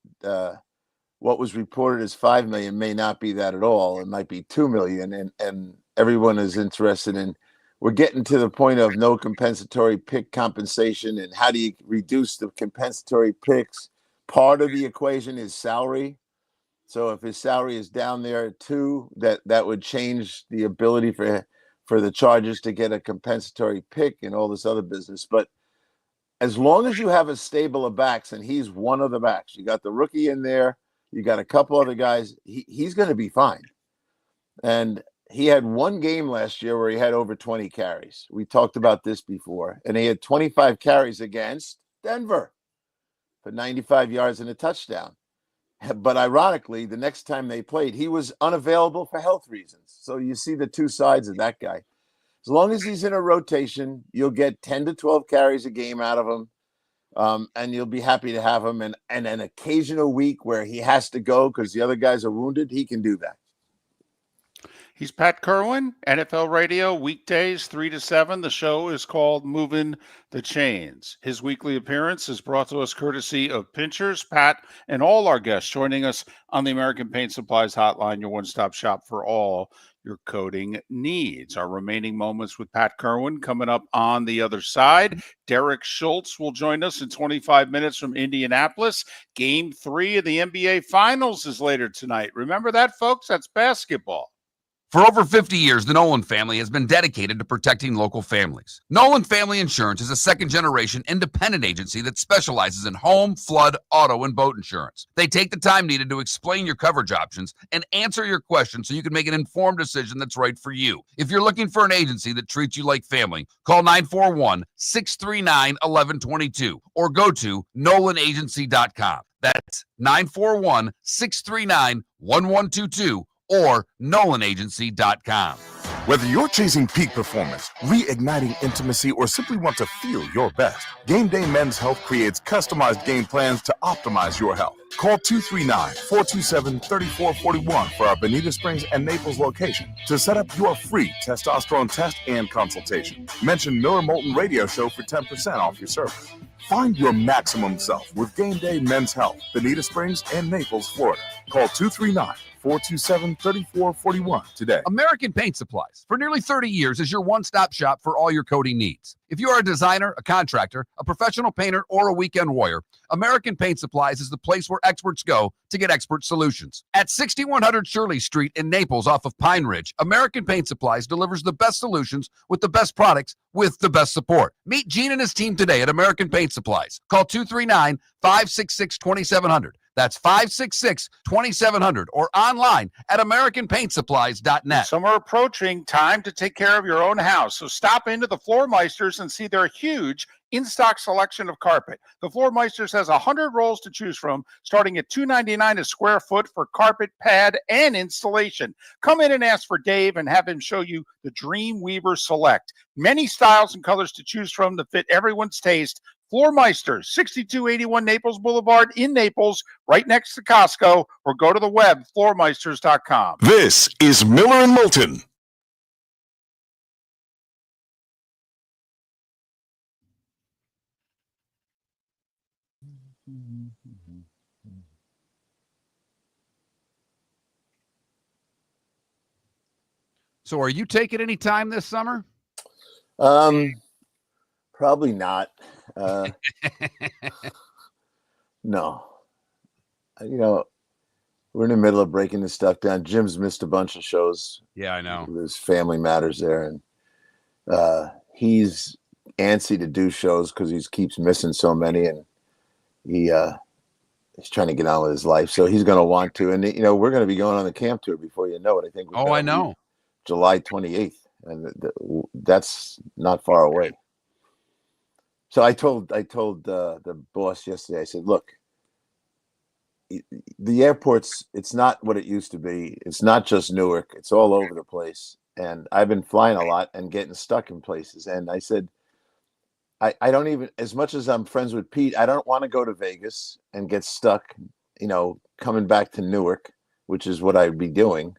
what was reported as 5 million may not be that at all. It might be 2 million, and everyone is interested in. We're getting to the point of no compensatory pick compensation, and how do you reduce the compensatory picks? Part of the equation is salary. So if his salary is down there too, that would change the ability for the Chargers to get a compensatory pick and all this other business. But as long as you have a stable of backs, and he's one of the backs, you got the rookie in there, you got a couple other guys, he's going to be fine. And he had one game last year where he had over 20 carries. We talked about this before. And he had 25 carries against Denver for 95 yards and a touchdown. But ironically, the next time they played, he was unavailable for health reasons. So you see the two sides of that guy. As long as he's in a rotation, you'll get 10 to 12 carries a game out of him. And you'll be happy to have him. And an occasional week where he has to go because the other guys are wounded, he can do that. He's Pat Kirwan, NFL Radio, weekdays 3 to 7. The show is called Moving the Chains. His weekly appearance is brought to us courtesy of Pinchers, Pat, and all our guests joining us on the American Paint Supplies Hotline, your one-stop shop for all your coating needs. Our remaining moments with Pat Kirwan coming up on the other side. Derek Schultz will join us in 25 minutes from Indianapolis. Game 3 of the NBA Finals is later tonight. Remember that, folks? That's basketball. For over 50 years, the Nolan family has been dedicated to protecting local families. Nolan Family Insurance is a second-generation independent agency that specializes in home, flood, auto, and boat insurance. They take the time needed to explain your coverage options and answer your questions so you can make an informed decision that's right for you. If you're looking for an agency that treats you like family, call 941-639-1122 or go to NolanAgency.com. That's 941-639-1122. or NolanAgency.com. Whether you're chasing peak performance, reigniting intimacy, or simply want to feel your best, Game Day Men's Health creates customized game plans to optimize your health. Call 239-427-3441 for our Bonita Springs and Naples location to set up your free testosterone test and consultation. Mention Miller Moulton Radio Show for 10% off your service. Find your maximum self with Game Day Men's Health, Bonita Springs and Naples, Florida. Call 239-427-3441 today. American Paint Supplies, for nearly 30 years, is your one-stop shop for all your coating needs. If you are a designer, a contractor, a professional painter, or a weekend warrior, American Paint Supplies is the place where experts go to get expert solutions. At 6100 Shirley Street in Naples off of Pine Ridge, American Paint Supplies delivers the best solutions with the best products with the best support. Meet Gene and his team today at American Paint Supplies. Call 239-566-2700. That's 566-2700 or online at AmericanPaintSupplies.net. Summer approaching, time to take care of your own house. So stop into the Floor Meisters and see their huge in-stock selection of carpet. The Floor Meisters has 100 rolls to choose from, starting at $2.99 a square foot for carpet, pad, and installation. Come in and ask for Dave and have him show you the Dream Weaver Select. Many styles and colors to choose from to fit everyone's taste. Floor Meisters, 6281 Naples Boulevard in Naples, right next to Costco, or go to the web, floormeisters.com. This is Miller and Moulton. So are you taking any time this summer? Probably not. No. We're in the middle of breaking this stuff down. Jim's missed a bunch of shows. Yeah, I know. There's family matters there, and he's antsy to do shows because he keeps missing so many, and he's trying to get on with his life. So he's going to want to, and we're going to be going on the camp tour before you know it. I think. I know. July 28th, and that's not far away. So I told the boss yesterday, I said, look, the airport's, it's not what it used to be. It's not just Newark. It's all over the place. And I've been flying a lot and getting stuck in places. And I said, I don't even, as much as I'm friends with Pete, I don't want to go to Vegas and get stuck, coming back to Newark, which is what I'd be doing.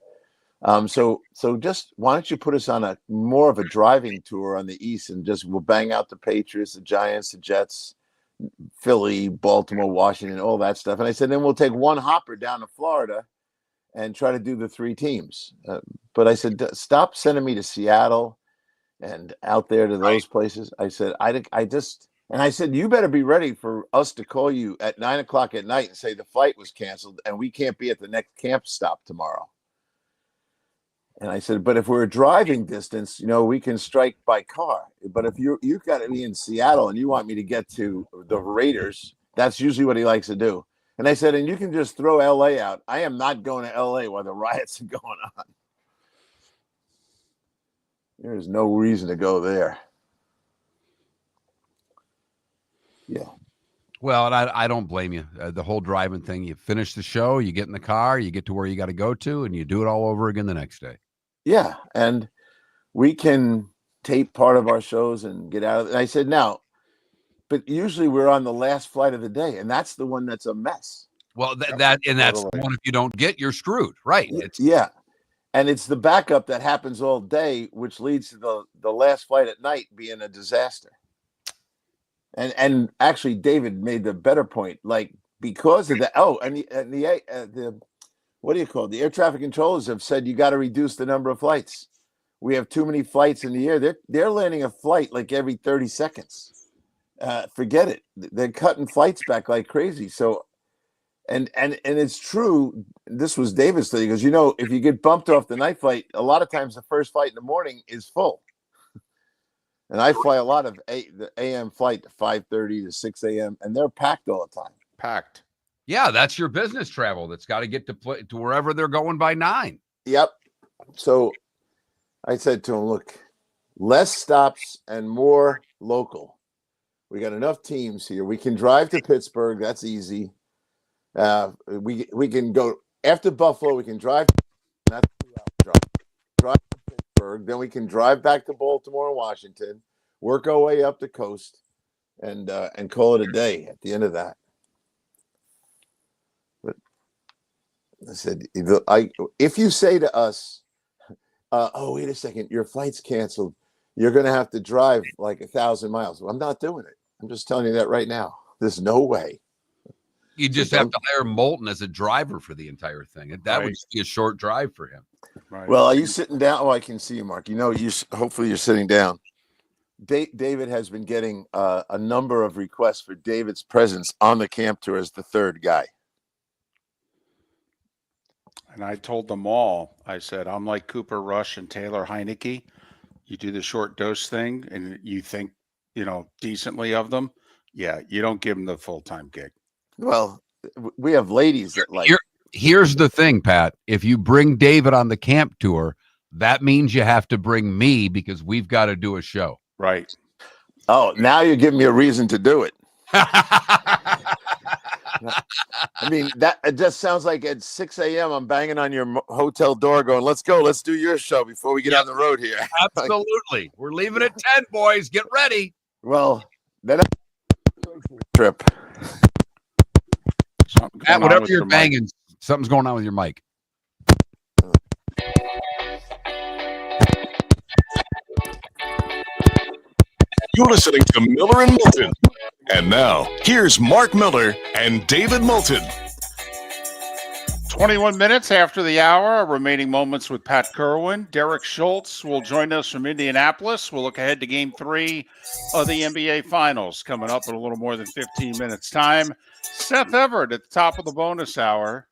So just why don't you put us on a more of a driving tour on the East, and just we'll bang out the Patriots, the Giants, the Jets, Philly, Baltimore, Washington, all that stuff. And I said, then we'll take one hopper down to Florida and try to do the 3 teams. But I said, stop sending me to Seattle and out there to those places. I said, and I said, you better be ready for us to call you at 9:00 at night and say the flight was canceled and we can't be at the next camp stop tomorrow. And I said, but if we're driving distance, we can strike by car. But if you've got to be in Seattle and you want me to get to the Raiders, that's usually what he likes to do. And I said, and you can just throw LA out. I am not going to LA while the riots are going on. There's no reason to go there. Yeah. Well, and I don't blame you. The whole driving thing, you finish the show, you get in the car, you get to where you got to go to, and you do it all over again the next day. Yeah. And we can tape part of our shows and get out of it. And I said, now, but usually we're on the last flight of the day, and that's the one that's a mess. Well, that's the one if you don't get, you're screwed. Right. Yeah. And it's the backup that happens all day, which leads to the last flight at night being a disaster. And actually, David made the better point, like because of the what do you call it? The air traffic controllers have said you got to reduce the number of flights. We have too many flights in the air. They're landing a flight like every 30 seconds. Forget it. They're cutting flights back like crazy. So, and it's true. This was David's thing. He goes, if you get bumped off the night flight, a lot of times the first flight in the morning is full. And I fly a lot of the AM flight to 5:30 to 6 a.m. and they're packed all the time. Packed. Yeah, that's your business travel. That's got to get to wherever they're going by 9. Yep. So I said to him, look, less stops and more local. We got enough teams here. We can drive to Pittsburgh. That's easy. We can go after Buffalo. We can drive. That's drive to Pittsburgh. Then we can drive back to Baltimore and Washington. Work our way up the coast, and call it a day at the end of that. But I said, if you say to us, "Oh, wait a second, your flight's canceled. You're going to have to drive like 1,000 miles." Well, I'm not doing it. I'm just telling you that right now. There's no way. You just have to hire Moulton as a driver for the entire thing. That would just be a short drive for him. Right. Well, are you sitting down? Oh, I can see you, Mark. Hopefully you're sitting down. David has been getting a number of requests for David's presence on the camp tour as the third guy. And I told them all, I said, I'm like Cooper Rush and Taylor Heineke. You do the short dose thing and you think, decently of them. Yeah, you don't give them the full-time gig. Well, we have ladies that like. Here's the thing, Pat. If you bring David on the camp tour, that means you have to bring me because we've got to do a show. Right. Oh, now you're giving me a reason to do it. I mean, it just sounds like at 6 a.m. I'm banging on your hotel door going, let's go. Let's do your show before we get on the road here. Absolutely. We're leaving at 10, boys. Get ready. Well, then trip. Pat, whatever you're banging, something's going on with your mic. You're listening to Miller and Moulton. And now, here's Mark Miller and David Moulton. 21 minutes after the hour, remaining moments with Pat Kirwan. Derek Schultz will join us from Indianapolis. We'll look ahead to Game 3 of the NBA Finals coming up in a little more than 15 minutes' time. Seth Everett at the top of the bonus hour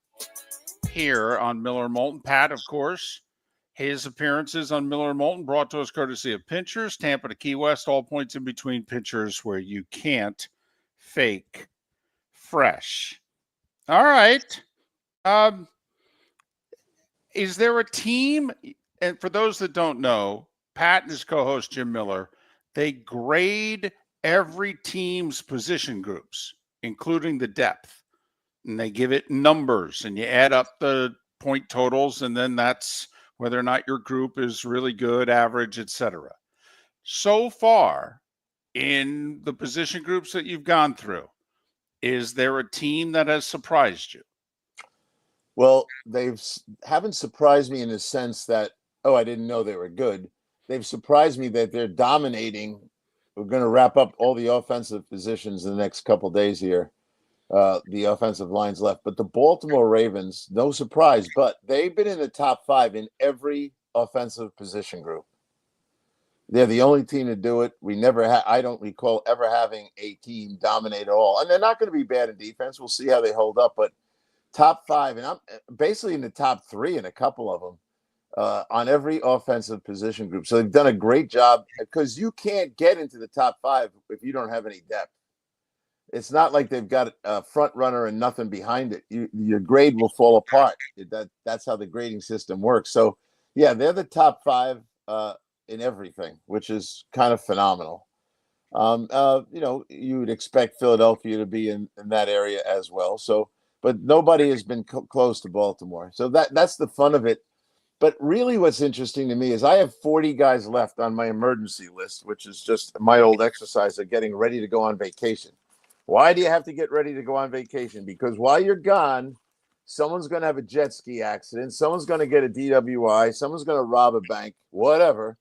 here on Miller and Moulton. Pat, of course, his appearances on Miller and Moulton brought to us courtesy of Pinchers, Tampa to Key West, all points in between. Pinchers where you can't fake fresh. All right. Is there a team? And for those that don't know, Pat and his co-host Jim Miller, they grade every team's position groups, including the depth, and they give it numbers, and you add up the point totals, and then that's whether or not your group is really good, average, etc. So far, in the position groups that you've gone through, is there a team that has surprised you? Well, haven't surprised me in the sense that, oh, I didn't know they were good. They've surprised me that they're dominating. We're going to wrap up all the offensive positions in the next couple days here. The offensive lines left. But the Baltimore Ravens, no surprise, but they've been in the top 5 in every offensive position group. They're the only team to do it. I don't recall ever having a team dominate at all. And they're not going to be bad in defense. We'll see how they hold up. But top 5, and I'm basically in the top 3 in a couple of them on every offensive position group. So they've done a great job because you can't get into the top 5 if you don't have any depth. It's not like they've got a front runner and nothing behind it. Your grade will fall apart. That's how the grading system works. So, yeah, they're the top 5 in everything, which is kind of phenomenal. You would expect Philadelphia to be in that area as well. So, but nobody has been close to Baltimore. So that's the fun of it. But really what's interesting to me is I have 40 guys left on my emergency list, which is just my old exercise of getting ready to go on vacation. Why do you have to get ready to go on vacation? Because while you're gone, someone's going to have a jet ski accident. Someone's going to get a DWI. Someone's going to rob a bank, whatever.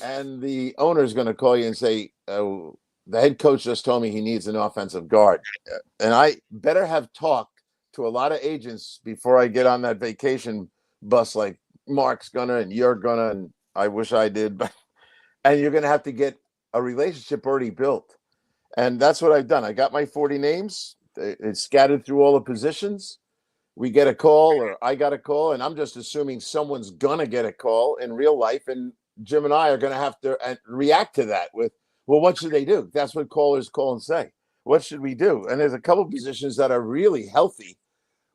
And the owner's going to call you and say, the head coach just told me he needs an offensive guard. And I better have talked to a lot of agents before I get on that vacation bus like Mark's gonna and you're gonna, and I wish I did. And you're going to have to get a relationship already built. And that's what I've done. I got my 40 names. It's scattered through all the positions. We get a call or I got a call, and I'm just assuming someone's going to get a call in real life. And Jim and I are going to have to react to that with, well, what should they do? That's what callers call and say. What should we do? And there's a couple positions that are really healthy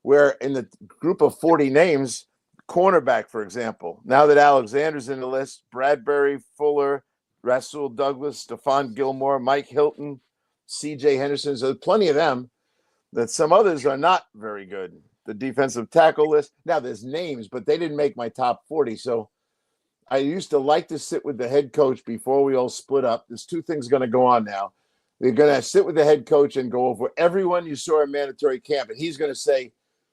where in the group of 40 names, cornerback, for example, now that Alexander's in the list, Bradbury, Fuller, Rasul Douglas, Stephon Gilmore, Mike Hilton, C.J. Henderson. There's plenty of them. That some others are not very good. The defensive tackle list. Now there's names, but they didn't make my top 40. So I used to like to sit with the head coach before we all split up. There's 2 things going to go on now. They're going to sit with the head coach and go over everyone you saw in mandatory camp, and he's going to say,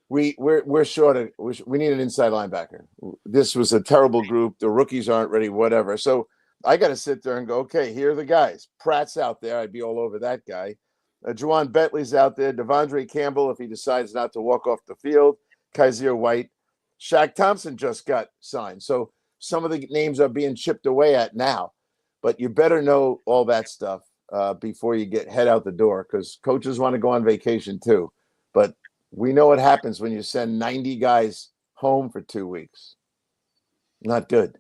we're short. We need an inside linebacker. This was a terrible group. The rookies aren't ready. Whatever. So I got to sit there and go, okay, here are the guys. Pratt's out there. I'd be all over that guy. Juwan Bentley's out there. Devondre Campbell, if he decides not to walk off the field. Kaiser White. Shaq Thompson just got signed. So some of the names are being chipped away at now. But you better know all that stuff before you head out the door, because coaches want to go on vacation too. But we know what happens when you send 90 guys home for 2 weeks. Not good.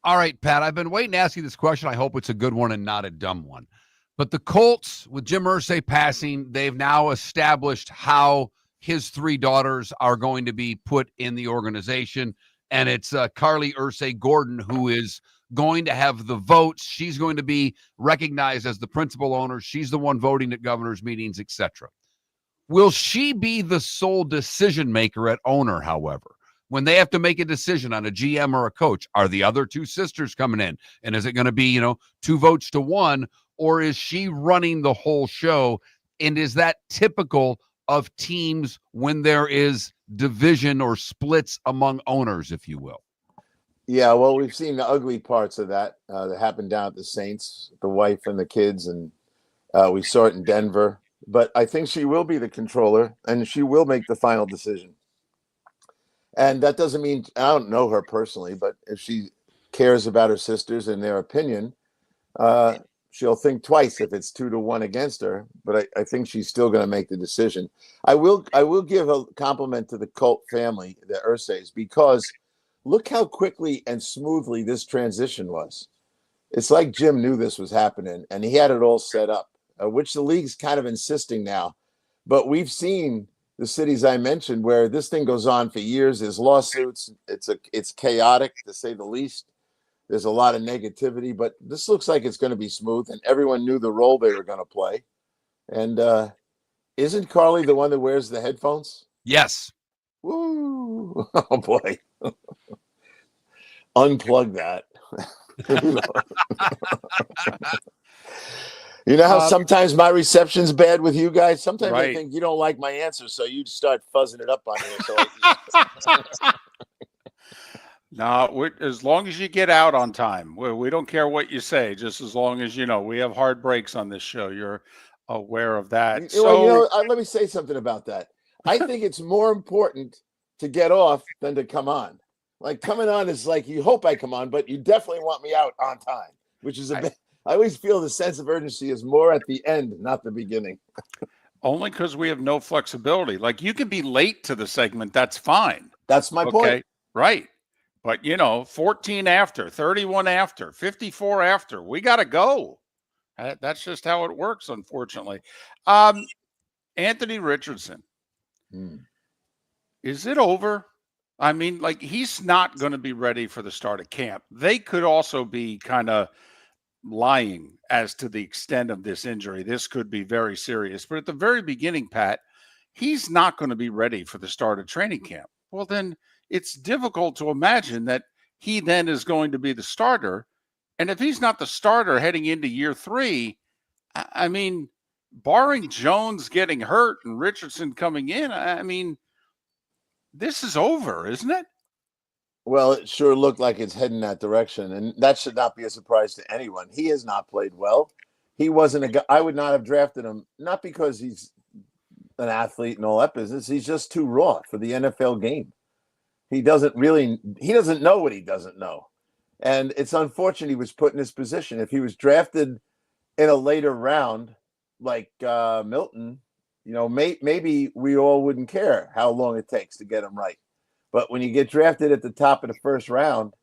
All right, Pat, I've been waiting to ask you this question. I hope it's a good one and not a dumb one. But the Colts, with Jim Irsay passing, they've now established how his 3 daughters are going to be put in the organization. And it's Carly Irsay Gordon who is going to have the votes. She's going to be recognized as the principal owner. She's the one voting at governors' meetings, etc. Will she be the sole decision maker at owner, however? When they have to make a decision on a GM or a coach, are the other 2 sisters coming in? And is it going to be, 2 votes to 1, or is she running the whole show? And is that typical of teams when there is division or splits among owners, if you will? Yeah, well, we've seen the ugly parts of that that happened down at the Saints, the wife and the kids, and we saw it in Denver. But I think she will be the controller, and she will make the final decision. And that doesn't mean – I don't know her personally, but if she cares about her sisters and their opinion, she'll think twice if it's 2-1 against her. But I think she's still going to make the decision. I will give a compliment to the Colt family, the Irsays, because look how quickly and smoothly this transition was. It's like Jim knew this was happening, and he had it all set up, which the league's kind of insisting now. But we've seen – the cities I mentioned where this thing goes on for years. There's lawsuits. It's chaotic, to say the least. There's a lot of negativity, but this looks like it's going to be smooth, and everyone knew the role they were going to play. And isn't Carly the one that wears the headphones? Yes. Woo! Oh, boy. Unplug that. You know how sometimes my reception's bad with you guys? Sometimes I Right. think you don't like my answer, so you start fuzzing it up on here. So No, as long as you get out on time, we don't care what you say, just as long as you know we have hard breaks on this show. You're aware of that. well, let me say something about that. I think it's more important to get off than to come on. Like coming on is like you hope I come on, but you definitely want me out on time, which is I always feel the sense of urgency is more at the end, not the beginning. Only because we have no flexibility. Like you can be late to the segment, that's fine. That's my point. Right. But 14 after, 31 after, 54 after, we got to go. That's just how it works, unfortunately. Anthony Richardson, is it over? I mean, like he's not going to be ready for the start of camp. They could also be kind of lying as to the extent of this injury. This could be very serious. But at the very beginning, Pat, he's not going to be ready for the start of training camp. Well, then it's difficult to imagine that he then is going to be the starter. And if he's not the starter heading into year 3, I mean, barring Jones getting hurt and Richardson coming in, I mean, this is over, isn't it? Well, it sure looked like it's heading that direction, and that should not be a surprise to anyone. He has not played well. He wasn't a guy. I would not have drafted him, not because he's an athlete and all that business. He's just too raw for the NFL game. He doesn't know what he doesn't know. And it's unfortunate he was put in this position. If he was drafted in a later round, like Moulton, maybe we all wouldn't care how long it takes to get him right. But when you get drafted at the top of the first round,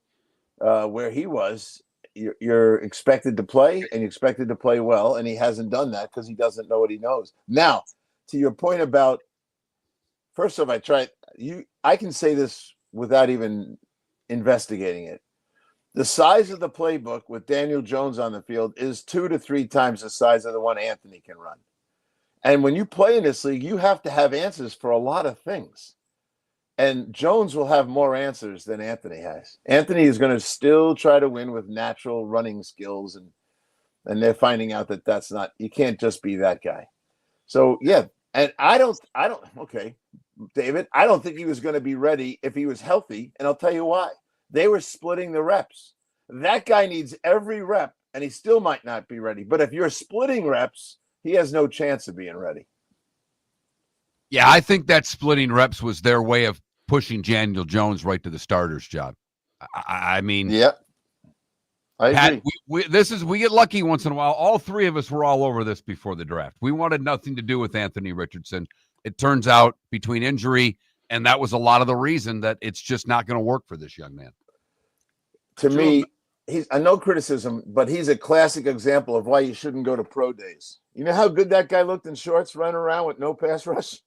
where he was, you're expected to play, and you're expected to play well, and he hasn't done that because he doesn't know what he knows. Now, to your point about, first off, I can say this without even investigating it. The size of the playbook with Daniel Jones on the field is 2 to 3 times the size of the one Anthony can run. And when you play in this league, you have to have answers for a lot of things. And Jones will have more answers than Anthony has. Anthony is going to still try to win with natural running skills, and they're finding out that that's not, you can't just be that guy. So, yeah, and okay, David, I don't think he was going to be ready if he was healthy, and I'll tell you why. They were splitting the reps. That guy needs every rep, and he still might not be ready. But if you're splitting reps, he has no chance of being ready. Yeah, I think that splitting reps was their way of pushing Daniel Jones right to the starter's job. I mean, yeah, I agree. Pat, we get lucky once in a while. All 3 of us were all over this before the draft. We wanted nothing to do with Anthony Richardson. It turns out between injury, and that was a lot of the reason that it's just not going to work for this young man. To me, he's no criticism, but he's a classic example of why you shouldn't go to pro days. You know how good that guy looked in shorts running around with no pass rush?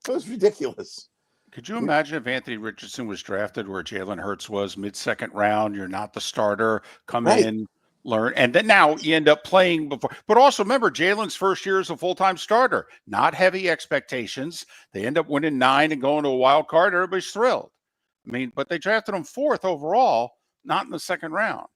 It was ridiculous. Could you imagine if Anthony Richardson was drafted where Jalen Hurts was mid-second round? You're not the starter. Come in, learn. And then now you end up playing before. But also remember, Jalen's first year as a full-time starter. Not heavy expectations. They end up winning 9 and going to a wild card. Everybody's thrilled. I mean, but they drafted him 4th overall, not in the second round.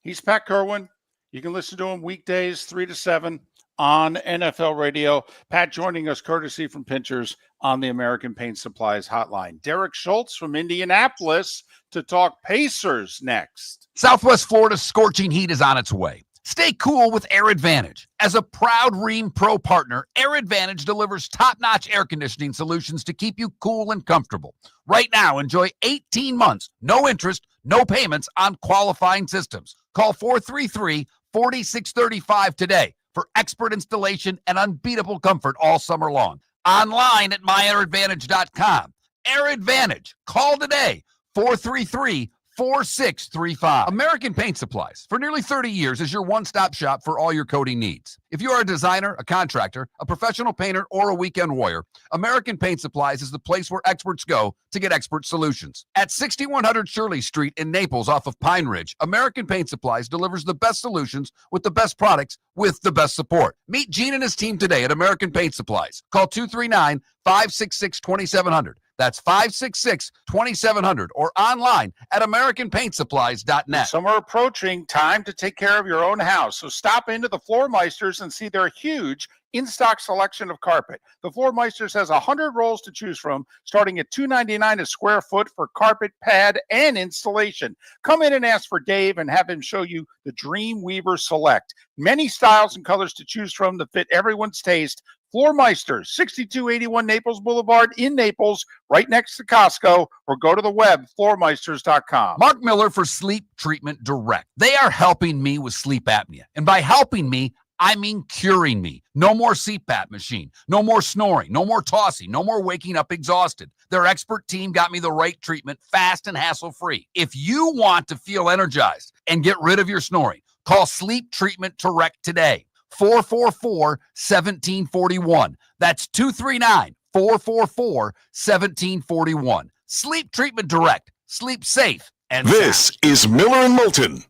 He's Pat Kirwan. You can listen to him weekdays 3 to 7 on NFL Radio. Pat joining us courtesy from Pinchers on the American Paint Supplies hotline. Derek Schultz from Indianapolis to talk Pacers next. Southwest Florida's scorching heat is on its way. Stay cool with Air Advantage. As a proud Rheem Pro partner, Air Advantage delivers top-notch air conditioning solutions to keep you cool and comfortable. Right now, enjoy 18 months, no interest, no payments on qualifying systems. Call 433-4635 today for expert installation and unbeatable comfort all summer long. Online at myairadvantage.com. Air Advantage. Call today, 433-4635. American Paint Supplies, for nearly 30 years, is your one-stop shop for all your coating needs. If you are a designer, a contractor, a professional painter, or a weekend warrior, American Paint Supplies is the place where experts go to get expert solutions. At 6100 Shirley Street in Naples off of Pine Ridge, American Paint Supplies delivers the best solutions with the best products with the best support. Meet Gene and his team today at American Paint Supplies. Call 239-566-2700. That's 566-2700 or online at AmericanPaintSupplies.net. Summer approaching, time to take care of your own house. So stop into the Floor Meisters and see their huge in-stock selection of carpet. The Floor Meisters has 100 rolls to choose from, starting at $2.99 a square foot for carpet, pad, and installation. Come in and ask for Dave and have him show you the Dream Weaver Select. Many styles and colors to choose from to fit everyone's taste. Floor Meisters, 6281 Naples Boulevard in Naples, right next to Costco, or go to the web, floormeisters.com. Mark Miller for Sleep Treatment Direct. They are helping me with sleep apnea. And by helping me, I mean curing me. No more CPAP machine, no more snoring, no more tossing, no more waking up exhausted. Their expert team got me the right treatment, fast and hassle-free. If you want to feel energized and get rid of your snoring, call Sleep Treatment Direct today. 444-1741. That's 239-444-1741. Sleep Treatment Direct. Sleep safe and This sound. is Miller and Moulton.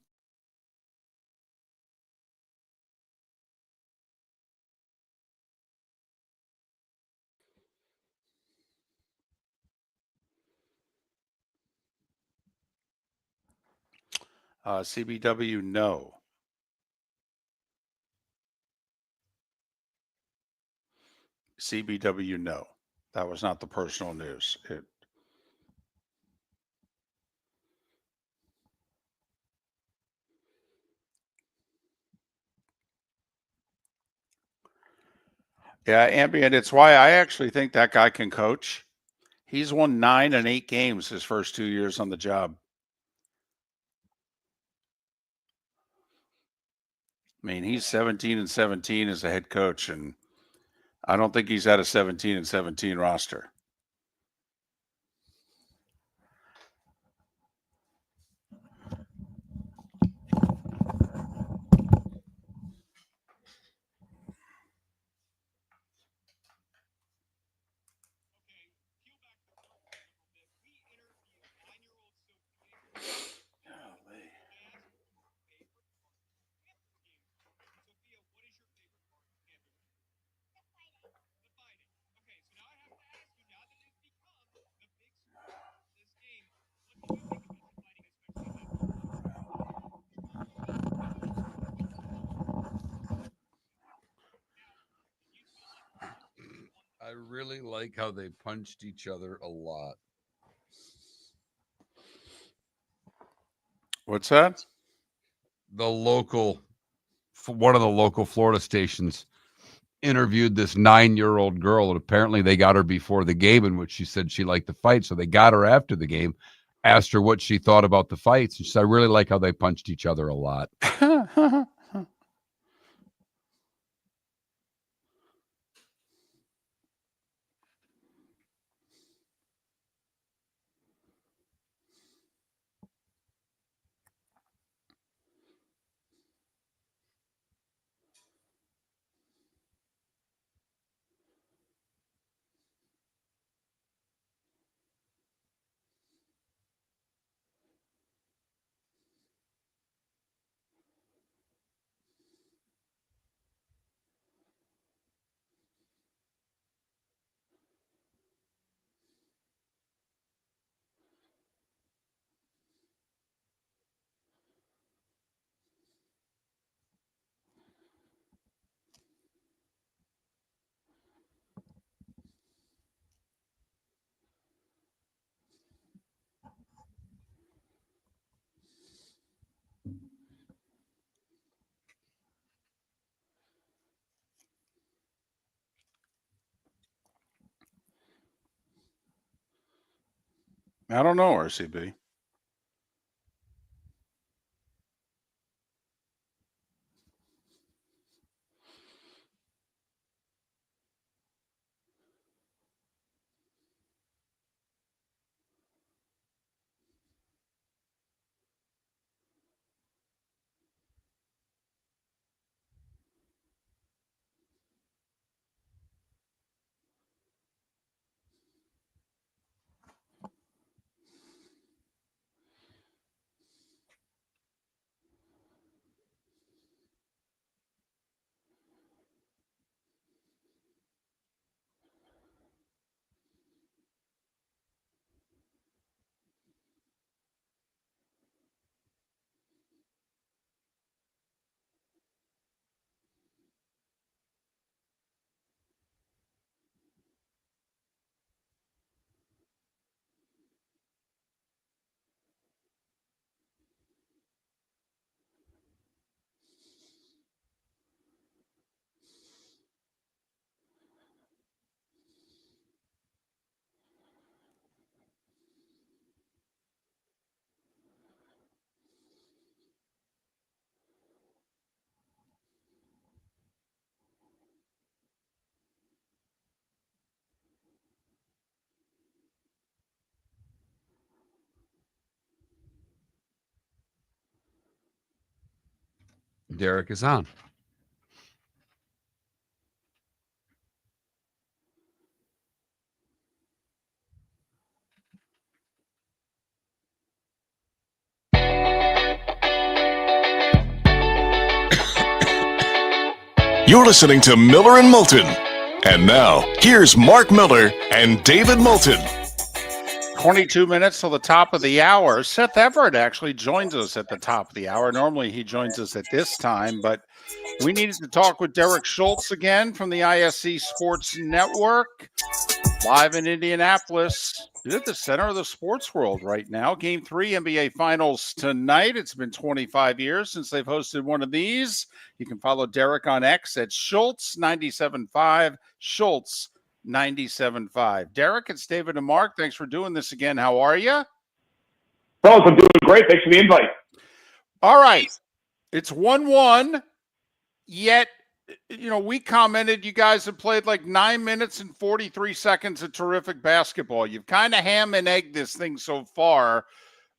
CBW, no. CBW, no. That was not the personal news. Yeah, Ambient, it's why I actually think that guy can coach. He's won 9 and 8 games his first 2 years on the job. I mean, he's 17 and 17 as a head coach, and I don't think he's had a 17 and 17 roster. I really like how they punched each other a lot. What's that? One of the local Florida stations interviewed this 9-year-old girl, and apparently they got her before the game, in which she said she liked the fight. So they got her after the game, asked her what she thought about the fights. And she said, I really like how they punched each other a lot. I don't know, RCB. Derek is on. You're listening to Miller and Moulton. And now, here's Mark Miller and David Moulton. 22 minutes till the top of the hour. Seth Everett actually joins us at the top of the hour. Normally he joins us at this time, but we needed to talk with Derek Schultz again from the ISC Sports Network, live in Indianapolis. You're at the center of the sports world right now. Game 3 NBA Finals tonight. It's been 25 years since they've hosted one of these. You can follow Derek on X at Schultz975, Schultz975. Derek, it's David and Mark. Thanks for doing this again. How are you? Fellas, I'm doing great. Thanks for the invite. All right. It's 1-1, yet, you know, we commented you guys have played like 9 minutes and 43 seconds of terrific basketball. You've kind of ham and egg this thing so far.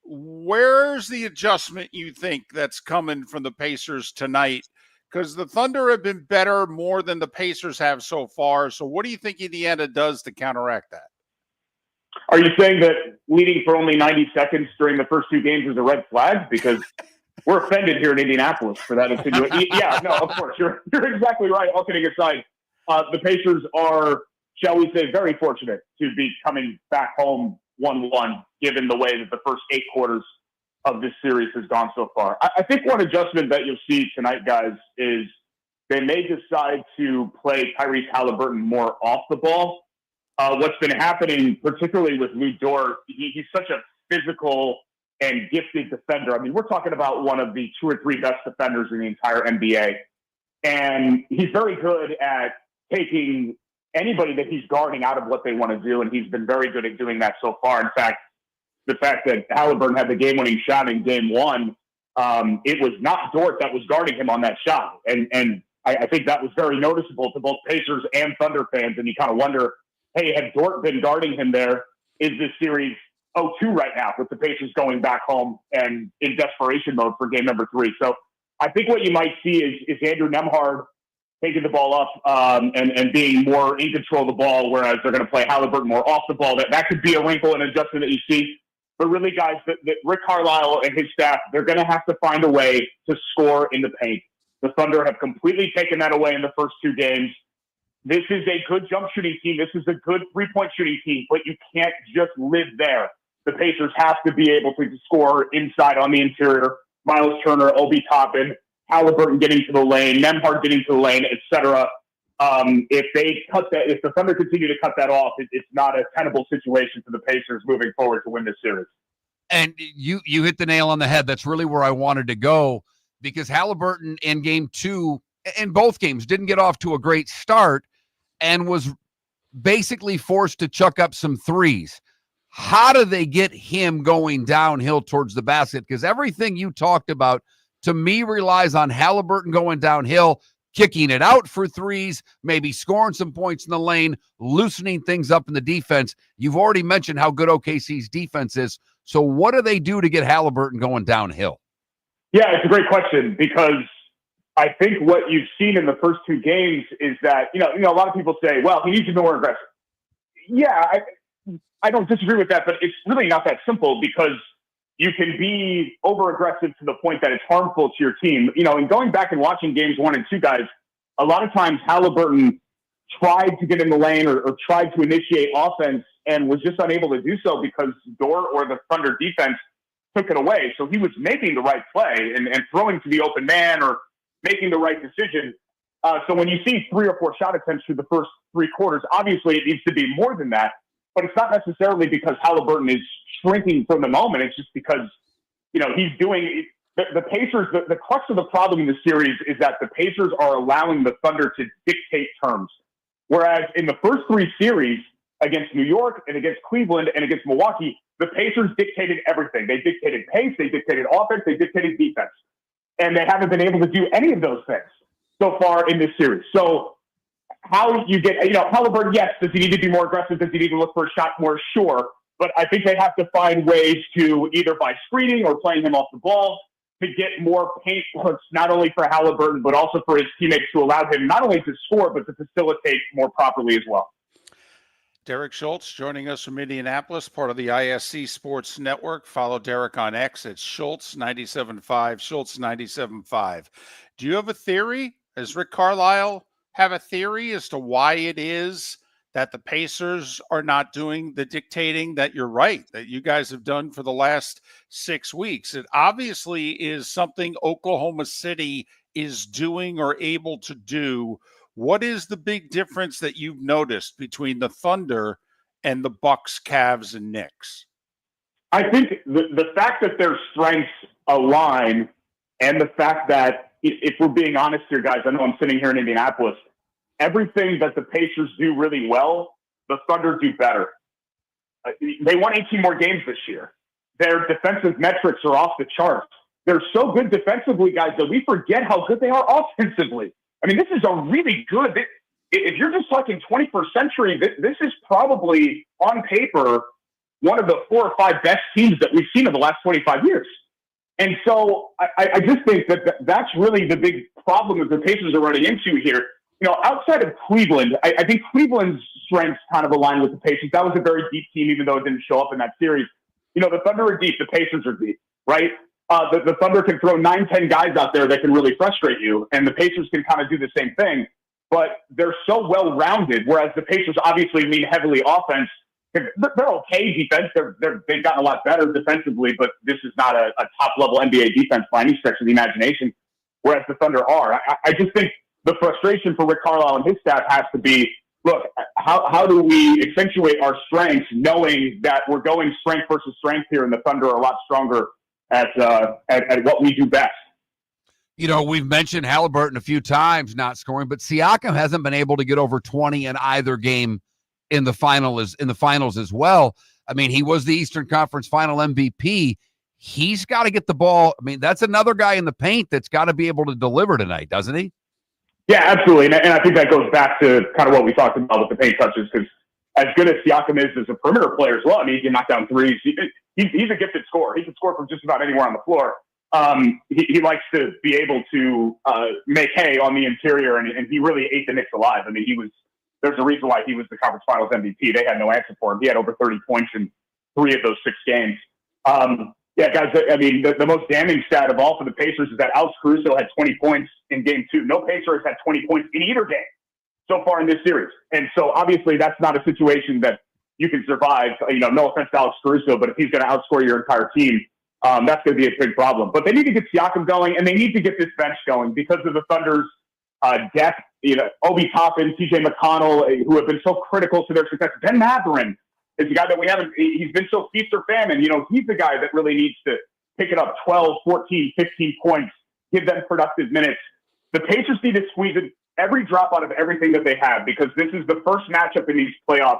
Where's the adjustment you think that's coming from the Pacers tonight? Because the Thunder have been better more than the Pacers have so far. So what do you think Indiana does to counteract that? Are you saying that leading for only 90 seconds during the first 2 games is a red flag? Because we're offended here in Indianapolis for that insinuation. Yeah, no, of course. You're exactly right. All kidding aside, the Pacers are, shall we say, very fortunate to be coming back home 1-1, given the way that the first 8 quarters of this series has gone so far. I think one adjustment that you'll see tonight, guys, is they may decide to play Tyrese Halliburton more off the ball. What's been happening, particularly with Lou Dort, he's such a physical and gifted defender. I mean, we're talking about one of the 2 or 3 best defenders in the entire NBA. And he's very good at taking anybody that he's guarding out of what they want to do, and he's been very good at doing that so far. In fact, the fact that Halliburton had the game-winning shot in Game 1, it was not Dort that was guarding him on that shot. And I think that was very noticeable to both Pacers and Thunder fans, and you kind of wonder, hey, had Dort been guarding him there, is this series 0-2 right now with the Pacers going back home and in desperation mode for game number 3. So I think what you might see is Andrew Nembhard taking the ball up and being more in control of the ball, whereas they're going to play Halliburton more off the ball. That could be a wrinkle and adjustment that you see. But really, guys, that Rick Carlisle and his staff, they're going to have to find a way to score in the paint. The Thunder have completely taken that away in the first 2 games. This is a good jump shooting team. This is a good three-point shooting team, but you can't just live there. The Pacers have to be able to score inside on the interior. Miles Turner, Obi Toppin, Halliburton getting to the lane, Nembhard getting to the lane, etc. If the Thunder continue to cut that off, it's not a tenable situation for the Pacers moving forward to win this series. And you hit the nail on the head. That's really where I wanted to go, because Halliburton in Game 2, in both games, didn't get off to a great start and was basically forced to chuck up some threes. How do they get him going downhill towards the basket? Because everything you talked about, to me, relies on Halliburton going downhill, kicking it out for threes, maybe scoring some points in the lane, loosening things up in the defense. You've already mentioned how good OKC's defense is. So what do they do to get Halliburton going downhill? Yeah, it's a great question, because I think what you've seen in the first 2 games is that, you know, a lot of people say, well, he needs to be more aggressive. Yeah, I don't disagree with that, but it's really not that simple, because you can be over-aggressive to the point that it's harmful to your team. You know, and going back and watching games 1 and 2, guys, a lot of times Halliburton tried to get in the lane or tried to initiate offense and was just unable to do so because Dort or the Thunder defense took it away. So he was making the right play and throwing to the open man or making the right decision. So when you see 3 or 4 shot attempts through the first 3 quarters, obviously it needs to be more than that. But it's not necessarily because Halliburton is shrinking from the moment. It's just because, you know, he's doing the Pacers. The crux of the problem in the series is that the Pacers are allowing the Thunder to dictate terms. Whereas in the first 3 series against New York and against Cleveland and against Milwaukee, the Pacers dictated everything. They dictated pace, they dictated offense, they dictated defense. And they haven't been able to do any of those things so far in this series. So how you get, you know, Halliburton, yes, does he need to be more aggressive? Does he need to look for a shot more? Sure. But I think they have to find ways to, either by screening or playing him off the ball, to get more paint looks, not only for Halliburton, but also for his teammates, to allow him not only to score, but to facilitate more properly as well. Derek Schultz joining us from Indianapolis, part of the ISC Sports Network. Follow Derek on X at Schultz975, Schultz975. Do you have a theory? Does Rick Carlisle have a theory as to why it is that the Pacers are not doing the dictating that you're right, that you guys have done for the last 6 weeks? It obviously is something Oklahoma City is doing or able to do. What is the big difference that you've noticed between the Thunder and the Bucks, Cavs, and Knicks? I think the fact that their strengths align, and the fact that, if we're being honest here, guys, I know I'm sitting here in Indianapolis, everything that the Pacers do really well, the Thunder do better. They won 18 more games this year. Their defensive metrics are off the charts. They're so good defensively, guys, that we forget how good they are offensively. I mean, this is a really good – if you're just talking 21st century, this is probably, on paper, one of the 4 or 5 best teams that we've seen in the last 25 years. And so I just think that that's really the big problem that the Pacers are running into here. You know, outside of Cleveland, I think Cleveland's strengths kind of align with the Pacers. That was a very deep team, even though it didn't show up in that series. You know, the Thunder are deep, the Pacers are deep, right? The Thunder can throw 9-10 guys out there that can really frustrate you, and the Pacers can kind of do the same thing. But they're so well-rounded, whereas the Pacers obviously lean heavily offense. They're okay defense. They've gotten a lot better defensively, but this is not a top-level NBA defense by any stretch of the imagination, whereas the Thunder are. I just think the frustration for Rick Carlisle and his staff has to be, look, how do we accentuate our strengths knowing that we're going strength versus strength here, and the Thunder are a lot stronger at what we do best. You know, we've mentioned Halliburton a few times not scoring, but Siakam hasn't been able to get over 20 in either game in the finals as well. I mean, he was the Eastern Conference Final MVP. He's got to get the ball. I mean, that's another guy in the paint that's got to be able to deliver tonight, doesn't he? Yeah, absolutely. And I think that goes back to kind of what we talked about with the paint touches, because as good as Siakam is as a perimeter player as well, I mean, he can knock down threes. He's a gifted scorer. He can score from just about anywhere on the floor. He likes to be able to make hay on the interior, and he really ate the Knicks alive. I mean, there's a reason why he was the conference finals MVP. They had no answer for him. He had over 30 points in 3 of those 6 games. Yeah, guys, I mean, the most damning stat of all for the Pacers is that Alex Caruso had 20 points in game 2. No Pacer has had 20 points in either game so far in this series. And so obviously that's not a situation that you can survive. You know, no offense to Alex Caruso, but if he's going to outscore your entire team, that's going to be a big problem. But they need to get Siakam going, and they need to get this bench going because of the Thunder's depth. You know, Obi Toppin, TJ McConnell, who have been so critical to their success. Ben Mathurin is the guy that we haven't – he's been so feast or famine. You know, he's the guy that really needs to pick it up 12, 14, 15 points, give them productive minutes. The Pacers need to squeeze every drop out of everything that they have, because this is the first matchup in these playoffs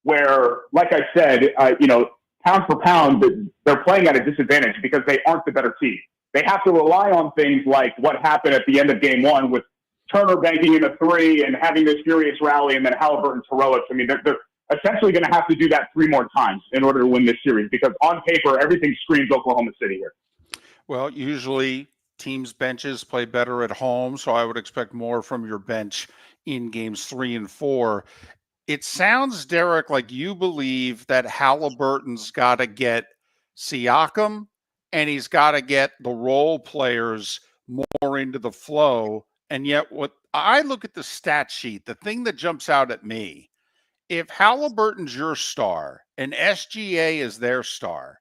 where, like I said, you know, pound for pound, they're playing at a disadvantage because they aren't the better team. They have to rely on things like what happened at the end of game 1 with Turner banking in a 3 and having this furious rally, and then Halliburton's heroics. I mean, they're essentially going to have to do that 3 more times in order to win this series, because on paper, everything screams Oklahoma City here. Well, usually teams' benches play better at home, so I would expect more from your bench in games 3 and 4. It sounds, Derek, like you believe that Halliburton's got to get Siakam and he's got to get the role players more into the flow. And yet, what I look at the stat sheet, the thing that jumps out at me, if Halliburton's your star and SGA is their star,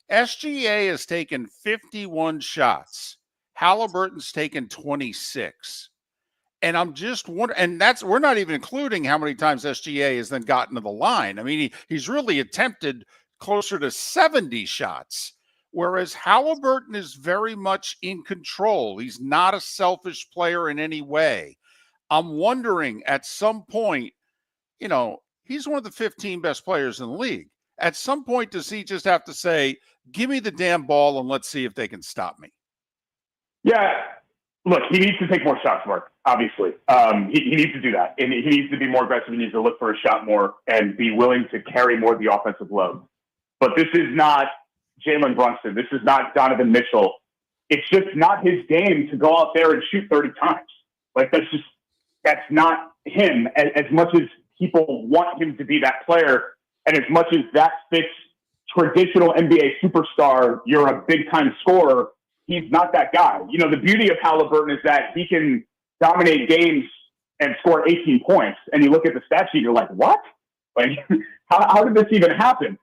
SGA has taken 51 shots. Halliburton's taken 26. And I'm just wondering, and we're not even including how many times SGA has then gotten to the line. I mean, he's really attempted closer to 70 shots, whereas Halliburton is very much in control. He's not a selfish player in any way. I'm wondering at some point, you know, he's one of the 15 best players in the league. At some point, does he just have to say, give me the damn ball and let's see if they can stop me? Yeah. Look, he needs to take more shots, Mark, obviously. He needs to do that. And he needs to be more aggressive. He needs to look for a shot more and be willing to carry more of the offensive load. But this is not Jalen Brunson. This is not Donovan Mitchell. it's just not his game to go out there and shoot 30 times. Like, that's not him as much as people want him to be that player. And as much as that fits traditional NBA superstar, you're a big time scorer. He's not that guy. You know, the beauty of Halliburton is that he can dominate games and score 18 points. And you look at the stat sheet, you're like, what? Like, how did this even happen?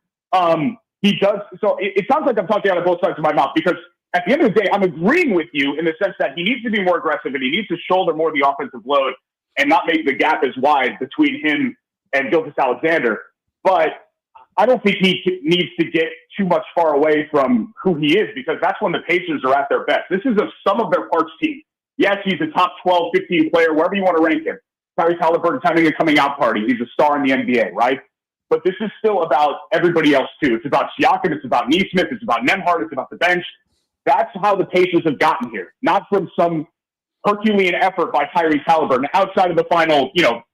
He does. So it sounds like I'm talking out of both sides of my mouth, because at the end of the day, I'm agreeing with you in the sense that he needs to be more aggressive and he needs to shoulder more of the offensive load and not make the gap as wide between him and Gilgeous-Alexander. But I don't think he needs to get too much far away from who he is, because that's when the Pacers are at their best. This is a sum of their parts team. Yes, he's a top 12, 15 player, wherever you want to rank him. Tyrese Halliburton's having a coming out party. He's a star in the NBA, right? But this is still about everybody else too. It's about Siakam. It's about Neesmith. It's about Nembhard. It's about the bench. That's how the Pacers have gotten here, not from some Herculean effort by Tyrese Halliburton outside of the final,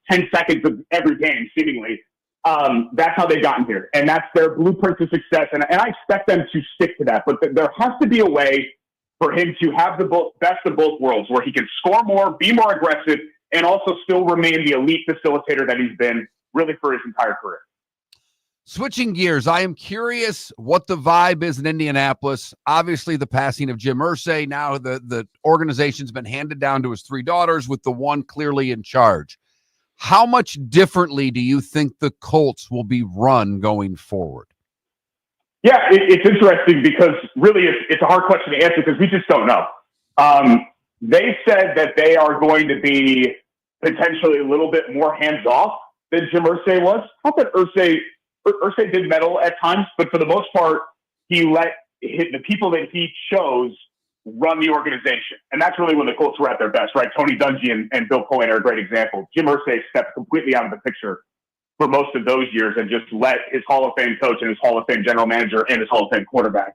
10 seconds of every game, seemingly. That's how they've gotten here. And that's their blueprint to success. And I expect them to stick to that. But there has to be a way for him to have the best of both worlds, where he can score more, be more aggressive, and also still remain the elite facilitator that he's been really for his entire career. Switching gears, I am curious what the vibe is in Indianapolis. Obviously, the passing of Jim Irsay. Now the organization's been handed down to his 3 daughters, with the one clearly in charge. How much differently do you think the Colts will be run going forward? Yeah, it's interesting, because really it's a hard question to answer, because we just don't know. They said that they are going to be potentially a little bit more hands-off than Jim Irsay was. Not that Irsay did meddle at times, but for the most part, he let the people that he chose run the organization. And that's really when the Colts were at their best, right? Tony Dungy and Bill Cohen are a great example. Jim Irsay stepped completely out of the picture for most of those years and just let his Hall of Fame coach and his Hall of Fame general manager and his Hall of Fame quarterback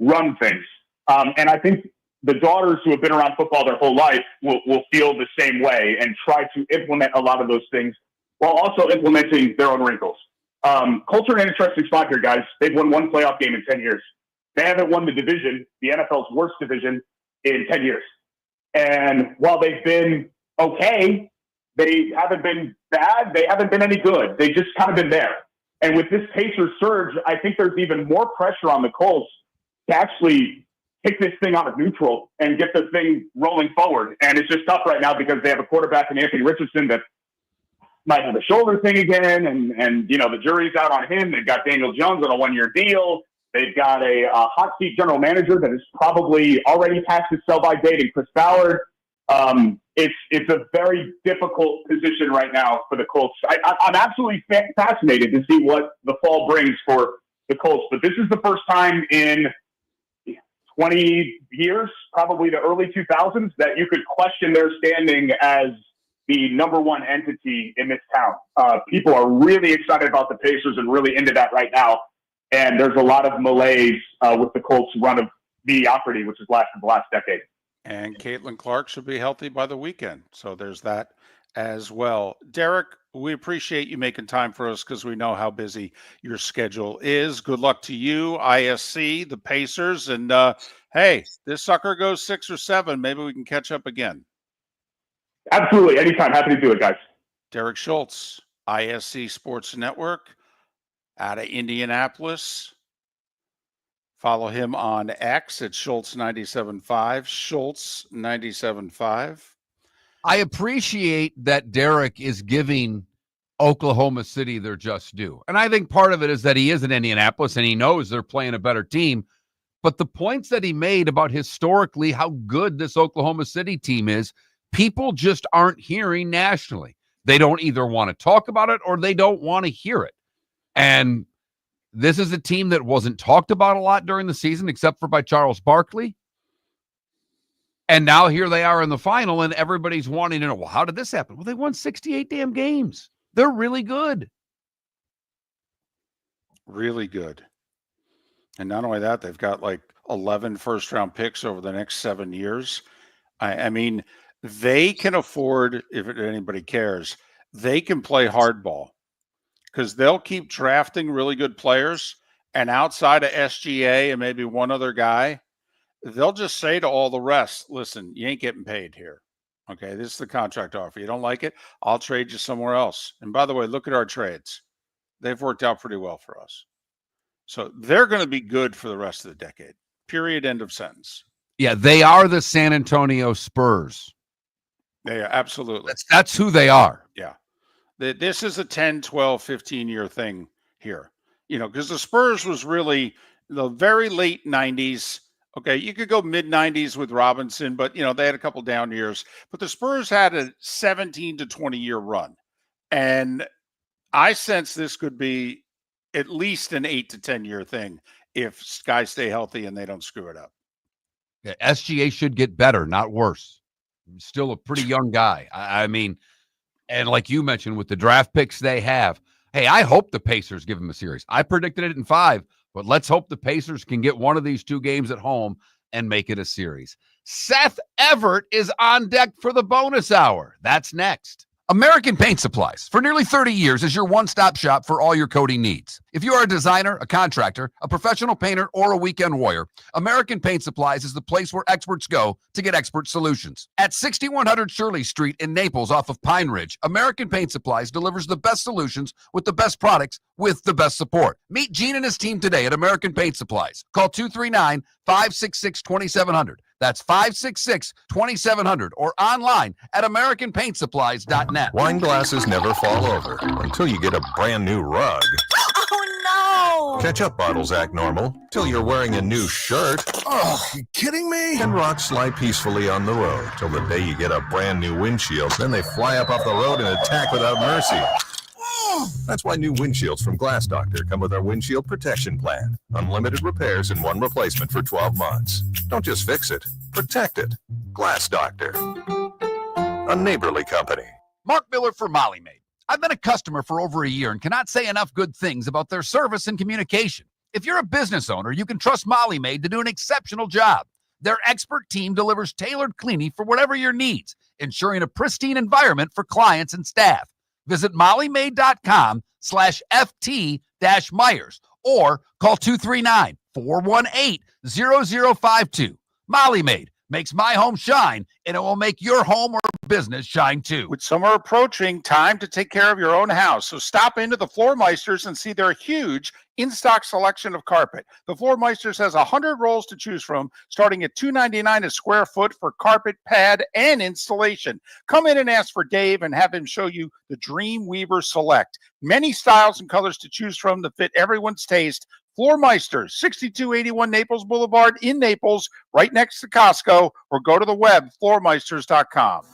run things. And I think the daughters who have been around football their whole life will feel the same way and try to implement a lot of those things while also implementing their own wrinkles. Colts are in an interesting spot here, guys. They've won 1 playoff game in 10 years. They haven't won the division, the NFL's worst division, in 10 years. And while they've been okay, they haven't been bad. They haven't been any good. They've just kind of been there. And with this Pacers surge, I think there's even more pressure on the Colts to actually take this thing out of neutral and get the thing rolling forward. And it's just tough right now, because they have a quarterback in Anthony Richardson that might have a shoulder thing again. And the jury's out on him. They've got Daniel Jones on a 1-year deal. They've got a hot seat general manager that is probably already past his sell-by date in Chris Ballard. It's a very difficult position right now for the Colts. I'm absolutely fascinated to see what the fall brings for the Colts. But this is the first time in 20 years, probably the early 2000s, that you could question their standing as the number one entity in this town. People are really excited about the Pacers and really into that right now. And there's a lot of malaise with the Colts' run of mediocrity, which has lasted the last decade. And Caitlin Clark should be healthy by the weekend. So there's that as well. Derek, we appreciate you making time for us, because we know how busy your schedule is. Good luck to you, ISC, the Pacers. And hey, this sucker goes 6 or 7. Maybe we can catch up again. Absolutely. Anytime. Happy to do it, guys. Derek Schultz, ISC Sports Network out of Indianapolis. Follow him on X at Schultz975, Schultz975. I appreciate that Derek is giving Oklahoma City their just due. And I think part of it is that he is in Indianapolis and he knows they're playing a better team. But the points that he made about historically how good this Oklahoma City team is, people just aren't hearing nationally. They don't either want to talk about it or they don't want to hear it. And this is a team that wasn't talked about a lot during the season, except for by Charles Barkley. And now here they are in the final, and everybody's wanting to know, well, how did this happen? Well, they won 68 damn games. They're really good. Really good. And not only that, they've got like 11 first-round picks over the next 7 years. I mean, they can afford, if anybody cares, they can play hardball, because they'll keep drafting really good players, and outside of SGA and maybe one other guy, they'll just say to all the rest, listen, you ain't getting paid here. Okay, this is the contract offer. You don't like it, I'll trade you somewhere else. And by the way, look at our trades. They've worked out pretty well for us. So they're going to be good for the rest of the decade. Period. End of sentence. Yeah, they are the San Antonio Spurs. They are, absolutely. That's who they are. Yeah. This is a 10, 12, 15-year thing here. Because the Spurs was really the very late 90s. Okay, you could go mid-90s with Robinson, but, they had a couple down years. But the Spurs had a 17 to 20-year run. And I sense this could be at least an 8 to 10-year thing if guys stay healthy and they don't screw it up. Yeah, SGA should get better, not worse. He's still a pretty young guy. I mean, and like you mentioned, with the draft picks they have, hey, I hope the Pacers give him a series. I predicted it in 5, but let's hope the Pacers can get one of these 2 games at home and make it a series. Seth Everett is on deck for the bonus hour. That's next. American Paint Supplies, for nearly 30 years, is your one-stop shop for all your coating needs. If you are a designer, a contractor, a professional painter, or a weekend warrior, American Paint Supplies is the place where experts go to get expert solutions. At 6100 Shirley Street in Naples off of Pine Ridge, American Paint Supplies delivers the best solutions with the best products with the best support. Meet Gene and his team today at American Paint Supplies. Call 239-566-2700. That's 566-2700 or online at AmericanPaintSupplies.net. Wine glasses never fall over until you get a brand new rug. Oh, no! Ketchup bottles act normal till you're wearing a new shirt. Oh, you kidding me? And rocks slide peacefully on the road till the day you get a brand new windshield. Then they fly up off the road and attack without mercy. That's why new windshields from Glass Doctor come with our windshield protection plan. Unlimited repairs and 1 replacement for 12 months. Don't just fix it, protect it. Glass Doctor. A neighborly company. Mark Miller for Molly Maid. I've been a customer for over a year and cannot say enough good things about their service and communication. If you're a business owner, you can trust Molly Maid to do an exceptional job. Their expert team delivers tailored cleaning for whatever your needs, ensuring a pristine environment for clients and staff. Visit mollymaid.com/FT-Myers or call 239-418-0052. Molly Maid makes my home shine, and it will make your home or business shine too. With summer approaching, time to take care of your own house. So stop into the Floor Meisters and see their huge in-stock selection of carpet. The Floor Meisters has 100 rolls to choose from, starting at $2.99 a square foot for carpet, pad, and installation. Come in and ask for Dave and have him show you the Dream Weaver Select. Many styles and colors to choose from to fit everyone's taste. Floor Meisters, 6281 Naples Boulevard in Naples, right next to Costco, or go to the web, floormeisters.com.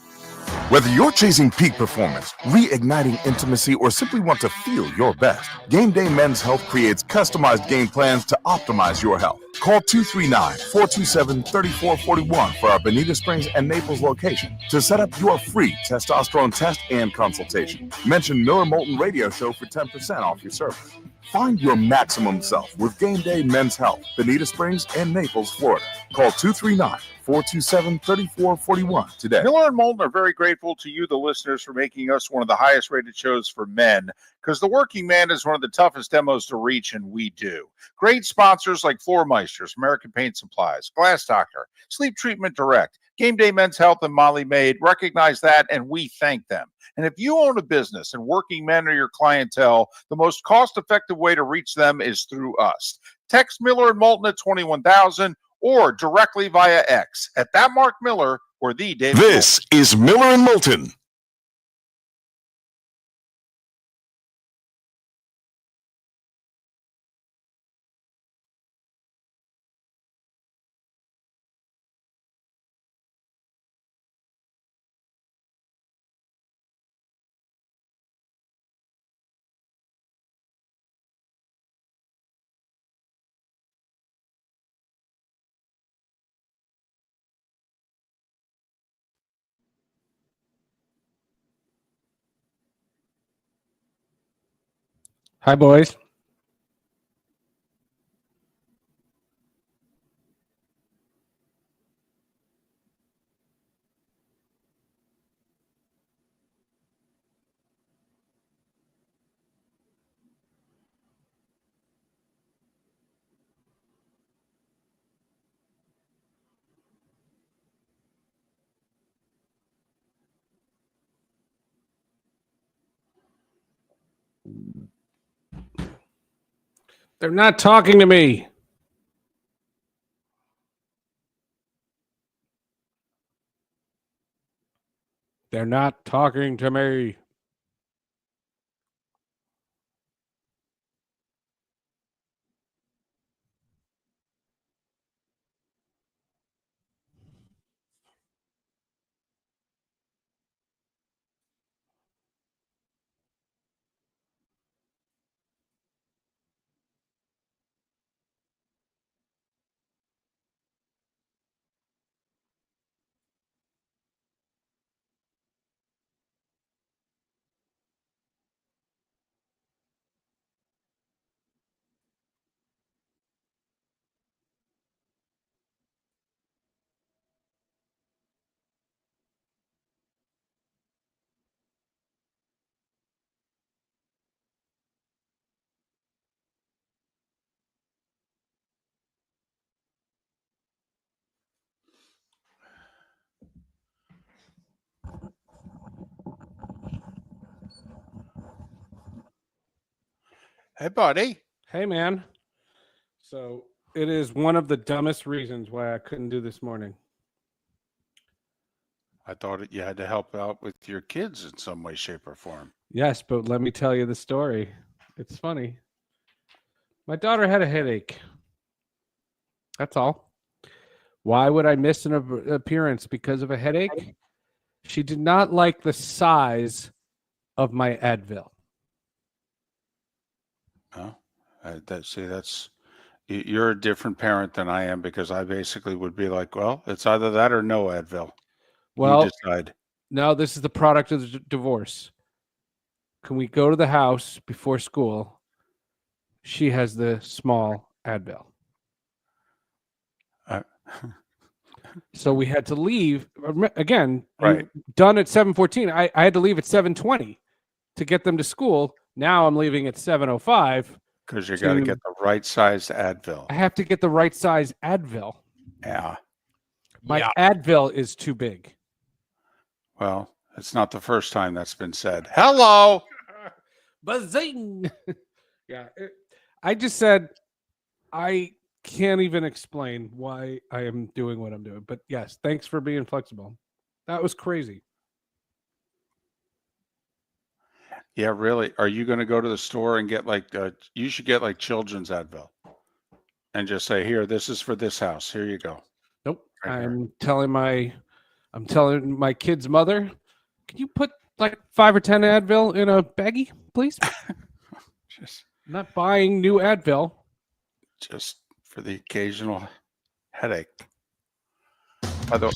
Whether you're chasing peak performance, reigniting intimacy, or simply want to feel your best, Game Day Men's Health creates customized game plans to optimize your health. Call 239-427-3441 for our Bonita Springs and Naples location to set up your free testosterone test and consultation. Mention Miller Moulton Radio Show for 10% off your service. Find your maximum self with Game Day Men's Health, Bonita Springs and Naples, Florida. Call 239-427-3441 today. Miller and Moulton are very grateful to you, the listeners, for making us one of the highest rated shows for men, because the working man is one of the toughest demos to reach, and we do. Great sponsors like Floor Meisters, American Paint Supplies, Glass Doctor, Sleep Treatment Direct, Game Day Men's Health, and Molly Maid recognize that, and we thank them. And if you own a business and working men are your clientele, the most cost-effective way to reach them is through us. Text Miller and Moulton at 21,000 or directly via X at that Mark Miller or the David. This is Miller and Moulton. Hi, boys. They're not talking to me. They're not talking to me. Hey, buddy. Hey, man. So it is one of the dumbest reasons why I couldn't do this morning. I thought you had to help out with your kids in some way, shape, or form. Yes, but let me tell you the story. It's funny. My daughter had a headache. That's all. Why would I miss an appearance because of a headache? She did not like the size of my Advil. Oh, you're a different parent than I am, because I basically would be like, well, it's either that or no Advil. Well, You decide. No, this is the product of the divorce. Can we go to the house before school? She has the small Advil. So we had to leave again. Right. Done at 7:14. I had to leave at 7:20 to get them to school. Now I'm leaving at 7:05 because you got to get the right size Advil. I have to get the right size Advil. Yeah. My Advil is too big. Well, it's not the first time that's been said. Hello. Bazing. Yeah. I just said I can't even explain why I am doing what I'm doing. But yes, thanks for being flexible. That was crazy. Yeah, really. Are you going to go to the store and get you should get like children's Advil and just say, here, this is for this house. Here you go. Nope. Right I'm telling my kid's mother, can you put like 5 or 10 Advil in a baggie, please? I'm not buying new Advil. Just for the occasional headache. By the way,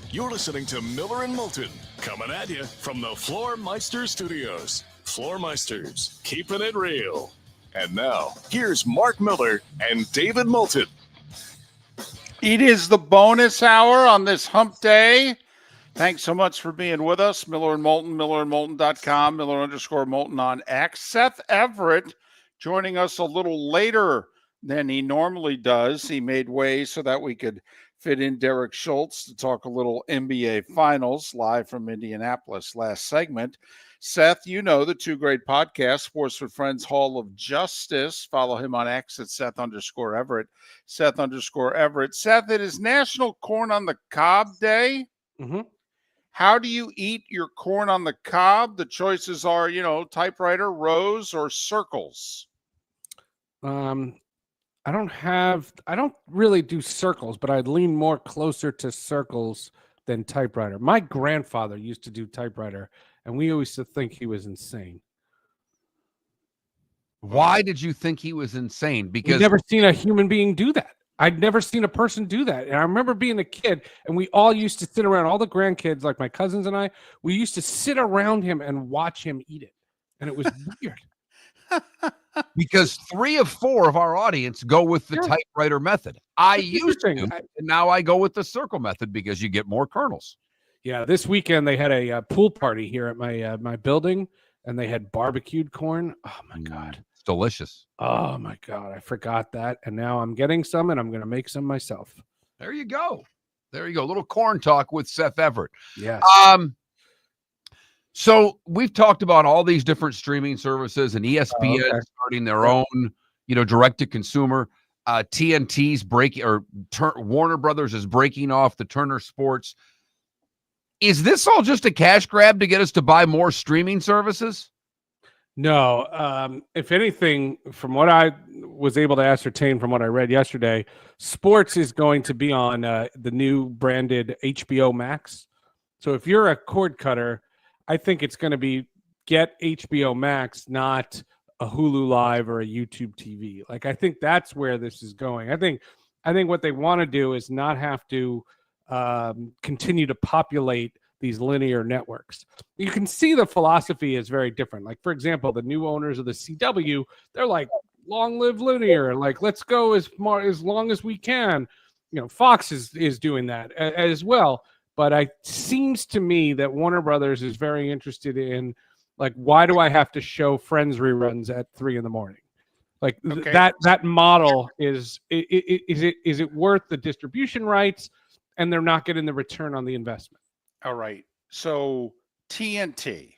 you're listening to Miller and Moulton, coming at you from the Floor Meister Studios. Floor Meisters, keeping it real. And now, here's Mark Miller and David Moulton. it is the bonus hour on this hump day. Thanks so much for being with us. Miller and Moulton, millerandmoulton.com, Miller_Moulton on X. Seth Everett joining us a little later than he normally does. He made way so that we could fit in Derek Schultz to talk a little NBA Finals live from Indianapolis last segment. Seth, you know the two great podcasts, Sports with Friends, Hall of Justice. Follow him on X at Seth_Everett. Seth_Everett. Seth, it is National Corn on the Cob Day. Mm-hmm. How do you eat your corn on the cob? The choices are, typewriter, rows, or circles. I don't really do circles, but I'd lean more closer to circles than typewriter. My grandfather used to do typewriter, and we always used to think he was insane. Why did you think he was insane? Because I've never seen a human being do that. I'd never seen a person do that. And I remember being a kid, and we all used to sit around, all the grandkids, like my cousins and I, we used to sit around him and watch him eat it. And it was weird. Because 3 of 4 of our audience go with the typewriter method. I used to, and now I go with the circle method because you get more kernels. Yeah, this weekend they had a pool party here at my building, and they had barbecued corn. Oh, my God. It's delicious. Oh, my God. I forgot that. And now I'm getting some, and I'm going to make some myself. There you go. There you go. A little corn talk with Seth Everett. Yes. So we've talked about all these different streaming services and ESPN starting their own, direct to consumer. TNT's breaking, or Warner Brothers is breaking off the Turner Sports. Is this all just a cash grab to get us to buy more streaming services? No. If anything, from what I was able to ascertain from what I read yesterday, sports is going to be on the new branded HBO Max. So if you're a cord cutter, I think it's going to be get HBO Max, not a Hulu Live or a YouTube TV. Like, I think that's where this is going. I think what they want to do is not have to continue to populate these linear networks. You can see the philosophy is very different. Like, for example, the new owners of the CW, they're like, long live linear. Like, let's go as long as we can. Fox is doing that as well. But it seems to me that Warner Brothers is very interested in, like, why do I have to show Friends reruns at 3 a.m? Like, that model is it worth the distribution rights, and they're not getting the return on the investment. All right. So TNT.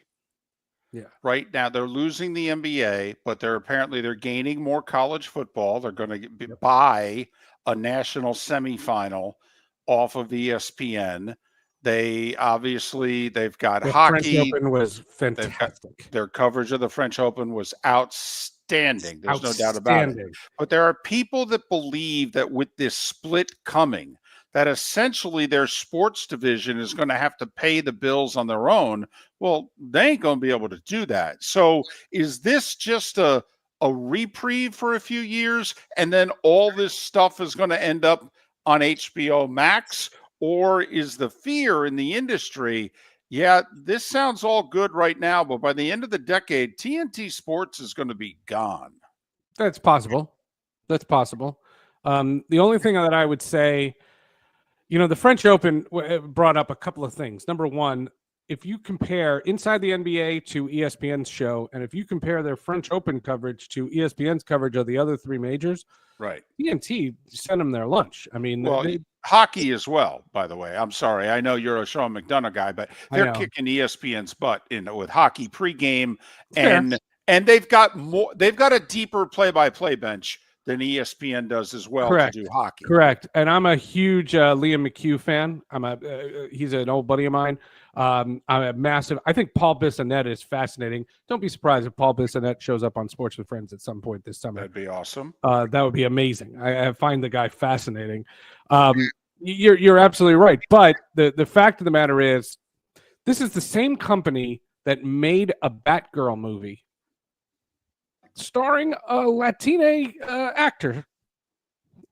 Yeah. Right now they're losing the NBA, but they're gaining more college football. They're going to buy a national semifinal off of ESPN. They've got the hockey. French Open was fantastic. Their coverage of the French Open was outstanding. There's no doubt about it. But there are people that believe that with this split coming, that essentially their sports division is going to have to pay the bills on their own. Well, they ain't going to be able to do that. So is this just a reprieve for a few years, and then all this stuff is going to end up on HBO Max? Or is the fear in the industry, this sounds all good right now, but by the end of the decade, TNT Sports is going to be gone? That's possible. The only thing that I would say, the French Open brought up a couple of things. Number one, if you compare Inside the NBA to ESPN's show, and if you compare their French Open coverage to ESPN's coverage of the other three majors, right, TNT sent them their lunch. I mean, hockey as well, by the way. I'm sorry. I know you're a Sean McDonough guy, but they're kicking ESPN's butt with hockey pregame, and they've got a deeper play-by-play bench than ESPN does as well. Correct. To do hockey. Correct. And I'm a huge Liam McHugh fan. He's an old buddy of mine. I'm a massive. I think Paul Bissonnette is fascinating. Don't be surprised if Paul Bissonnette shows up on Sports with Friends at some point this summer. That'd be awesome. That would be amazing. I find the guy fascinating. You're absolutely right. But the fact of the matter is, this is the same company that made a Batgirl movie starring a Latina actor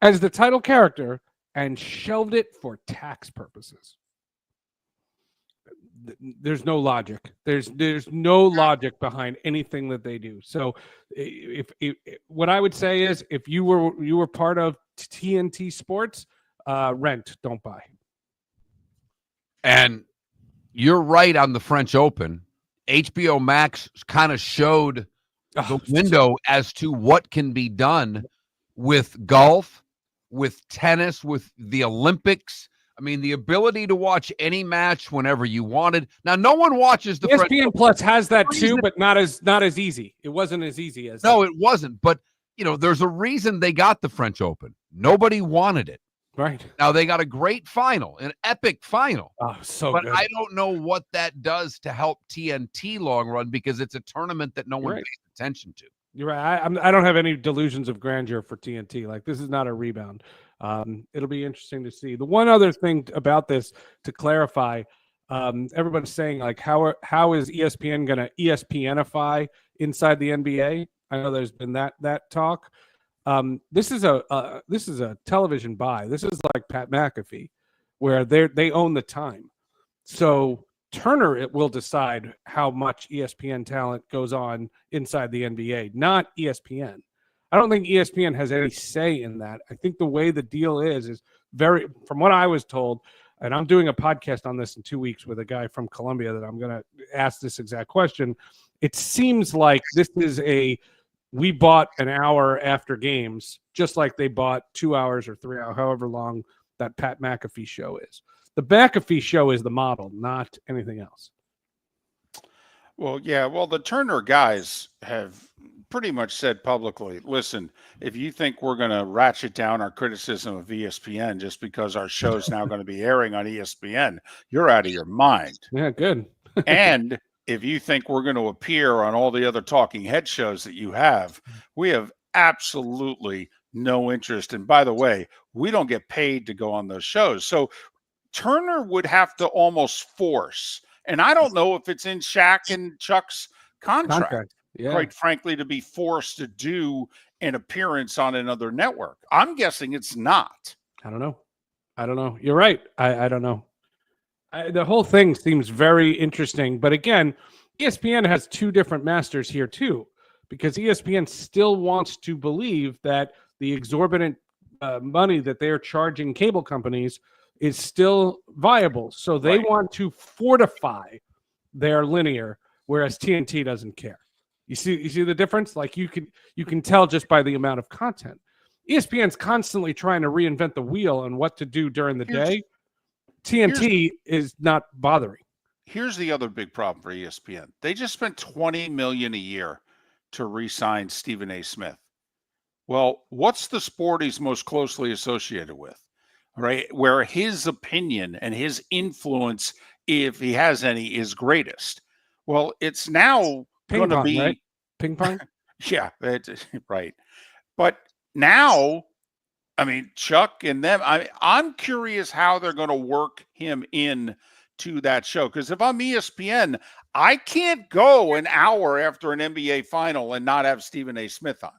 as the title character and shelved it for tax purposes. There's no logic. There's no logic behind anything that they do. So if what I would say is, if you were part of TNT Sports, rent, don't buy. And you're right on the French Open. HBO Max kind of showed the window as to what can be done with golf, with tennis, with the Olympics. I mean, the ability to watch any match whenever you wanted. Now, no one watches the ESPN Plus has that too, but not as easy. It wasn't as easy as it wasn't. But there's a reason they got the French Open. Nobody wanted it. Right. Now they got a great final, an epic final. Oh, so but good. I don't know what that does to help TNT long run, because it's a tournament that no one pays attention to. You're right. I don't have any delusions of grandeur for TNT. Like, this is not a rebound. It'll be interesting to see. The one other thing about this, to clarify, everybody's saying, like, how is ESPN going to ESPNify Inside the NBA? I know there's been that talk. This is a television buy. This is like Pat McAfee, where they own the time. So Turner will decide how much ESPN talent goes on inside the NBA, not ESPN. I don't think ESPN has any say in that. I think the way the deal is very, from what I was told, and I'm doing a podcast on this in 2 weeks with a guy from Columbia that I'm going to ask this exact question. It seems like this is we bought an hour after games, just like they bought 2 hours or 3 hours, however long that Pat McAfee show is. The McAfee show is the model, not anything else. Well, yeah. Well, the Turner guys have pretty much said publicly, listen, if you think we're going to ratchet down our criticism of ESPN just because our show's now going to be airing on ESPN, you're out of your mind. Yeah, good. And if you think we're going to appear on all the other talking head shows that you have, we have absolutely no interest. And by the way, we don't get paid to go on those shows. So Turner would have to almost force, and I don't know if it's in Shaq and Chuck's contract. Yeah. Quite frankly, to be forced to do an appearance on another network. I'm guessing it's not. I don't know. You're right. I don't know. The whole thing seems very interesting. But again, ESPN has two different masters here too, because ESPN still wants to believe that the exorbitant money that they're charging cable companies is still viable. So they want to fortify their linear, whereas TNT doesn't care. You see the difference? Like you can tell just by the amount of content. ESPN's constantly trying to reinvent the wheel on what to do during the day. TNT is not bothering. Here's the other big problem for ESPN. They just spent $20 million a year to re-sign Stephen A. Smith. Well, what's the sport he's most closely associated with? Right? Where his opinion and his influence, if he has any, is greatest. Well, it's now going to be right? Ping pong. Yeah, right. But now, I mean, Chuck and them, I'm curious how they're going to work him in to that show. Because if I'm ESPN, I can't go an hour after an NBA final and not have Stephen A. Smith on.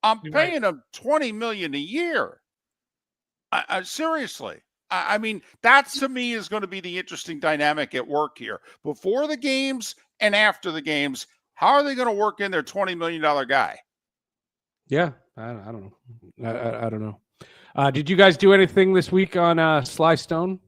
I'm paying him $20 million a year. Seriously. I mean, that to me is going to be the interesting dynamic at work here. Before the games and after the games, how are they going to work in their $20 million guy? Yeah, I don't know. I don't know. Did you guys do anything this week on Sly Stone?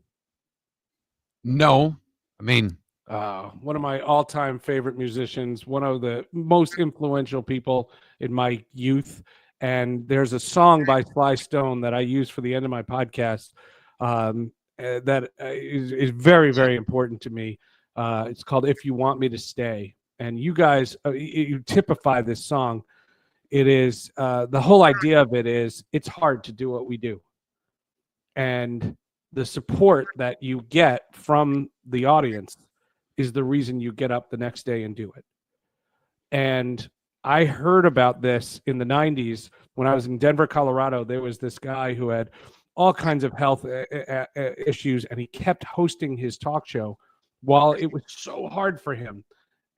No. I mean, one of my all-time favorite musicians, one of the most influential people in my youth. And there's a song by Sly Stone that I use for the end of my podcast that is very, very important to me. It's called If You Want Me to Stay. And you guys, you typify this song. It is, the whole idea of it is, it's hard to do what we do. And the support that you get from the audience is the reason you get up the next day and do it. And I heard about this in the 90s when I was in Denver, Colorado. There was this guy who had all kinds of health issues, and he kept hosting his talk show while it was so hard for him.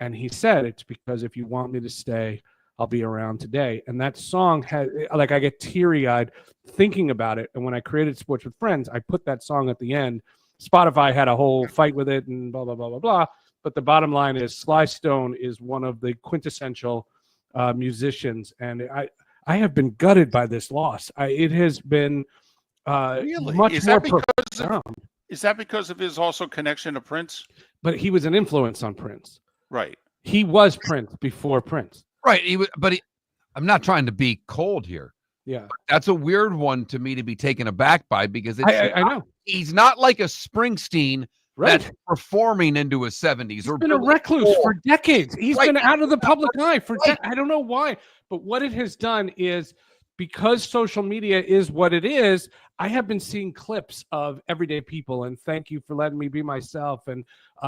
And he said, it's because if you want me to stay, I'll be around today. And that song had, like, I get teary-eyed thinking about it. And when I created Sports with Friends, I put that song at the end. Spotify had a whole fight with it and blah, blah, blah, blah, blah. But the bottom line is Sly Stone is one of the quintessential musicians. And I have been gutted by this loss. It has been really? Much Is more that is that because of his also connection to Prince? But he was an influence on Prince. Right. He was Prince before Prince. Right. I'm not trying to be cold here. Yeah. That's a weird one to me to be taken aback by, because it's I know. He's not like a Springsteen that's performing into his 70s. He's been a recluse for decades. He's been out of the public eye for I don't know why. But what it has done is, because social media is what it is, I have been seeing clips of everyday people and Thank You for Letting Me Be Myself and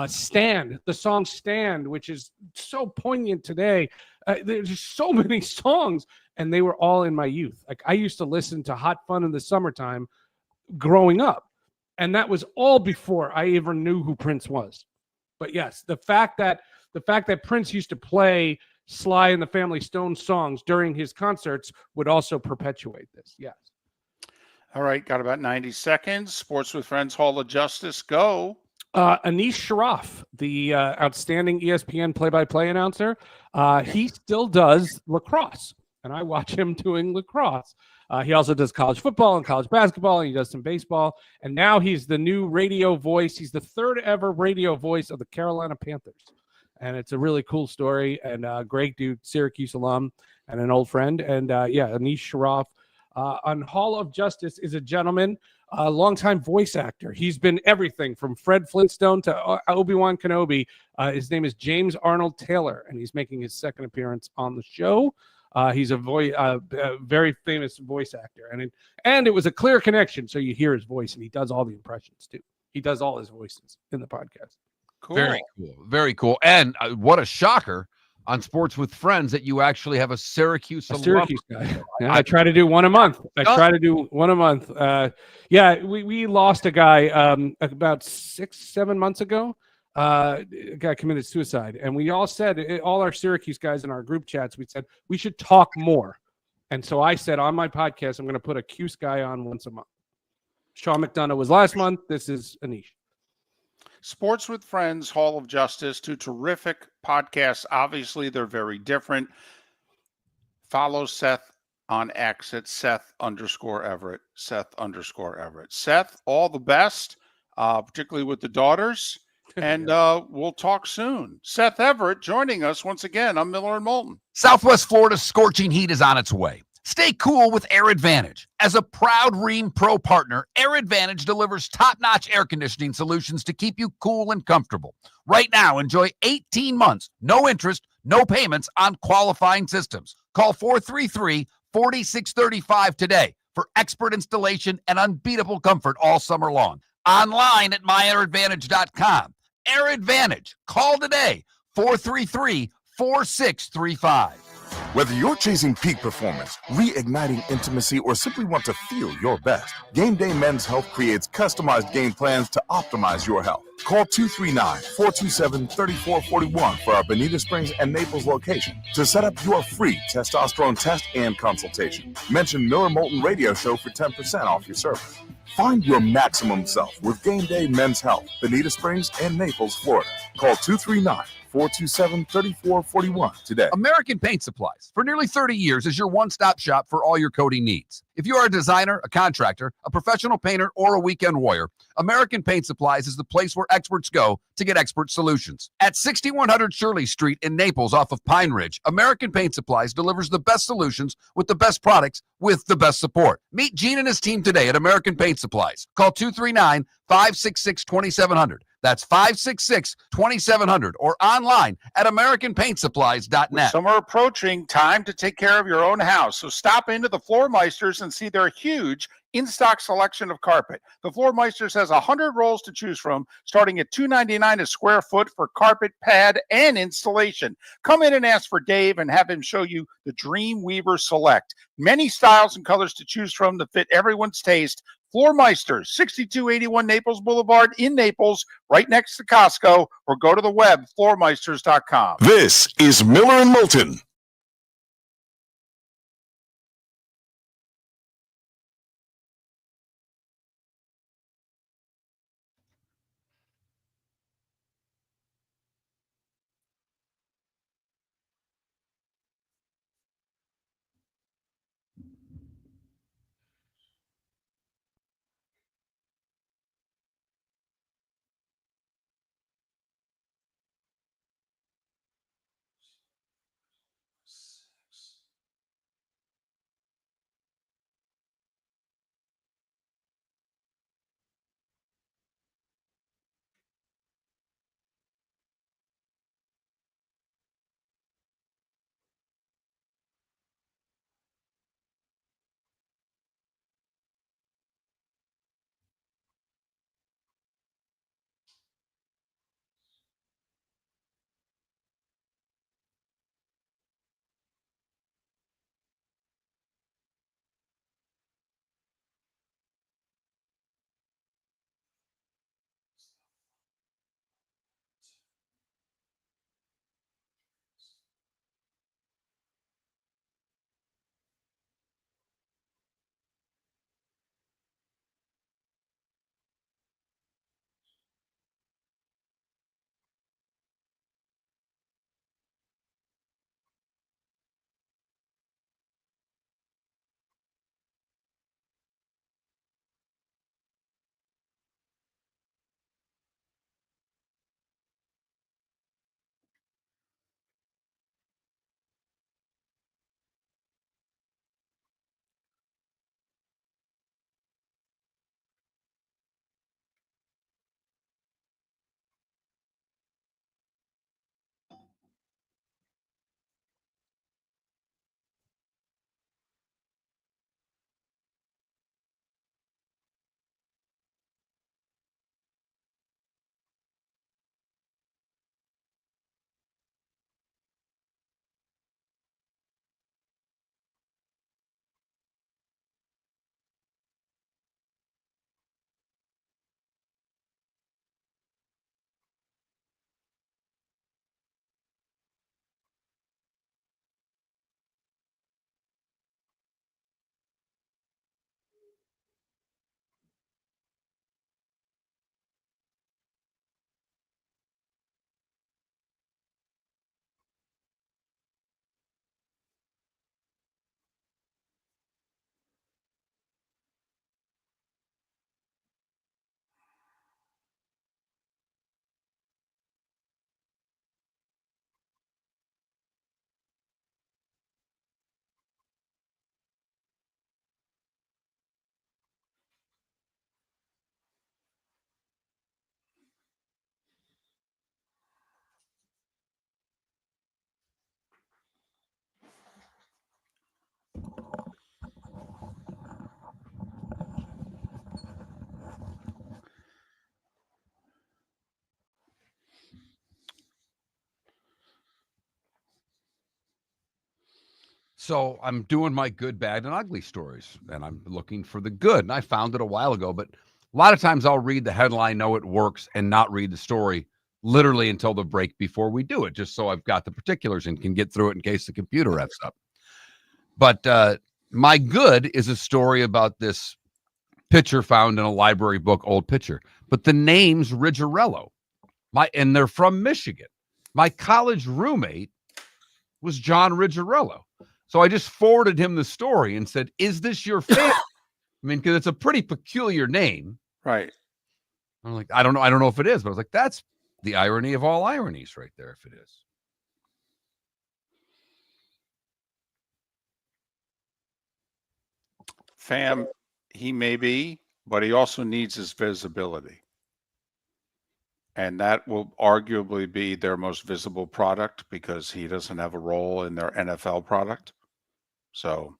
Stand, the song Stand, which is so poignant today. There's just so many songs, and they were all in my youth. Like, I used to listen to Hot Fun in the Summertime growing up, and that was all before I ever knew who Prince was. But yes, the fact that Prince used to play Sly and the Family Stone songs during his concerts would also perpetuate this. Yes. All right, got about 90 seconds. Sports with Friends Hall of Justice, go. Anish Sharaf, the outstanding ESPN play-by-play announcer, he still does lacrosse, and I watch him doing lacrosse. He also does college football and college basketball, and he does some baseball, and now he's the new radio voice. He's the third ever radio voice of the Carolina Panthers, and it's a really cool story, and great dude, Syracuse alum, and an old friend. And Anish Sharaf on Hall of Justice is a gentleman a longtime voice actor. He's been everything from Fred Flintstone to Obi-Wan Kenobi. His name is James Arnold Taylor, and he's making his second appearance on the show. He's a very famous voice actor, and it was a clear connection, so you hear his voice, and he does all the impressions too. He does all his voices in the podcast. Cool. Very cool. Very cool. And what a shocker on Sports with Friends that you actually have a Syracuse guy. Yeah, I try to do one a month. We lost a guy about 6-7 months ago. A guy committed suicide, and we all said, all our Syracuse guys in our group chats, we said we should talk more. And so I said on my podcast, I'm going to put a Cuse guy on once a month. Sean McDonough was last month. This is Anish. Sports with Friends, Hall of Justice, two terrific podcasts. Obviously, they're very different. Follow Seth on X at Seth_Everett. Seth_Everett. Seth, all the best, particularly with the daughters. And we'll talk soon. Seth Everett joining us once again. I'm Miller and Moulton. Southwest Florida's scorching heat is on its way. Stay cool with Air Advantage. As a proud Rheem Pro partner, Air Advantage delivers top-notch air conditioning solutions to keep you cool and comfortable. Right now, enjoy 18 months, no interest, no payments on qualifying systems. Call 433-4635 today for expert installation and unbeatable comfort all summer long. Online at myairadvantage.com. Air Advantage. Call today, 433-4635. Whether you're chasing peak performance, reigniting intimacy, or simply want to feel your best, Game Day Men's Health creates customized game plans to optimize your health. Call 239-427-3441 for our Bonita Springs and Naples location to set up your free testosterone test and consultation. Mention Miller Moulton Radio Show for 10% off your service. Find your maximum self with Game Day Men's Health, Bonita Springs and Naples, Florida. Call 239-427-3441 today. American Paint Supplies, for nearly 30 years, is your one-stop shop for all your coating needs. If you are a designer, a contractor, a professional painter, or a weekend warrior, American Paint Supplies is the place where experts go to get expert solutions. At 6100 Shirley Street in Naples off of Pine Ridge, American Paint Supplies delivers the best solutions with the best products with the best support. Meet Gene and his team today at American Paint Supplies. Call 239-566-2700. That's 566-2700 or online at AmericanPaintSupplies.net. Summer approaching, time to take care of your own house. So stop into the Floor Meisters and see their huge in-stock selection of carpet. The Floor Meisters has 100 rolls to choose from, starting at $2.99 a square foot for carpet, pad, and installation. Come in and ask for Dave and have him show you the Dream Weaver Select. Many styles and colors to choose from to fit everyone's taste. Floor Meisters, 6281 Naples Boulevard in Naples, right next to Costco, or go to the web, floormeisters.com. This is Miller and Moulton. So I'm doing my good, bad, and ugly stories, and I'm looking for the good. And I found it a while ago, but a lot of times I'll read the headline, know it works, and not read the story literally until the break before we do it, just so I've got the particulars and can get through it in case the computer F's up. But my good is a story about this pitcher found in a library book, old pitcher. But the name's Ridgerello. And they're from Michigan. My college roommate was John Ridgerello. So I just forwarded him the story and said, "Is this your family?" I mean, because it's a pretty peculiar name. Right. I'm like, I don't know if it is, but I was like, that's the irony of all ironies right there, if it is. Fam, he may be, but he also needs his visibility. And that will arguably be their most visible product because he doesn't have a role in their NFL product. So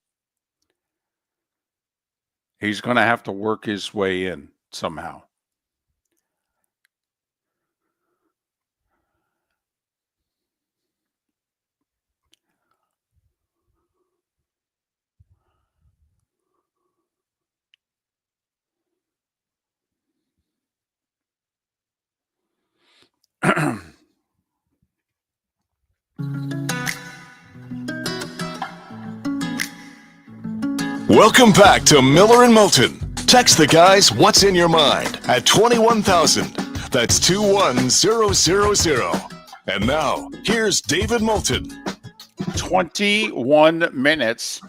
he's going to have to work his way in somehow. Welcome back to Miller and Moulton. Text the guys what's in your mind at 21,000. That's 21000. And now, here's David Moulton. 21 minutes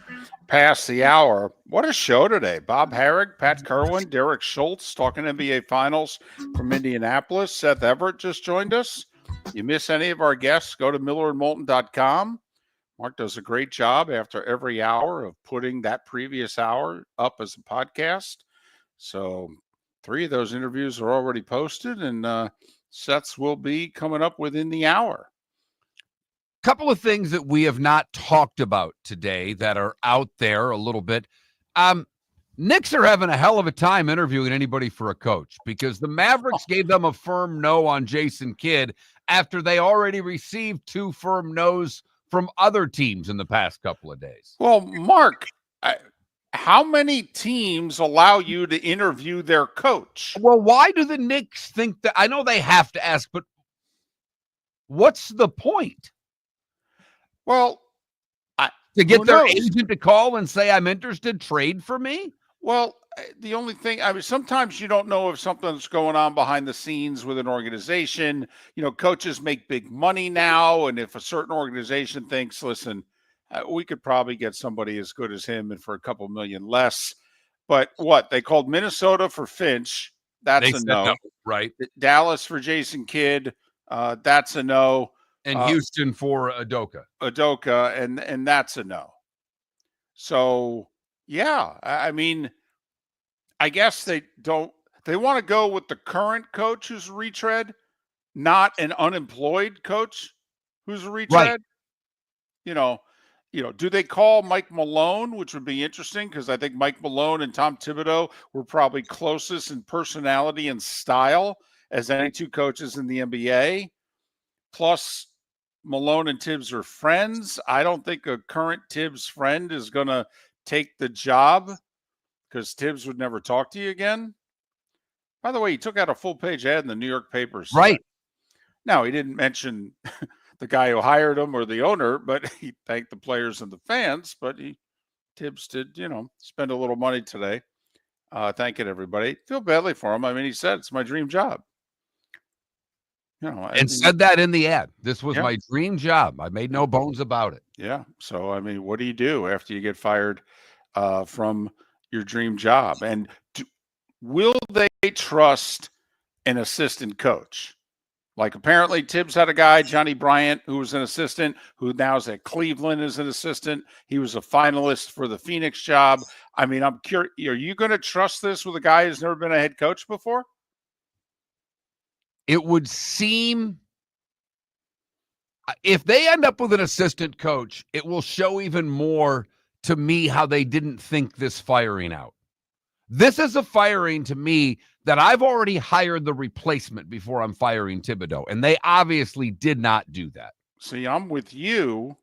past the hour. What a show today. Bob Harig, Pat Kirwan, Derek Schultz talking NBA Finals from Indianapolis. Seth Everett just joined us. You miss any of our guests, go to millerandmoulton.com. Mark does a great job after every hour of putting that previous hour up as a podcast. So 3 of those interviews are already posted, and Seth's will be coming up within the hour. Couple of things that we have not talked about today that are out there a little bit. Knicks are having a hell of a time interviewing anybody for a coach because the Mavericks gave them a firm no on Jason Kidd after they already received 2 firm no's from other teams in the past couple of days. Well, Mark, how many teams allow you to interview their coach? Well, why do the Knicks think that? I know they have to ask, but what's the point? Well, to get their agent to call and say, "I'm interested, trade for me"? Well, the only thing, I mean, sometimes you don't know if something's going on behind the scenes with an organization. You know, coaches make big money now. And if a certain organization thinks, listen, we could probably get somebody as good as him and for a couple million less. But what? They called Minnesota for Finch. That's a no. Right. Dallas for Jason Kidd. That's a no. And Houston for Udoka. And that's a no. So, yeah, I mean, I guess they want to go with the current coach who's a retread, not an unemployed coach who's a retread. Right. You know, do they call Mike Malone, which would be interesting because I think Mike Malone and Tom Thibodeau were probably closest in personality and style as any 2 coaches in the NBA. Plus, Malone and Tibbs are friends. I don't think a current Tibbs friend is going to take the job because Tibbs would never talk to you again. By the way, he took out a full-page ad in the New York papers. Right. Now, he didn't mention the guy who hired him or the owner, but he thanked the players and the fans. But Tibbs did, spend a little money today thanking everybody. Feel badly for him. I mean, he said, it's my dream job. Said that in the ad. This was my dream job. I made no bones about it. Yeah. So, I mean, what do you do after you get fired from your dream job? And will they trust an assistant coach? Like apparently Tibbs had a guy, Johnny Bryant, who was an assistant, who now is at Cleveland as an assistant. He was a finalist for the Phoenix job. I mean, I'm curious, are you going to trust this with a guy who's never been a head coach before? It would seem if they end up with an assistant coach, it will show even more to me how they didn't think this firing out. This is a firing to me that I've already hired the replacement before I'm firing Thibodeau, and they obviously did not do that. See, I'm with you,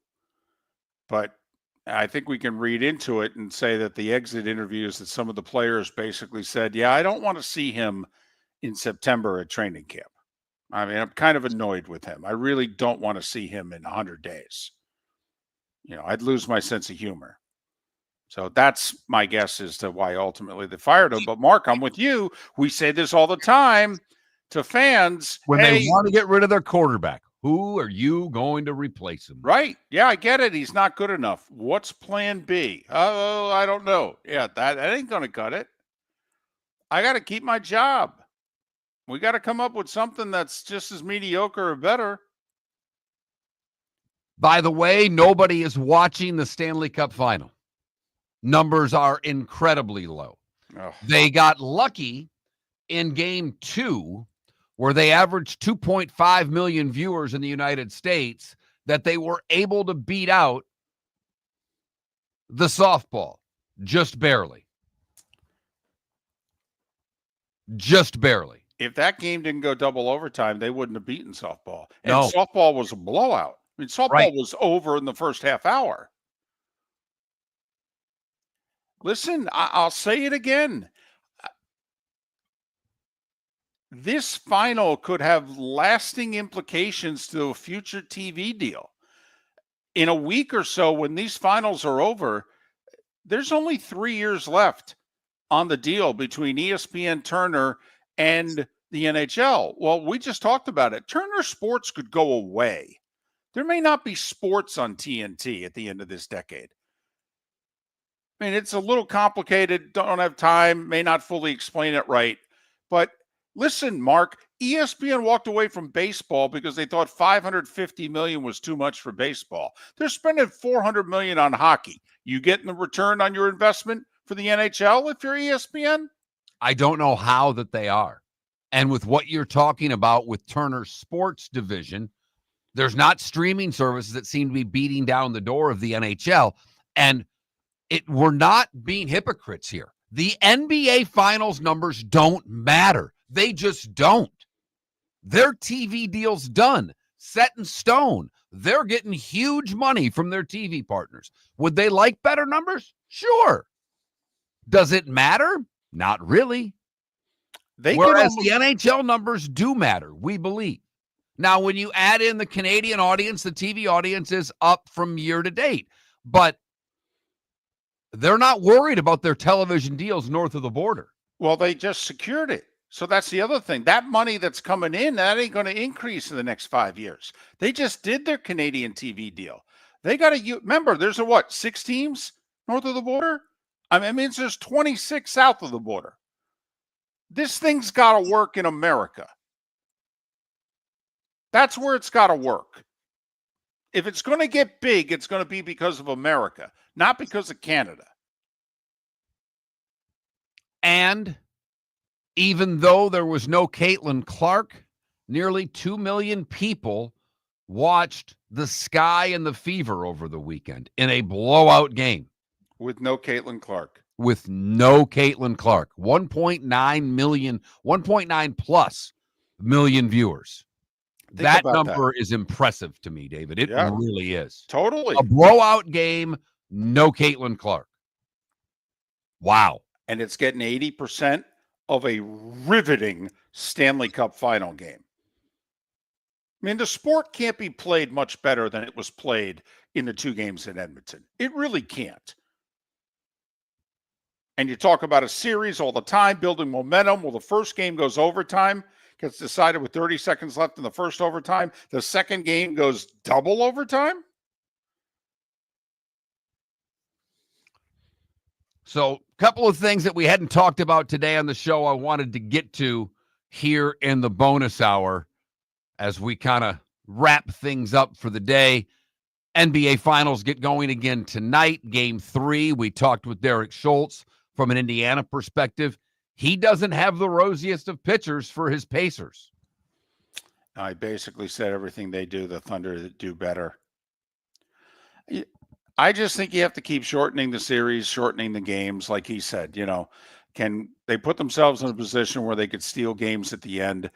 but I think we can read into it and say that the exit interviews that some of the players basically said, yeah, I don't want to see him in September at training camp. I mean, I'm kind of annoyed with him. I really don't want to see him in 100 days. I'd lose my sense of humor. So that's my guess as to why ultimately they fired him. But Mark, I'm with you. We say this all the time to fans. When they want to get rid of their quarterback, who are you going to replace him? Right. Yeah, I get it. He's not good enough. What's plan B? Oh, I don't know. Yeah, that ain't going to cut it. I got to keep my job. We got to come up with something that's just as mediocre or better. By the way, nobody is watching the Stanley Cup final. Numbers are incredibly low. Oh. They got lucky in game 2, where they averaged 2.5 million viewers in the United States, that they were able to beat out the softball. Just barely. Just barely. If that game didn't go double overtime, they wouldn't have beaten softball. And No. softball was a blowout. I mean, softball was over in the first half hour. Listen, I'll say it again. This final could have lasting implications to a future TV deal. In a week or so, when these finals are over, there's only 3 years left on the deal between ESPN, Turner, and the NHL. Well, we just talked about it. Turner Sports could go away. There may not be sports on TNT at the end of this decade. I mean, it's a little complicated. Don't have time. May not fully explain it right. But listen, Mark, ESPN walked away from baseball because they thought $550 million was too much for baseball. They're spending $400 million on hockey. You getting the return on your investment for the NHL if you're ESPN? I don't know how that they are. And with what you're talking about with Turner's sports division, there's not streaming services that seem to be beating down the door of the NHL. And we're not being hypocrites here. The NBA Finals numbers don't matter. They just don't. Their TV deal's done, set in stone. They're getting huge money from their TV partners. Would they like better numbers? Sure. Does it matter? Not really. Whereas the NHL numbers do matter, we believe. Now, when you add in the Canadian audience, the TV audience is up from year to date. But they're not worried about their television deals north of the border. Well, they just secured it. So that's the other thing. That money that's coming in, that ain't going to increase in the next 5 years. They just did their Canadian TV deal. They got to, remember, there's 6 teams north of the border? I mean, there's 26 south of the border. This thing's got to work in America. That's where it's got to work. If it's going to get big, it's going to be because of America, not because of Canada. And even though there was no Caitlin Clark, nearly 2 million people watched the Sky and the Fever over the weekend in a blowout game. With no Caitlin Clark. With no Caitlin Clark. 1.9 plus million viewers. That number is impressive to me, David. It really is. Totally. A blowout game, no Caitlin Clark. Wow. And it's getting 80% of a riveting Stanley Cup final game. I mean, the sport can't be played much better than it was played in the 2 games in Edmonton. It really can't. And you talk about a series all the time, building momentum. Well, the first game goes overtime, gets decided with 30 seconds left in the first overtime. The second game goes double overtime. So a couple of things that we hadn't talked about today on the show I wanted to get to here in the bonus hour as we kind of wrap things up for the day. NBA Finals get going again tonight, Game 3. We talked with Derek Schultz from an Indiana perspective. He doesn't have the rosiest of pitchers for his Pacers. I basically said everything they do, the Thunder do better. I just think you have to keep shortening the series, shortening the games. Like he said, can they put themselves in a position where they could steal games at the end?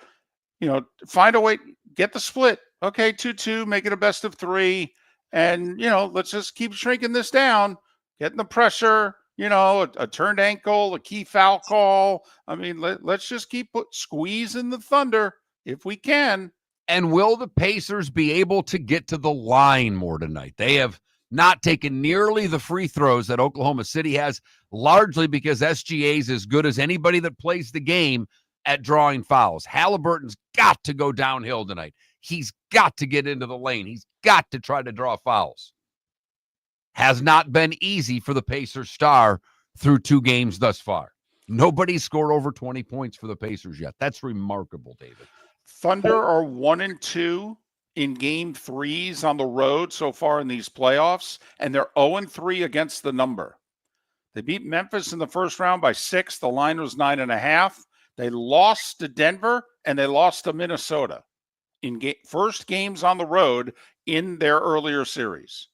Find a way, get the split. Okay, 2-2, make it a best of 3. And, let's just keep shrinking this down, getting the pressure, a turned ankle, a key foul call. I mean, let's just keep squeezing the Thunder if we can. And will the Pacers be able to get to the line more tonight? They have not taken nearly the free throws that Oklahoma City has, largely because SGA is as good as anybody that plays the game at drawing fouls. Halliburton's got to go downhill tonight. He's got to get into the lane. He's got to try to draw fouls. Has not been easy for the Pacers star through 2 games thus far. Nobody's scored over 20 points for the Pacers yet. That's remarkable, David. Thunder are 1-2 in game 3s on the road so far in these playoffs, and they're 0-3 against the number. They beat Memphis in the first round by 6. The line was 9.5. They lost to Denver, and they lost to Minnesota in first games on the road in their earlier series.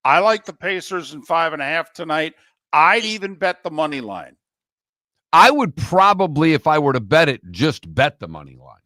I like the Pacers in 5.5 tonight. I'd even bet the money line. I would probably, if I were to bet it, just bet the money line.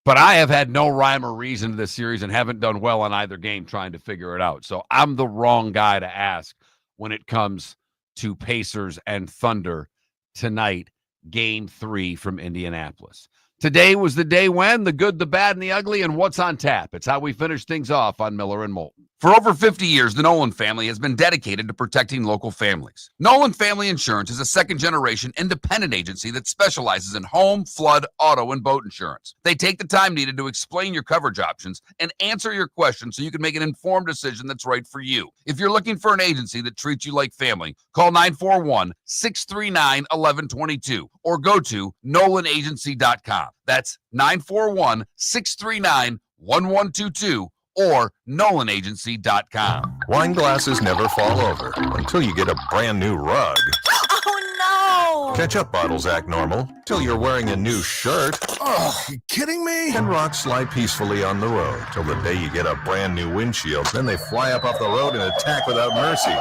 But I have had no rhyme or reason to this series and haven't done well on either game trying to figure it out. So I'm the wrong guy to ask when it comes to Pacers and Thunder tonight, game 3 from Indianapolis. Today was the day when the good, the bad, and the ugly, and what's on tap. It's how we finish things off on Miller and Moulton. For over 50 years, the Nolan family has been dedicated to protecting local families. Nolan Family Insurance is a second-generation independent agency that specializes in home, flood, auto, and boat insurance. They take the time needed to explain your coverage options and answer your questions so you can make an informed decision that's right for you. If you're looking for an agency that treats you like family, call 941-639-1122 or go to nolanagency.com. That's 941-639-1122 or nolanagency.com. Wine glasses never fall over until you get a brand new rug. Oh, no! Ketchup bottles act normal till you're wearing a new shirt. Oh, you kidding me? And rocks slide peacefully on the road till the day you get a brand new windshield. Then they fly up off the road and attack without mercy.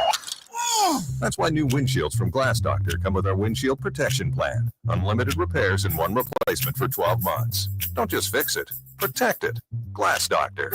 That's why new windshields from Glass Doctor come with our windshield protection plan. Unlimited repairs and 1 replacement for 12 months. Don't just fix it, protect it. Glass Doctor.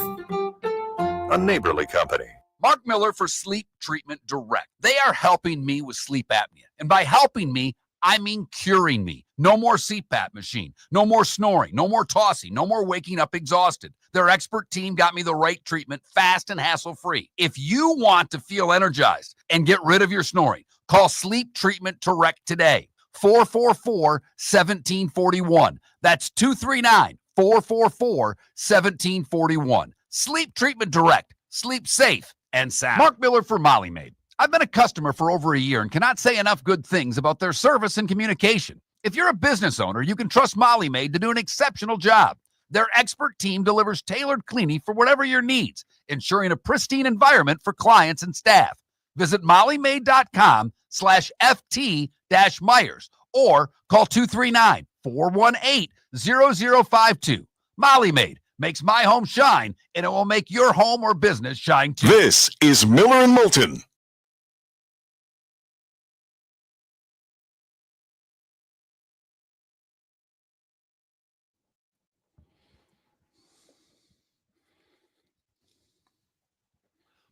A neighborly company. Mark Miller for Sleep Treatment Direct. They are helping me with sleep apnea. And by helping me, I mean curing me. No more CPAP machine. No more snoring. No more tossing. No more waking up exhausted. Their expert team got me the right treatment, fast and hassle-free. If you want to feel energized and get rid of your snoring, call Sleep Treatment Direct today. 444-1741. That's 239-444-1741. Sleep Treatment Direct. Sleep safe and sound. Mark Miller for Molly Maid. I've been a customer for over a year and cannot say enough good things about their service and communication. If you're a business owner, you can trust Molly Maid to do an exceptional job. Their expert team delivers tailored cleaning for whatever your needs, ensuring a pristine environment for clients and staff. Visit mollymaid.com/FT-Myers or call 239-418-0052. Molly Maid makes my home shine, and it will make your home or business shine too. This is Miller and Moulton.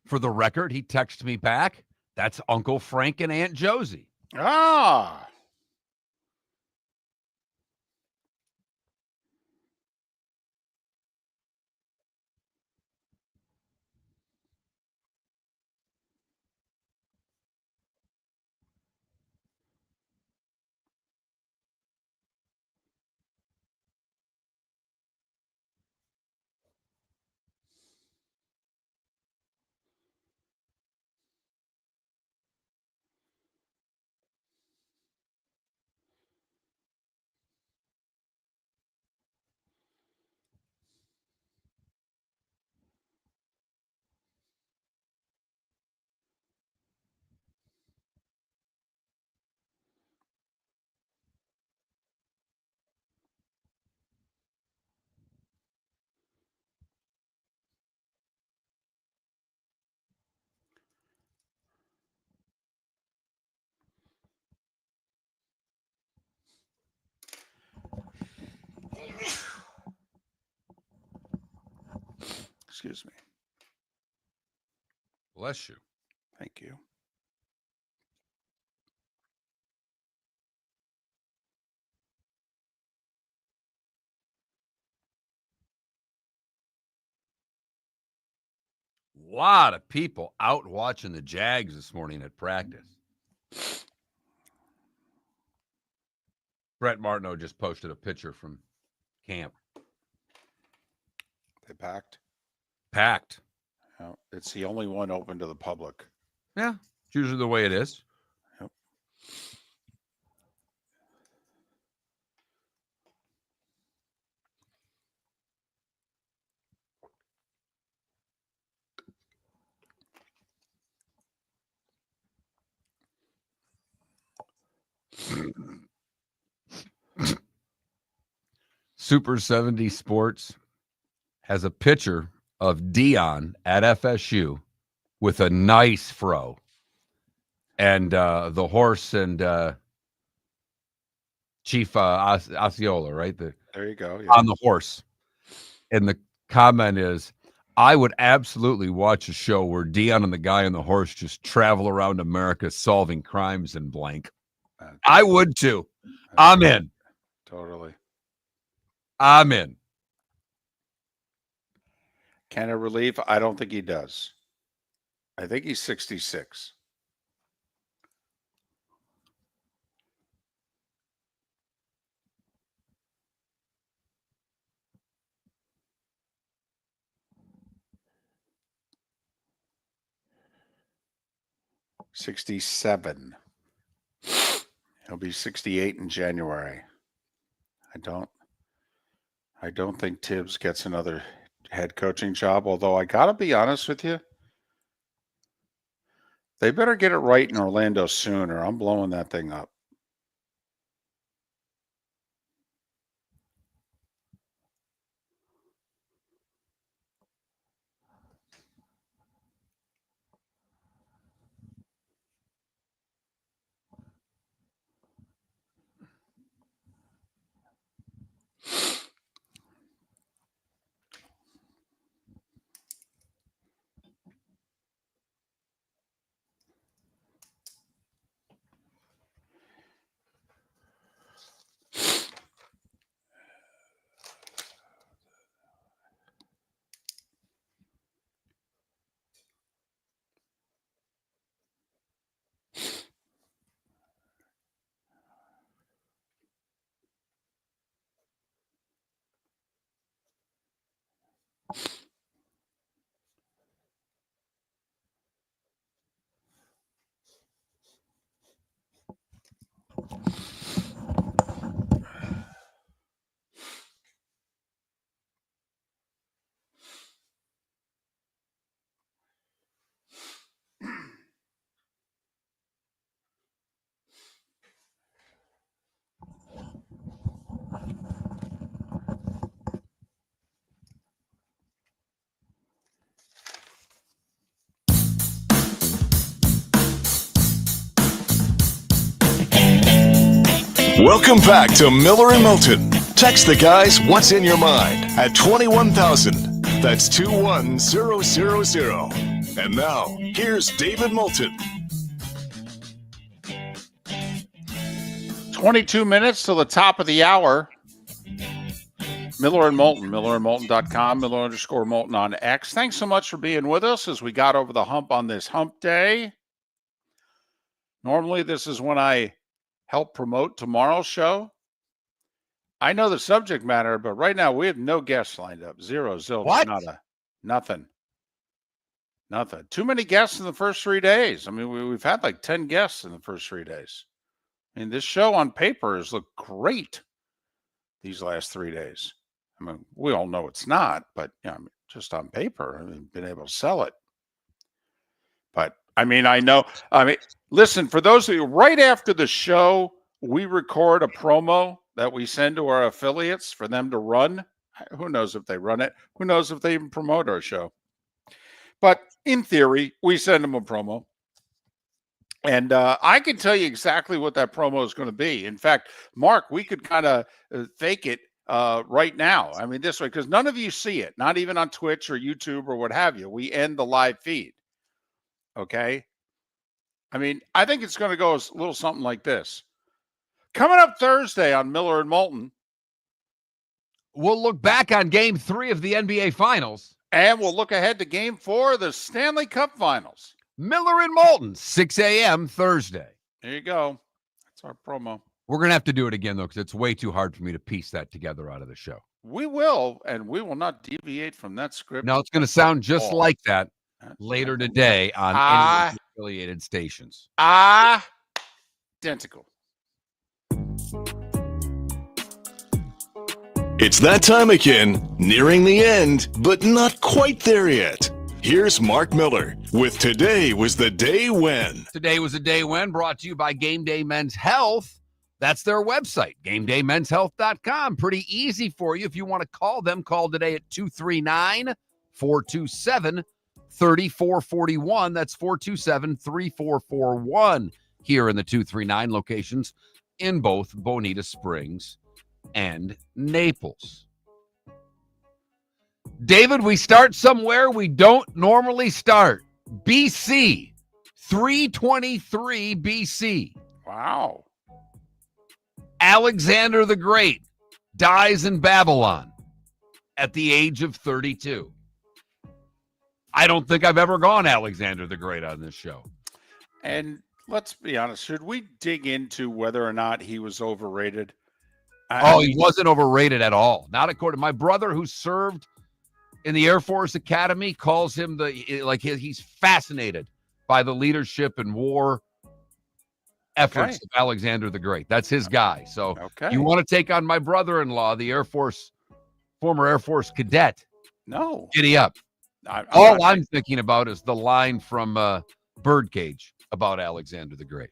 For the record, he texted me back. That's Uncle Frank and Aunt Josie. Ah. Excuse me. Bless you. Thank you. A lot of people out watching the Jags this morning at practice. Brett Martineau just posted a picture from camp. They packed? Packed. No, it's the only one open to the public. Yeah, it's usually the way it is. Yep. Super 70 Sports has a picture of Dion at FSU with a nice fro and the horse and Chief Osceola, right? There you go. Yeah. On the horse. And the comment is, I would absolutely watch a show where Dion and the guy on the horse just travel around America solving crimes in blank. I would too. I'm in. Totally. I'm in. Can it relieve? I don't think he does. I think he's 66. $67. He'll be 68 in January. I don't think Tibbs gets another head coaching job, although I got to be honest with you. They better get it right in Orlando soon or I'm blowing that thing up. Welcome back to Miller and Moulton. Text the guys what's in your mind at 21,000. That's 21000. And now, here's David Moulton. 22 minutes till the top of the hour. Miller and Moulton, millerandmoulton.com, Miller_Moulton on X. Thanks so much for being with us as we got over the hump on this hump day. Normally, this is when I help promote tomorrow's show. I know the subject matter, but right now we have no guests lined up. Zero, zilch, What? nada, nothing. Too many guests in the first 3 days. I mean, we've had like 10 guests in the first 3 days. I mean, this show on paper has looked great these last 3 days. I mean, we all know it's not, but you know, I mean, just on paper, I mean, been able to sell it. But I mean, listen, for those of you, right after the show, we record a promo that we send to our affiliates for them to run. Who knows if they run it? Who knows if they even promote our show? But in theory, we send them a promo. And I can tell you exactly what that promo is going to be. In fact, Mark, we could kind of fake it right now. I mean, this way, because none of you see it, not even on Twitch or YouTube or what have you. We end the live feed. Okay. I mean, I think it's going to go a little something like this. Coming up Thursday on Miller and Moulton, we'll look back on Game 3 of the NBA Finals. And we'll look ahead to Game 4 of the Stanley Cup Finals. Miller and Moulton, 6 a.m. Thursday. There you go. That's our promo. We're going to have to do it again, though, because it's way too hard for me to piece that together out of the show. We will, and we will not deviate from that script. No, it's going to sound just like that later today on any of the affiliated stations. Identical. It's that time again, nearing the end, but not quite there yet. Here's Mark Miller with Today Was the Day When. Today Was the Day When, brought to you by Game Day Men's Health. That's their website, GameDayMen'sHealth.com. Pretty easy for you. If you want to call them, call today at 239-427-3441. That's 427-3441 here in the 239 locations in both Bonita Springs and Naples. David, we start somewhere we don't normally start. BC, 323 BC. Wow. Alexander the Great dies in Babylon at the age of 32. I don't think I've ever gone Alexander the Great on this show. And let's be honest, should we dig into whether or not he was overrated? He wasn't overrated at all. Not according to my brother, who served in the Air Force Academy, calls him he's fascinated by the leadership and war efforts of Alexander the Great. That's his guy. So you want to take on my brother-in-law, the former Air Force cadet? No. Giddy up. All I'm thinking about is the line from Birdcage about Alexander the Great.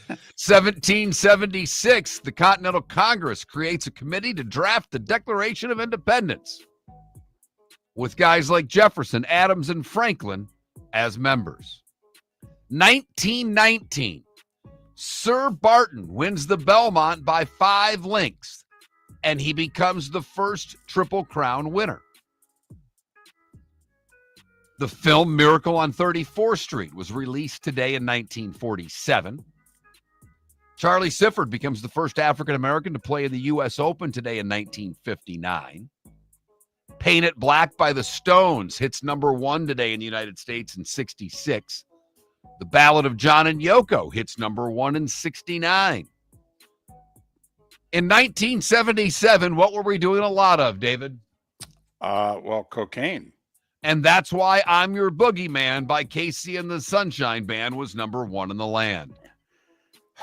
1776, the Continental Congress creates a committee to draft the Declaration of Independence with guys like Jefferson, Adams, and Franklin as members. 1919, Sir Barton wins the Belmont by 5 lengths, and he becomes the first Triple Crown winner. The film Miracle on 34th Street was released today in 1947. Charlie Sifford becomes the first African-American to play in the U.S. Open today in 1959. Paint It Black by the Stones hits number 1 today in the United States in 66. The Ballad of John and Yoko hits number 1 in 69. In 1977, what were we doing a lot of, David? Cocaine. And that's why I'm Your Boogeyman by Casey and the Sunshine Band was number 1 in the land.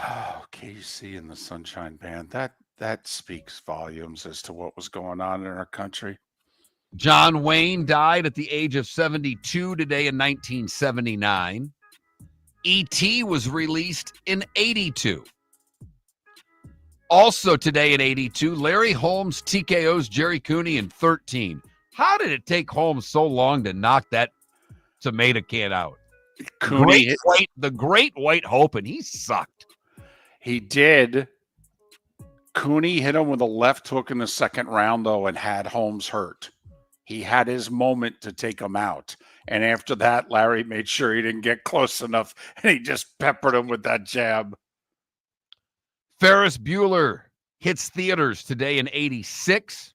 Oh, Casey and the Sunshine Band. That speaks volumes as to what was going on in our country. John Wayne died at the age of 72 today in 1979. E.T. was released in 82. Also today in 82, Larry Holmes TKOs Jerry Cooney in 13. How did it take Holmes so long to knock that tomato can out? Cooney, the great white hope, and he sucked. He did. Cooney hit him with a left hook in the second round, though, and had Holmes hurt. He had his moment to take him out. And after that, Larry made sure he didn't get close enough, and he just peppered him with that jab. Ferris Bueller hits theaters today in 86.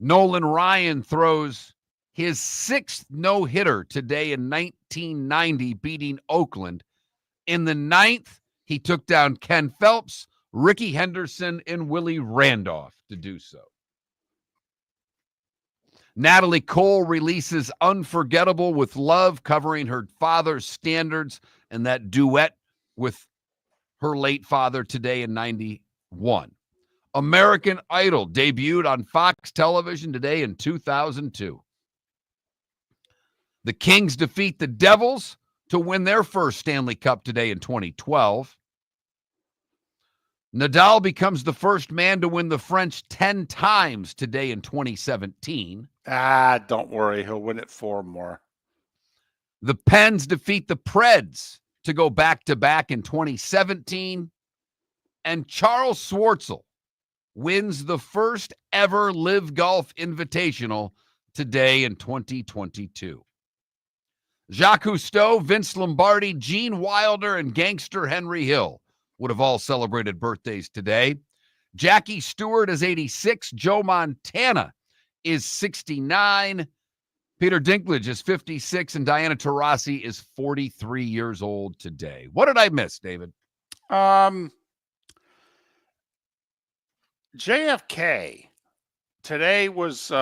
Nolan Ryan throws his 6th no-hitter today in 1990, beating Oakland. In the 9th, he took down Ken Phelps, Ricky Henderson, and Willie Randolph to do so. Natalie Cole releases Unforgettable with Love, covering her father's standards and that duet with her late father today in 91. American Idol debuted on Fox television today in 2002. The Kings defeat the Devils to win their first Stanley Cup today in 2012. Nadal becomes the first man to win the French 10 times today in 2017. Don't worry. He'll win it 4 more. The Pens defeat the Preds to go back-to-back in 2017. And Charles Schwartzel wins the first ever Live Golf Invitational today in 2022. Jacques Cousteau, Vince Lombardi, Gene Wilder, and gangster Henry Hill would have all celebrated birthdays today. Jackie Stewart is 86. Joe Montana is 69. Peter Dinklage is 56. And Diana Taurasi is 43 years old today. What did I miss, David? JFK today was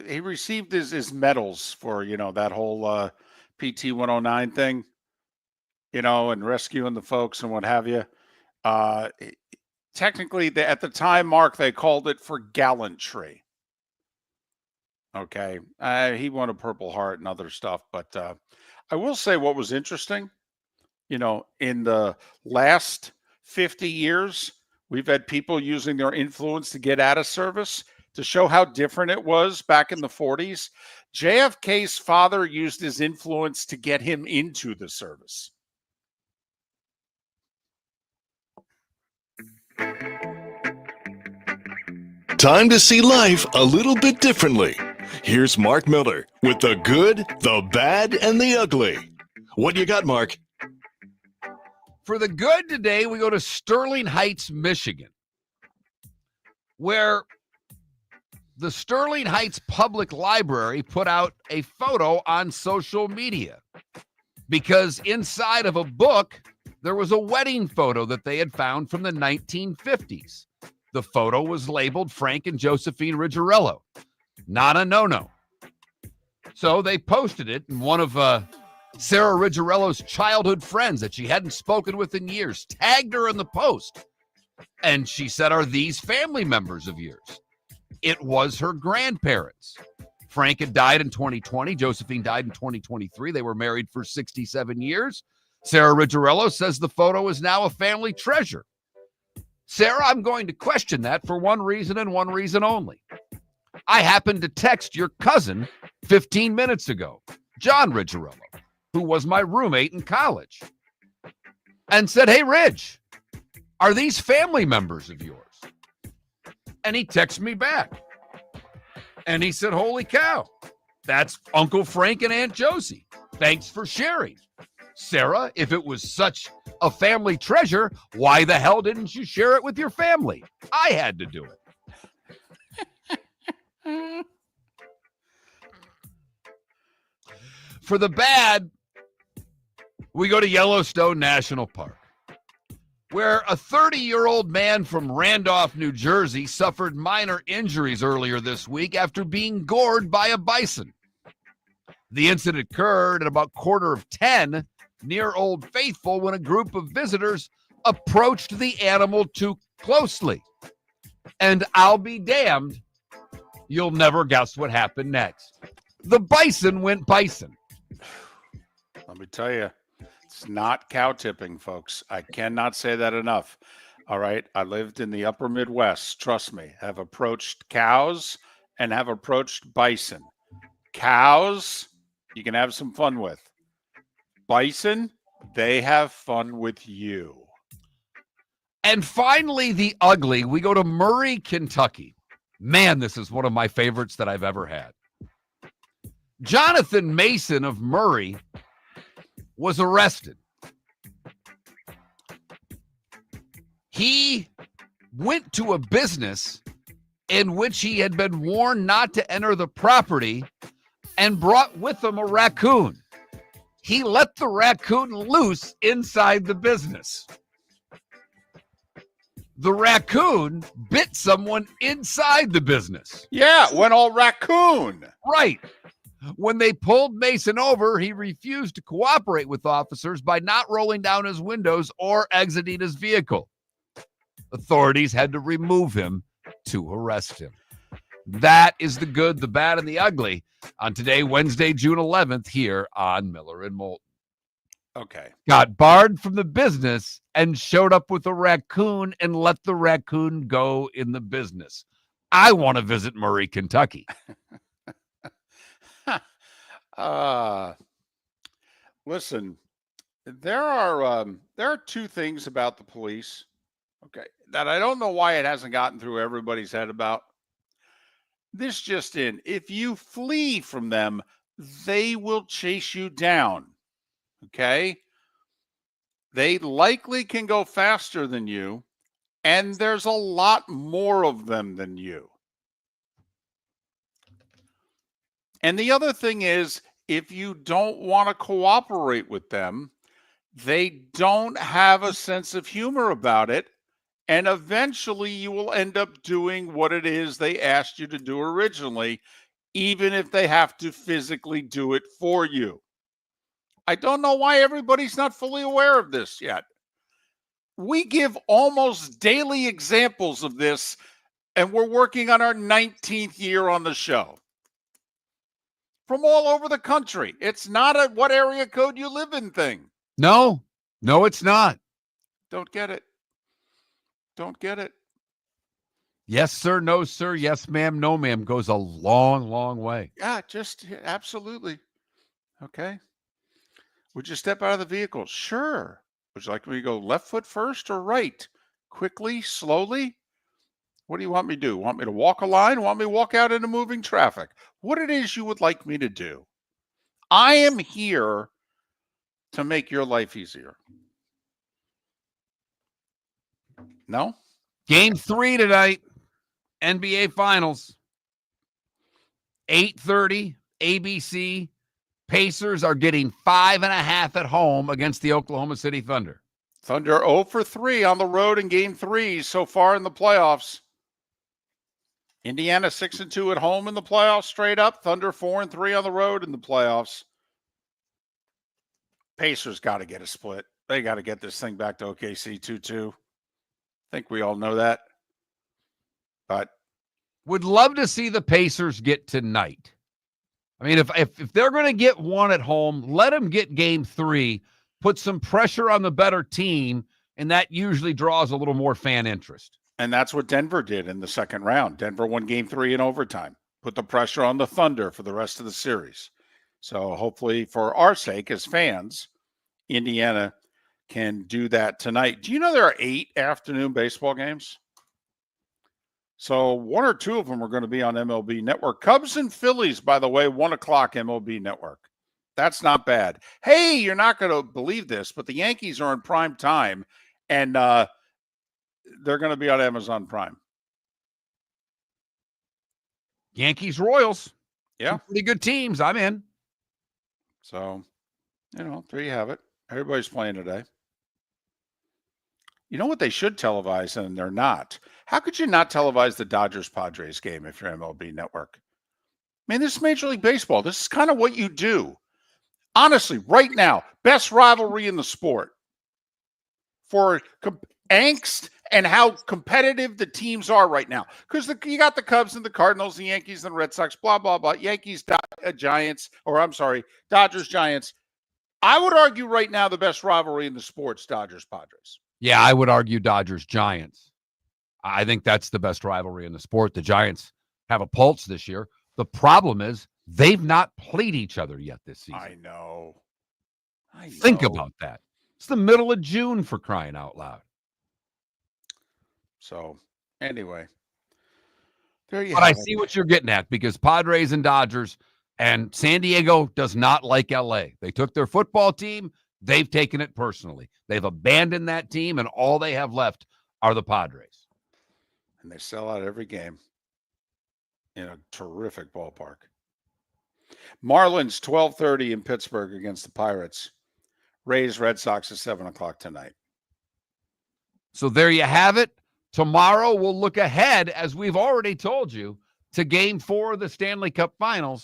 he received his medals for that whole PT 109 thing, and rescuing the folks and what have you. Technically, at the time, Mark, they called it for gallantry. Okay, he won a Purple Heart and other stuff, but I will say what was interesting, in the last 50 years, we've had people using their influence to get out of service to show how different it was back in the 40s. JFK's father used his influence to get him into the service. Time to see life a little bit differently. Here's Mark Miller with the good, the bad, and the ugly. What do you got, Mark? For the good today, we go to Sterling Heights, Michigan, where the Sterling Heights Public Library put out a photo on social media because inside of a book, there was a wedding photo that they had found from the 1950s. The photo was labeled Frank and Josephine Rigerello. Not a no-no. So they posted it, and one of Sarah Rigerello's childhood friends that she hadn't spoken with in years tagged her in the post. And she said, "Are these family members of yours?" It was her grandparents. Frank had died in 2020. Josephine died in 2023. They were married for 67 years. Sarah Rigerello says the photo is now a family treasure. Sarah, I'm going to question that for one reason and one reason only. I happened to text your cousin 15 minutes ago, John Rigerello, who was my roommate in college, and said, "Hey, Ridge, are these family members of yours?" And he texted me back. And he said, "Holy cow, that's Uncle Frank and Aunt Josie. Thanks for sharing." Sarah, if it was such a family treasure, why the hell didn't you share it with your family? I had to do it. For the bad, we go to Yellowstone National Park, where a 30-year-old man from Randolph, New Jersey, suffered minor injuries earlier this week after being gored by a bison. The incident occurred at about 9:45 near Old Faithful when a group of visitors approached the animal too closely. And I'll be damned, you'll never guess what happened next. The bison went bison. Let me tell you, it's not cow tipping, folks. I cannot say that enough. All right. I lived in the upper Midwest. Trust me, have approached cows and have approached bison. Cows, you can have some fun with. Bison, they have fun with you. And finally, the ugly. We go to Murray, Kentucky. Man, this is one of my favorites that I've ever had. Jonathan Mason of Murray was arrested. He went to a business in which he had been warned not to enter the property and brought with him a raccoon. He let the raccoon loose inside the business. The raccoon bit someone inside the business. Yeah, went all raccoon. Right. When they pulled Mason over, he refused to cooperate with officers by not rolling down his windows or exiting his vehicle. Authorities had to remove him to arrest him. That is the good, the bad, and the ugly on today, Wednesday, June 11th, here on Miller and Moulton. Okay. Got barred from the business and showed up with a raccoon and let the raccoon go in the business. I want to visit Murray, Kentucky. Listen, there are two things about the police, okay, that I don't know why it hasn't gotten through everybody's head about. This just in. If you flee from them, they will chase you down. Okay? They likely can go faster than you, and there's a lot more of them than you. And the other thing is, if you don't want to cooperate with them, they don't have a sense of humor about it. And eventually you will end up doing what it is they asked you to do originally, even if they have to physically do it for you. I don't know why everybody's not fully aware of this yet. We give almost daily examples of this, and we're working on our 19th year on the show. From all over the country. It's not a what area code you live in thing. No, it's not. Don't get it. Don't get it. Yes, sir. No, sir. Yes, ma'am. No, ma'am goes a long, long way. Yeah, just absolutely. Okay. Would you step out of the vehicle? Sure. Would you like me to go left foot first or right? Quickly, slowly? What do you want me to do? Want me to walk a line? Want me to walk out into moving traffic? What it is you would like me to do? I am here to make your life easier. No? Game 3 tonight, NBA Finals. 8:30, ABC. Pacers are getting 5.5 at home against the Oklahoma City Thunder. Thunder 0 for 3 on the road in Game 3 so far in the playoffs. Indiana 6-2 at home in the playoffs straight up. Thunder 4-3 on the road in the playoffs. Pacers got to get a split. They got to get this thing back to OKC 2-2. I think we all know that. But would love to see the Pacers get tonight. I mean, if they're going to get one at home, let them get Game 3, put some pressure on the better team, and that usually draws a little more fan interest. And that's what Denver did in the second round. Denver won Game 3 in overtime, put the pressure on the Thunder for the rest of the series. So hopefully for our sake as fans, Indiana can do that tonight. Do you know there are 8 afternoon baseball games? So 1 or 2 of them are going to be on MLB Network. Cubs and Phillies, by the way, 1 o'clock MLB Network. That's not bad. Hey, you're not going to believe this, but the Yankees are in prime time, and they're going to be on Amazon Prime. Yankees, Royals. Yeah. 2 pretty good teams. I'm in. So, there you have it. Everybody's playing today. You know what they should televise, and they're not? How could you not televise the Dodgers-Padres game if you're MLB Network? I mean, this is Major League Baseball. This is kind of what you do. Honestly, right now, best rivalry in the sport for angst and how competitive the teams are right now. Because you got the Cubs and the Cardinals, the Yankees and the Red Sox, blah, blah, blah. Yankees, Giants, Dodgers, Giants. I would argue right now the best rivalry in the sport's Dodgers-Padres. Yeah, I would argue Dodgers-Giants. I think that's the best rivalry in the sport. The Giants have a pulse this year. The problem is they've not played each other yet this season. I know. Think about that. It's the middle of June, for crying out loud. So, anyway. There you But have I it. see what you're getting at, because Padres and Dodgers and San Diego does not like L.A. They took their football team. They've taken it personally. They've abandoned that team, and all they have left are the Padres. And they sell out every game in a terrific ballpark. Marlins 12:30 in Pittsburgh against the Pirates. Rays, Red Sox at 7 o'clock tonight. So there you have it. Tomorrow we'll look ahead, as we've already told you, to Game 4 of the Stanley Cup final,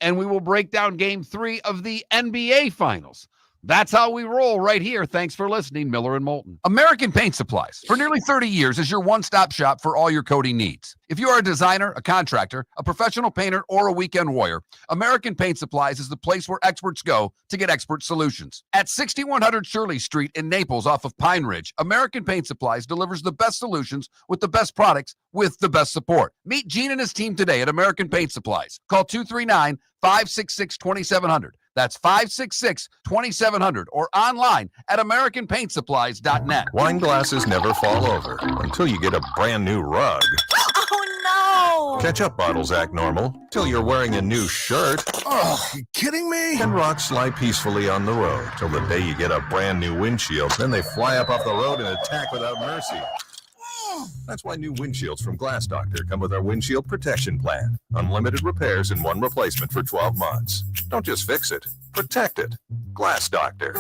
and we will break down Game 3 of the NBA Finals. That's how we roll right here. Thanks for listening, Miller and Moulton. American Paint Supplies, for nearly 30 years, is your one-stop shop for all your coating needs. If you are a designer, a contractor, a professional painter, or a weekend warrior, American Paint Supplies is the place where experts go to get expert solutions. At 6100 Shirley Street in Naples off of Pine Ridge, American Paint Supplies delivers the best solutions with the best products with the best support. Meet Gene and his team today at American Paint Supplies. Call 239-566-2700. That's 566-2700, or online at AmericanPaintSupplies.net. Wine glasses never fall over until you get a brand new rug. Oh Ketchup bottles act normal till you're wearing a new shirt. Oh, you kidding me? And rocks lie peacefully on the road till the day you get a brand new windshield. Then they fly up off the road and attack without mercy. That's why new windshields from Glass Doctor come with our windshield protection plan. Unlimited repairs and one replacement for 12 months. Don't just fix it, protect it. Glass Doctor.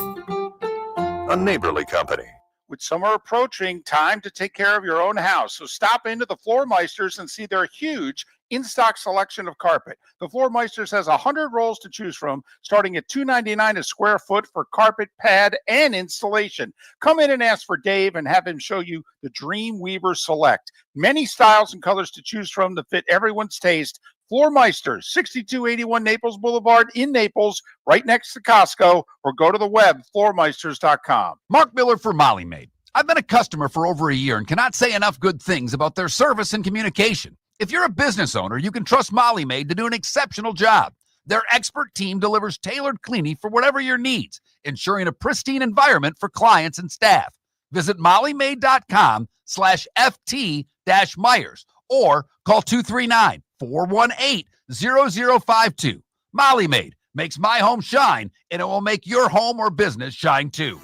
A neighborly company. With summer approaching, time to take care of your own house. So stop into the Floor Meisters and see their huge in-stock selection of carpet. The Floor Meisters has 100 rolls to choose from, starting at $2.99 a square foot for carpet, pad, and installation. Come in and ask for Dave and have him show you the Dream Weaver Select. Many styles and colors to choose from to fit everyone's taste. Floor Meisters, 6281 Naples Boulevard in Naples, right next to Costco, or go to the web, floormeisters.com. Mark Miller for Molly Maid. I've been a customer for over a year and cannot say enough good things about their service and communication. If you're a business owner, you can trust Molly Maid to do an exceptional job. Their expert team delivers tailored cleaning for whatever your needs, ensuring a pristine environment for clients and staff. Visit mollymaid.com/FT-Myers or call 239-418-0052. Molly Maid makes my home shine, and it will make your home or business shine too.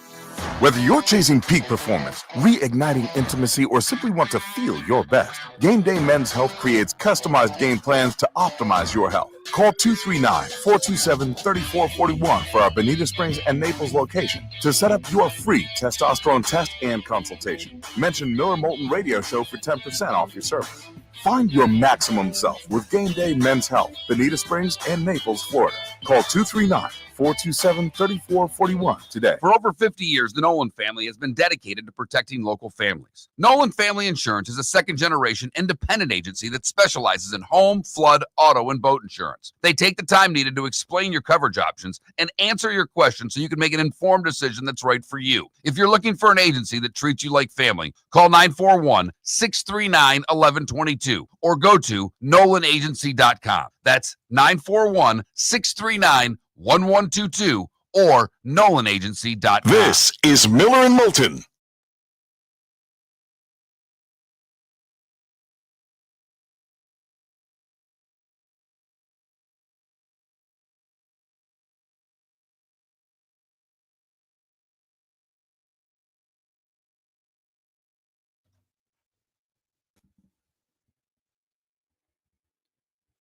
Whether you're chasing peak performance, reigniting intimacy, or simply want to feel your best, Game Day Men's Health creates customized game plans to optimize your health. Call 239-427-3441 for our Bonita Springs and Naples location to set up your free testosterone test and consultation. Mention Miller Moulton Radio Show for 10% off your service. Find your maximum self with Game Day Men's Health, Bonita Springs and Naples, Florida. Call 239-427-3441 today. For over 50 years, the Nolan family has been dedicated to protecting local families. Nolan Family Insurance is a second-generation independent agency that specializes in home, flood, auto, and boat insurance. They take the time needed to explain your coverage options and answer your questions so you can make an informed decision that's right for you. If you're looking for an agency that treats you like family, call 941-639-1122 or go to nolanagency.com. That's 941-639-1122 or nolanagency.com. This is Miller and Moulton